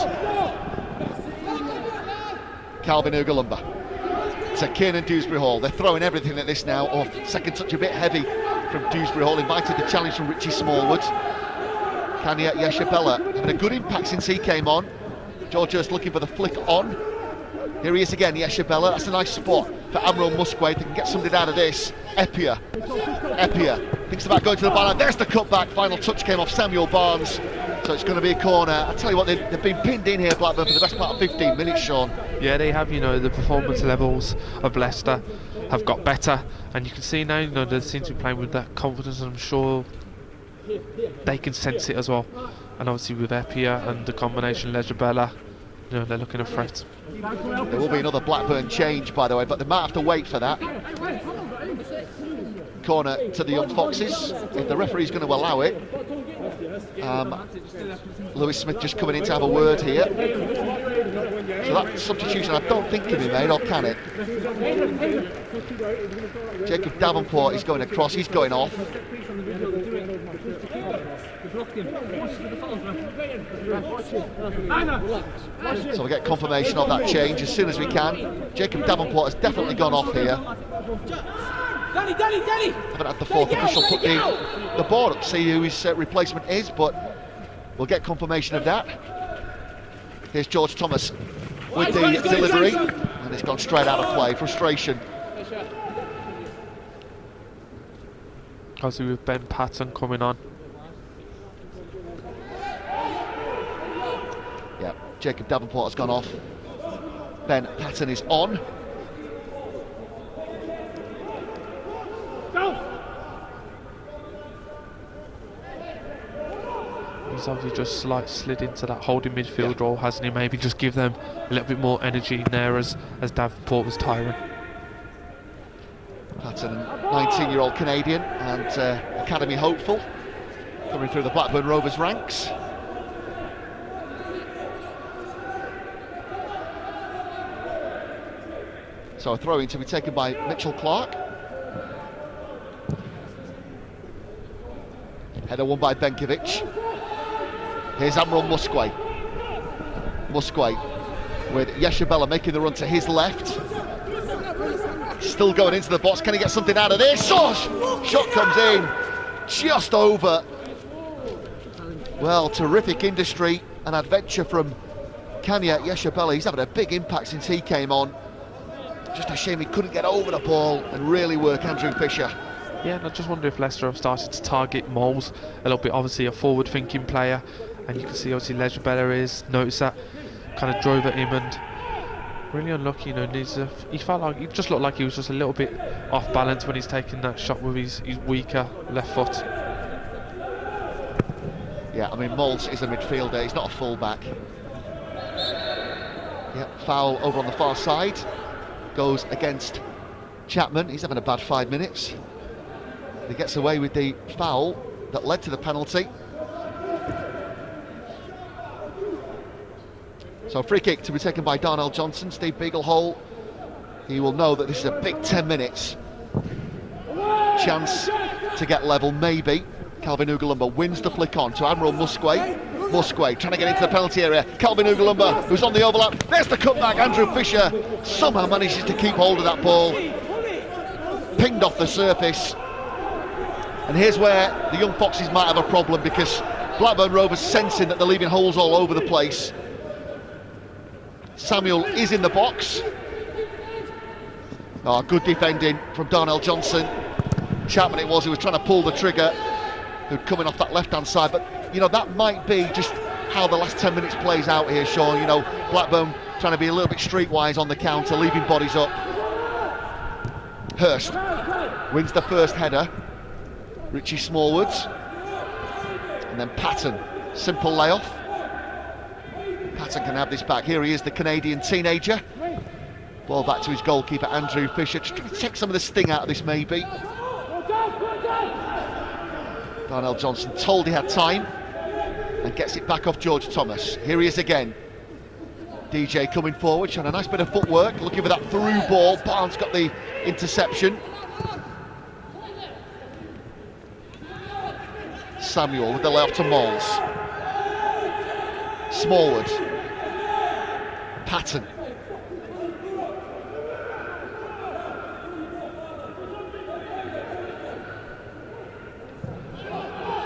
Calvin Ugalumba to Kiernan Dewsbury Hall. They're throwing everything at this now. Oh, second touch a bit heavy from Dewsbury Hall. Invited the challenge from Richie Smallwood. Kanya Yeshabella having a good impact since he came on. George Hurst looking for the flick on. Here he is again, Yeshabella. That's a nice spot for Admiral Musgrave. They can get something out of this. Eppier thinks about going to the byline. There's the cutback. Final touch came off Samuel Barnes. So it's going to be a corner. I tell you what, they've been pinned in here, Blackburn, for the best part of 15 minutes, Sean. Yeah, they have. You know, the performance levels of Leicester have got better, and you can see now, you know, they seem to be playing with that confidence, and I'm sure they can sense it as well. And obviously with Eppier and the combination Leisure-Bella, you know, they're looking a threat. There will be another Blackburn change, by the way, but they might have to wait for that. Corner to the Young Foxes, if the referee's going to allow it. Lewis Smith just coming in to have a word here. So that substitution I don't think can be made, or can it? Jacob Davenport is going across, he's going off. So we get confirmation of that change as soon as we can. Jacob Davenport has definitely gone off here. Haven't had the fourth official put the board up to see who his replacement is, but we'll get confirmation of that. Here's George Thomas with the delivery, and it's gone straight out of play. Frustration. Obviously with Ben Patton coming on. Yeah, Jacob Davenport has gone off. Ben Patton is on. He's obviously just slid into that holding midfield role, hasn't he? Maybe just give them a little bit more energy in there as Davenport was tiring. Patton, 19-year-old Canadian and academy hopeful, coming through the Blackburn Rovers ranks. So a throw-in to be taken by Mitchell Clark. Header won by Benkovic. Here's Admiral Musquay. Musquay with Yeshabella making the run to his left. Still going into the box. Can he get something out of this? Oh, shot comes in just over. Well, terrific industry and adventure from Kanya Yeshabella. He's having a big impact since he came on. Just a shame he couldn't get over the ball and really work Andrew Fisher. Yeah, and I just wonder if Leicester have started to target Moles a little bit. Obviously a forward-thinking player, and you can see obviously Yeshabella is noticed that, kind of drove at him and really unlucky. You know, he felt like he just looked like he was just a little bit off balance when he's taking that shot with his weaker left foot. Yeah, I mean, Moles is a midfielder, he's not a full-back. Yeah, foul over on the far side. Goes against Chapman. He's having a bad 5 minutes. He gets away with the foul that led to the penalty. So free kick to be taken by Darnell Johnson. Steve Beaglehole, he will know that this is a big 10 minutes. Chance to get level, maybe. Calvin Ugalumba wins the flick on to Admiral Musquay. Musquay trying to get into the penalty area. Calvin Ugalumba, who's on the overlap. There's the cutback. Andrew Fisher somehow manages to keep hold of that ball. Pinged off the surface. And here's where the young Foxes might have a problem, because Blackburn Rovers sensing that they're leaving holes all over the place. Samuel is in the box. Oh, good defending from Darnell Johnson. Chapman it was who was trying to pull the trigger, who'd come in off that left-hand side. But, you know, that might be just how the last 10 minutes plays out here, Sean. You know, Blackburn trying to be a little bit streetwise on the counter, leaving bodies up. Hurst wins the first header. Richie Smallwoods. And then Patton, simple layoff. Patton can have this back. Here he is, the Canadian teenager. Ball back to his goalkeeper, Andrew Fisher. Just trying to take some of the sting out of this, maybe. Darnell Johnson told he had time and gets it back off George Thomas. Here he is again. DJ coming forward, showing a nice bit of footwork, looking for that through ball. Barnes got the interception. Samuel with the layoff to Moles. Smallwood. Patton.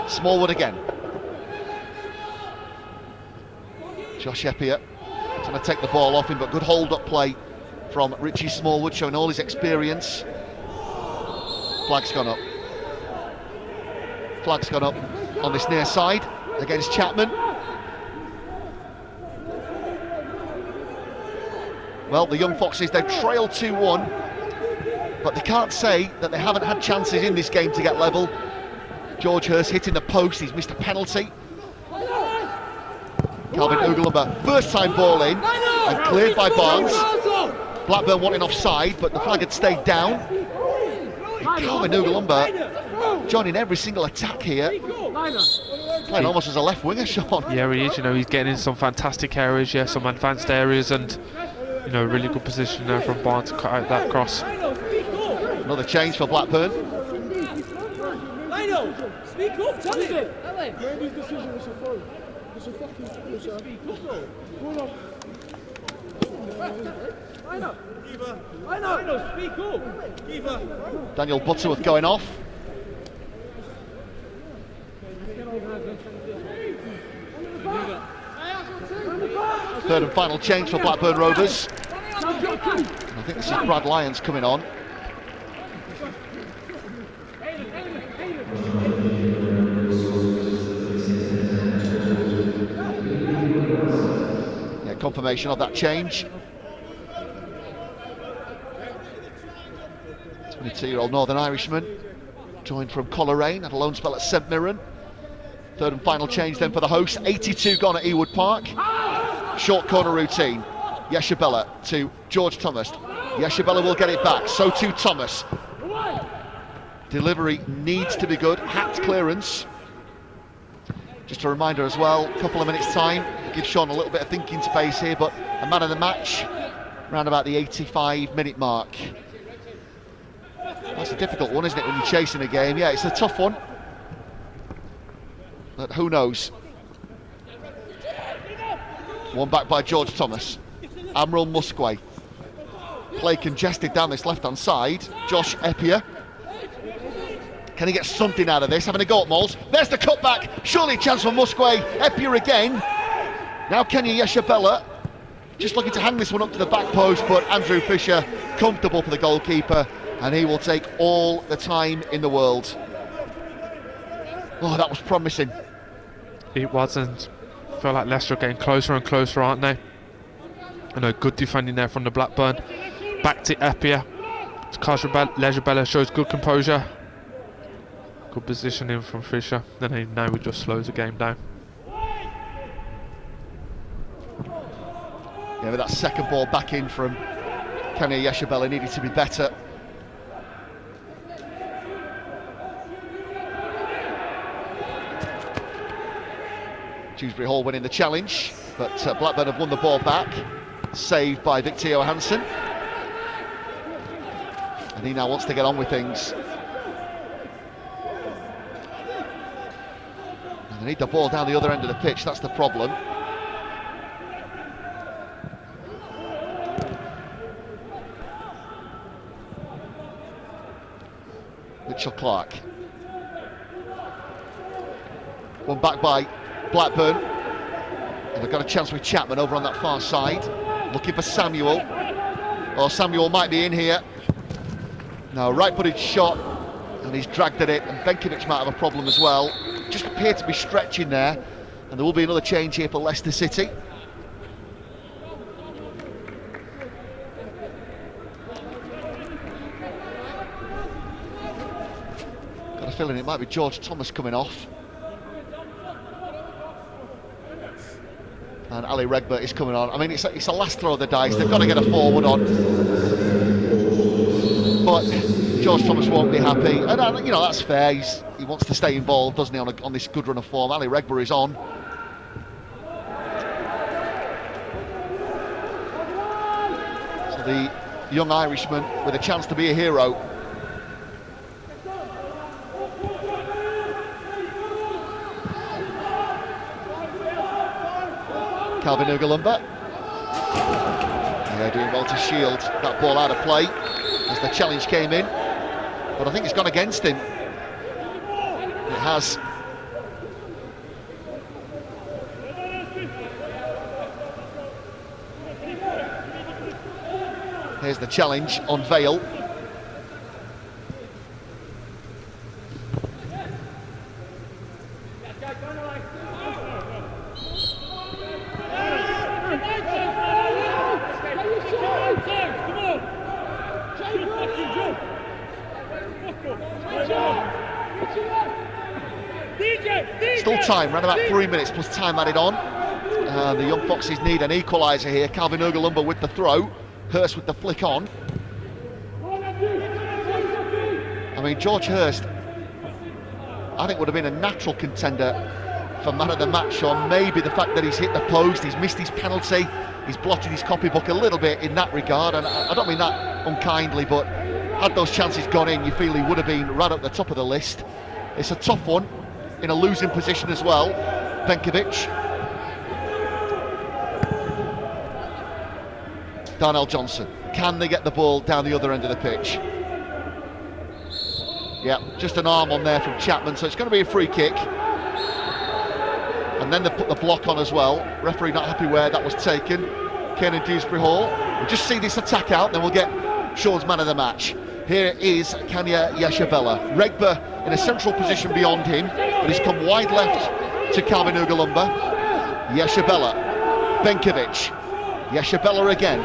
Smallwood again. Josh Eppier trying to take the ball off him, but good hold-up play from Richie Smallwood, showing all his experience. Flag's gone up. Flag's gone up on this near side against Chapman. Well, the young Foxes, they've trailed 2-1, but they can't say that they haven't had chances in this game to get level. George Hurst hitting the post, he's missed a penalty. Calvin Ugalumba, first time ball in and cleared by Barnes. Blackburn wanting offside, but the flag had stayed down. Calvin Ugalumba joining every single attack here. Playing almost as a left winger, Sean. Yeah, he is. You know, he's getting in some fantastic areas, yeah, some advanced areas, and you know, really good position there from Barnes to cut out that cross. Another change for Blackburn. Speak up, tell him. Maybe his decision was a foul. It's a fucking foul, sir. Speak up, bro. I know. Speak up. Daniel Butterworth going off. Third and final change for Blackburn Rovers. I think this is Brad Lyons coming on. confirmation of that change. 22-year-old Northern Irishman, joined from Coleraine, had a loan spell at St Mirren. Third and final change then for the hosts. 82 gone at Ewood Park. Short corner routine. Yeshabella to George Thomas. Yeshabella will get it back, so too Thomas. Delivery needs to be good. Hacked clearance. Just a reminder as well, a couple of minutes time, give Sean a little bit of thinking space here, but a man of the match around about the 85-minute mark. That's a difficult one, isn't it, when you're chasing a game? Yeah, it's a tough one. But who knows? One back by George Thomas. Admiral Musquay. Play congested down this left-hand side. Josh Eppier. Can he get something out of this? Having a go at Moles. There's the cutback. Surely a chance for Musquay. Eppier again. Now Kenya Yeshabella. Just looking to hang this one up to the back post, but Andrew Fisher comfortable for the goalkeeper, and he will take all the time in the world. Oh, that was promising. It wasn't. I feel like Leicester are getting closer and closer, aren't they? I know, good defending there from the Blackburn. Back to Eppier. Yeshabella shows good composure. Good positioning from Fisher. Then now he just slows the game down. Yeah, but that second ball back in from Kenya Yeshabella needed to be better. Dewsbury Hall winning the challenge, but Blackburn have won the ball back. Saved by Victor Johansson. And he now wants to get on with things. And they need the ball down the other end of the pitch, that's the problem. Mitchell Clark. One back by Blackburn. And they've got a chance with Chapman over on that far side. Looking for Samuel. Oh, Samuel might be in here. No, right-footed shot. And he's dragged at it. And Benkovic might have a problem as well. Just appeared to be stretching there. And there will be another change here for Leicester City. Got a feeling it might be George Thomas coming off. And Ali Regbert is coming on. I mean, it's a last throw of the dice. They've got to get a forward on. But George Thomas won't be happy. And, you know, that's fair. He wants to stay involved, doesn't he, on this good run of form. Ali Regbert is on. So the young Irishman with a chance to be a hero. Calvin Ugalumba. They're doing well to shield that ball out of play as the challenge came in. But I think it's gone against him. It has. Here's the challenge on Vale. Still time, around about 3 minutes plus time added on. The Young Foxes need an equaliser here. Calvin Ugalumba with the throw. Hurst with the flick on. I mean, George Hurst, I think would have been a natural contender for man of the match, or maybe the fact that he's hit the post, he's missed his penalty, he's blotted his copybook a little bit in that regard, and I don't mean that unkindly, but had those chances gone in, you feel he would have been right at the top of the list. It's a tough one, in a losing position as well. Benkovic. Darnell Johnson. Can they get the ball down the other end of the pitch? Yeah, just an arm on there from Chapman, so it's going to be a free kick. And then they put the block on as well. Referee not happy where that was taken. Kiernan Dewsbury Hall. We'll just see this attack out, then we'll get Sean's man of the match. Here is Kenya Yeshabella. Regba in a central position beyond him, but he's come wide left to Calvin Ugalumba. Yeshabella, Benkovic, Yeshabella again.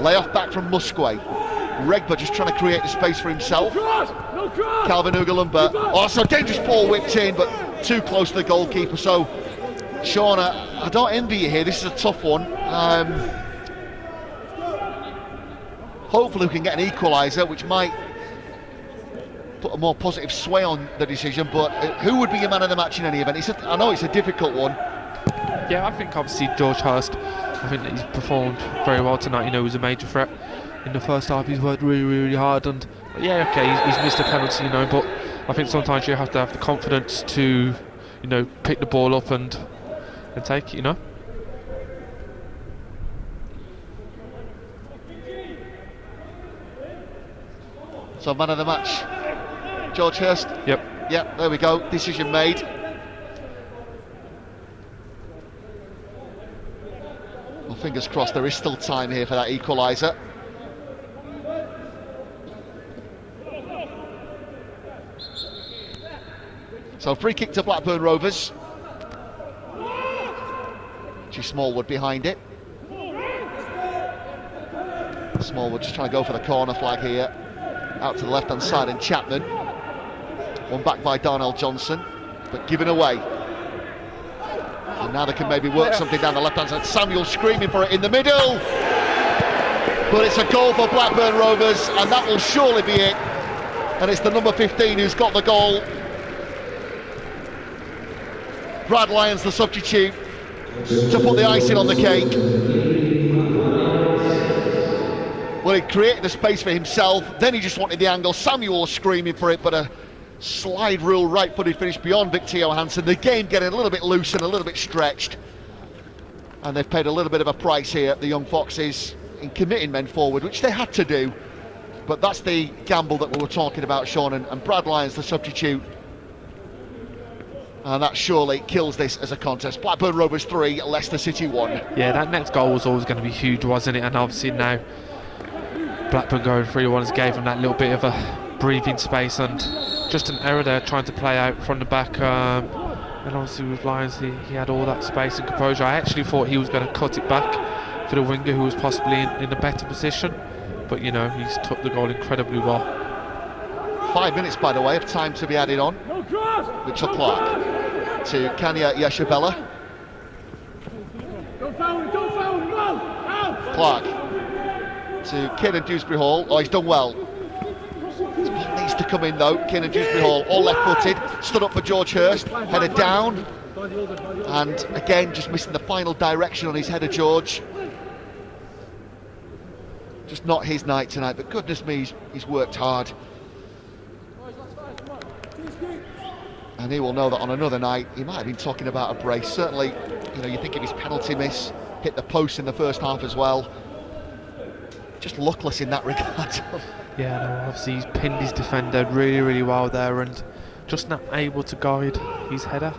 Layoff back from Musquay. Regba just trying to create the space for himself. Calvin Ugalumba. Oh, so dangerous ball whipped in, but too close to the goalkeeper. So, Sean, I don't envy you here. This is a tough one. Hopefully we can get an equaliser, which might put a more positive sway on the decision. But who would be your man of the match in any event? I know it's a difficult one. Yeah, I think obviously George Hurst. I think that he's performed very well tonight. You know, he was a major threat in the first half. He's worked really, really hard, and yeah, okay, he's missed a penalty, you know. But I think sometimes you have to have the confidence to, you know, pick the ball up and take it, you know. So man of the match, George Hurst. Yep. There we go. Decision made. Well, fingers crossed. There is still time here for that equaliser. So free kick to Blackburn Rovers. G. Smallwood behind it. Smallwood just trying to go for the corner flag here. Out to the left hand side, and Chapman. One back by Darnell Johnson, but given away. And now they can maybe work something down the left hand side. Samuel screaming for it in the middle. But it's a goal for Blackburn Rovers, and that will surely be it. And it's the number 15 who's got the goal. Brad Lyons, the substitute, to put the icing on the cake. Well, he created the space for himself, then he just wanted the angle. Samuel was screaming for it, but a slide rule right-footed finish beyond Victor Johansson. The game getting a little bit loose and a little bit stretched. And they've paid a little bit of a price here, the young Foxes, in committing men forward, which they had to do. But that's the gamble that we were talking about, Sean, and Brad Lyons, the substitute. And that surely kills this as a contest. Blackburn Rovers 3, Leicester City 1. Yeah, that next goal was always going to be huge, wasn't it? And obviously now Blackburn going 3-1 has gave them that little bit of a breathing space, and just an error there trying to play out from the back. And obviously with Lyons, he had all that space and composure. I actually thought he was going to cut it back for the winger, who was possibly in a better position. But, you know, he's took the goal incredibly well. 5 minutes, by the way, of time to be added on. Mitchell Clark to Kanya Yeshabella. Clark to Kiernan Dewsbury Hall. Oh, he's done well. This ball needs to come in though. Kiernan Dewsbury Hall, all left-footed, stood up for George Hurst, headed down, and again just missing the final direction on his header, George. Just not his night tonight, but goodness me, he's worked hard. And he will know that on another night he might have been talking about a brace. Certainly, you know, you think of his penalty miss, hit the post in the first half as well. Just luckless in that regard. Yeah, no, obviously he's pinned his defender really, really well there, and just not able to guide his header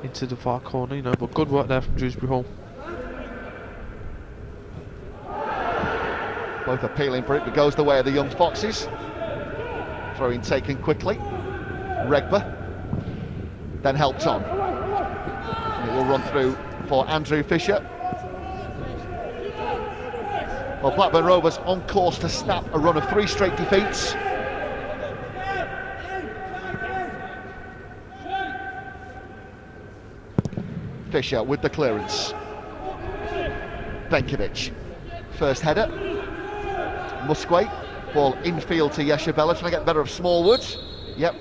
into the far corner, you know. But good work there from Dewsbury Hall. Both appealing for it, but goes the way of the young Foxes. Throw-in taken quickly. Regba then helped on. And it will run through for Andrew Fisher. Well, Blackburn Rovers on course to snap a run of 3 straight defeats. Fisher with the clearance. Benkovic, first header. Musquay, ball infield to Yeshabella, trying to get better of Smallwood. Yep.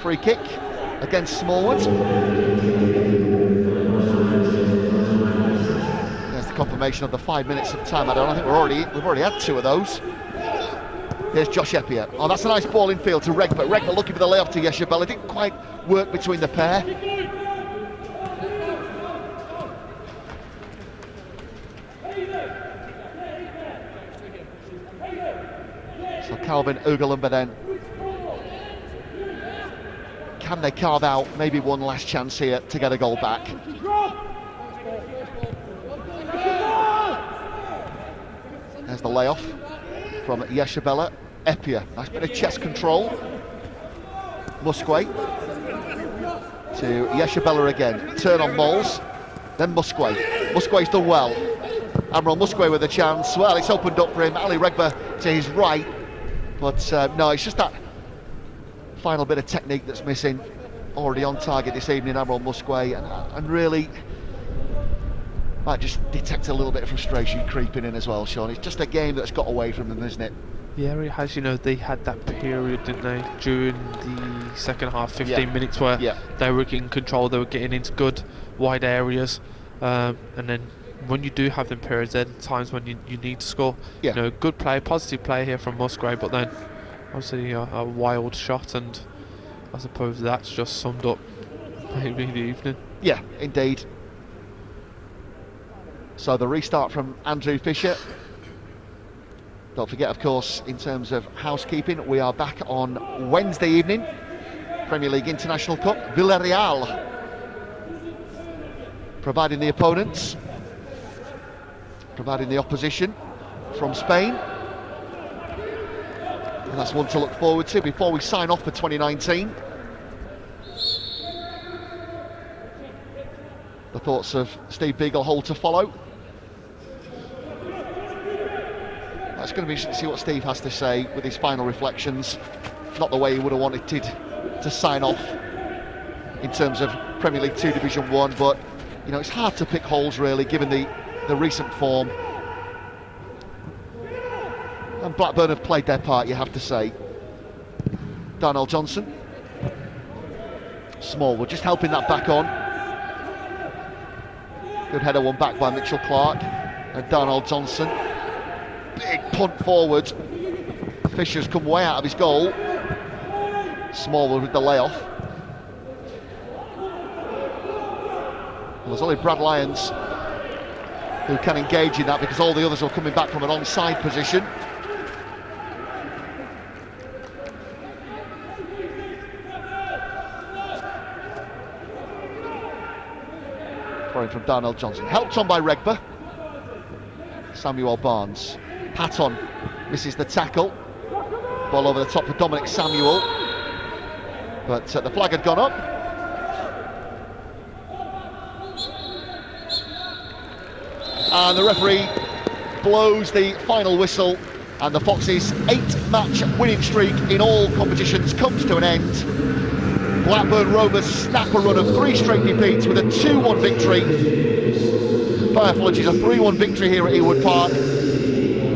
Free kick against Smallwood. There's the confirmation of the 5 minutes of time. I think we've already had 2 of those. Here's Josh Eppier. Oh, that's a nice ball infield to Regba. Regba looking for the layoff to Yeshabella. Didn't quite work between the pair. So Calvin Ugalumba then. Can they carve out maybe one last chance here to get a goal back? There's the layoff from Yeshabella. Eppier, nice bit of chest control. Musquay to Yeshabella again. Turn on Moles. Then Musque's done well. Admiral Musque with a chance. Well, it's opened up for him. Ali Regba to his right. But no, it's just that final bit of technique that's missing. Already on target this evening, Admiral Musque, and really might just detect a little bit of frustration creeping in as well, Sean. It's just a game that's got away from them, isn't it? Yeah, it has. You know, they had that period, didn't they, during the second half, 15 minutes, where they were getting control, they were getting into good wide areas, and then when you do have them periods, then times when you need to score. You know, good play, positive play here from Musgrave, but then obviously a wild shot, and I suppose that's just summed up maybe the evening. Yeah, indeed. So the restart from Andrew Fisher. Don't forget, of course, in terms of housekeeping, we are back on Wednesday evening. Premier League International Cup, Villarreal providing the opponents, providing the opposition from Spain. And that's one to look forward to before we sign off for 2019. The thoughts of Steve Beagle to follow. It's going to be interesting to see what Steve has to say with his final reflections. Not the way he would have wanted to sign off in terms of Premier League 2 Division 1, but you know, it's hard to pick holes really given the recent form. And Blackburn have played their part, you have to say. Darnell Johnson. Smallwood just helping that back on. Good header one back by Mitchell Clark. And Darnell Johnson. Big punt forward. Fisher's come way out of his goal. Smallwood with the layoff. Well, there's only Brad Lyons who can engage in that because all the others are coming back from an onside position. Throwing from Darnell Johnson. Helped on by Regba. Samuel Barnes. Patton misses the tackle. Ball over the top for Dominic Samuel. But the flag had gone up. And the referee blows the final whistle. And the Foxes' 8-match winning streak in all competitions comes to an end. Blackburn Rovers snap a run of 3 straight defeats with a 2-1 victory. My apologies, a 3-1 victory here at Ewood Park.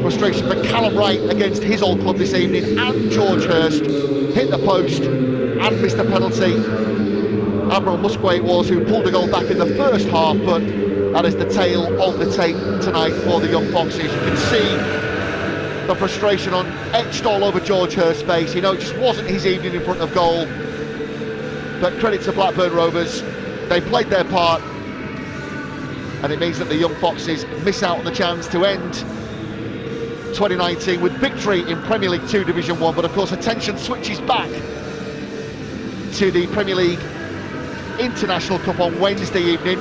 Frustration for Callum Wright against his old club this evening, and George Hurst hit the post and missed a penalty. Admiral Musque it was who pulled the goal back in the first half, but that is the tale of the tape tonight for the young Foxes. You can see the frustration etched all over George Hurst's face. You know, it just wasn't his evening in front of goal. But credit to Blackburn Rovers, they played their part, and it means that the young Foxes miss out on the chance to end 2019 with victory in Premier League 2 Division 1. But of course attention switches back to the Premier League International Cup on Wednesday evening.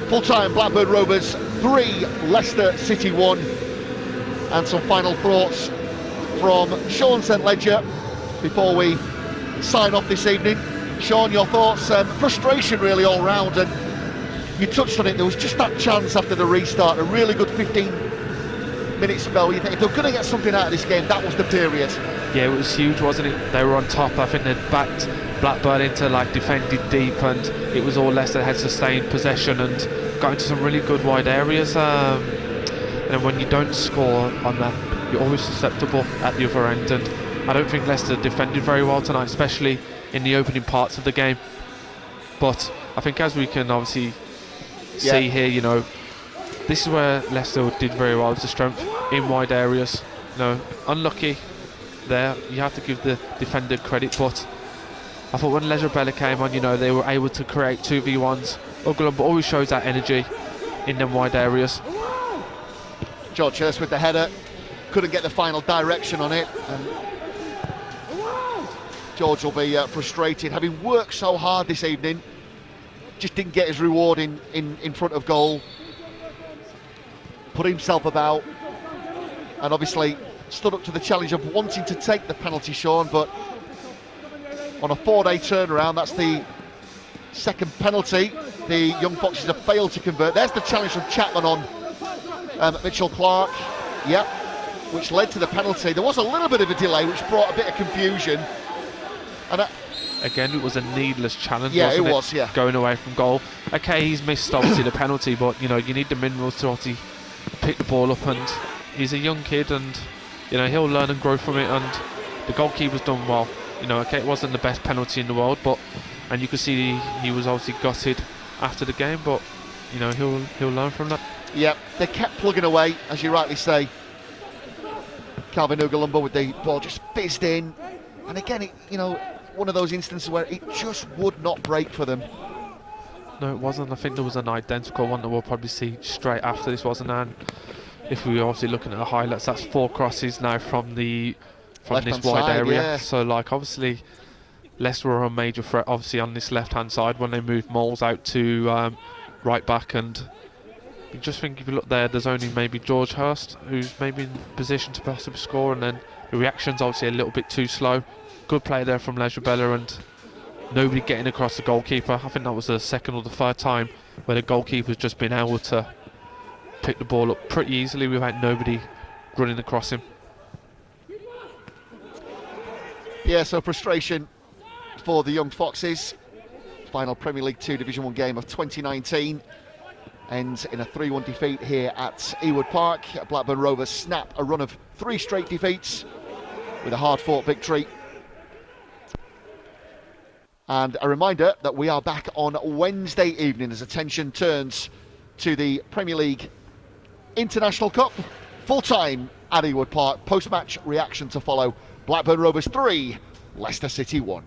Full-time Blackburn Rovers 3, Leicester City 1. And some final thoughts from Sean St Ledger before we sign off this evening. Sean, your thoughts? Frustration really all round, and you touched on it. There was just that chance after the restart, a really good 15-minute spell. You think if they were going to get something out of this game, that was the period. Yeah, it was huge, wasn't it? They were on top. I think they'd backed Blackburn into defended deep, and it was all Leicester had sustained possession and got into some really good wide areas. And when you don't score on that, you're always susceptible at the other end. And I don't think Leicester defended very well tonight, especially in the opening parts of the game. But I think, as we can obviously see here, you know, this is where Leicester did very well. It's the strength in wide areas. You know, unlucky there. You have to give the defender credit, but I thought when Leisure Bella came on, you know, they were able to create 2v1s. Uglum always shows that energy in them wide areas. George Hurst with the header, couldn't get the final direction on it. And George will be frustrated, having worked so hard this evening, just didn't get his reward in front of goal. Put himself about, and obviously stood up to the challenge of wanting to take the penalty, Sean, but on a 4-day turnaround, that's the second penalty the Young Foxes have failed to convert. There's the challenge from Chapman on Mitchell Clark, yep, which led to the penalty. There was a little bit of a delay, which brought a bit of confusion. And again, it was a needless challenge. Yeah, wasn't it was. Yeah, going away from goal. Okay, he's missed obviously the penalty, but you know you need the minerals to obviously pick the ball up. And he's a young kid, and you know he'll learn and grow from it. And the goalkeeper's done well. You know, okay, it wasn't the best penalty in the world, and you could see he was obviously gutted after the game, but you know he'll learn from that. Yep, they kept plugging away, as you rightly say. Calvin Ugalumba with the ball just fizzed in, and again, you know, one of those instances where it just would not break for them. No, it wasn't. I think there was an identical one that we'll probably see straight after this, wasn't there? And if we were obviously looking at the highlights, that's 4 crosses now from this wide side, area. yeah. So like obviously Leicester were a major threat obviously on this left hand side when they moved Moles out to right back, and you just think if you look there, there's only maybe George Hurst who's maybe in position to possibly score, and then the reaction's obviously a little bit too slow. Good play there from Leisure Bella, and nobody getting across the goalkeeper. I think that was the second or the third time where the goalkeeper's just been able to pick the ball up pretty easily without nobody running across him. Yeah, so frustration for the Young Foxes. Final Premier League 2 Division 1 game of 2019 ends in a 3-1 defeat here at Ewood Park. Blackburn Rovers snap a run of 3 straight defeats with a hard-fought victory. And a reminder that we are back on Wednesday evening as attention turns to the Premier League International Cup. Full-time at Ewood Park. Post-match reaction to follow. Blackburn Rovers 3, Leicester City 1.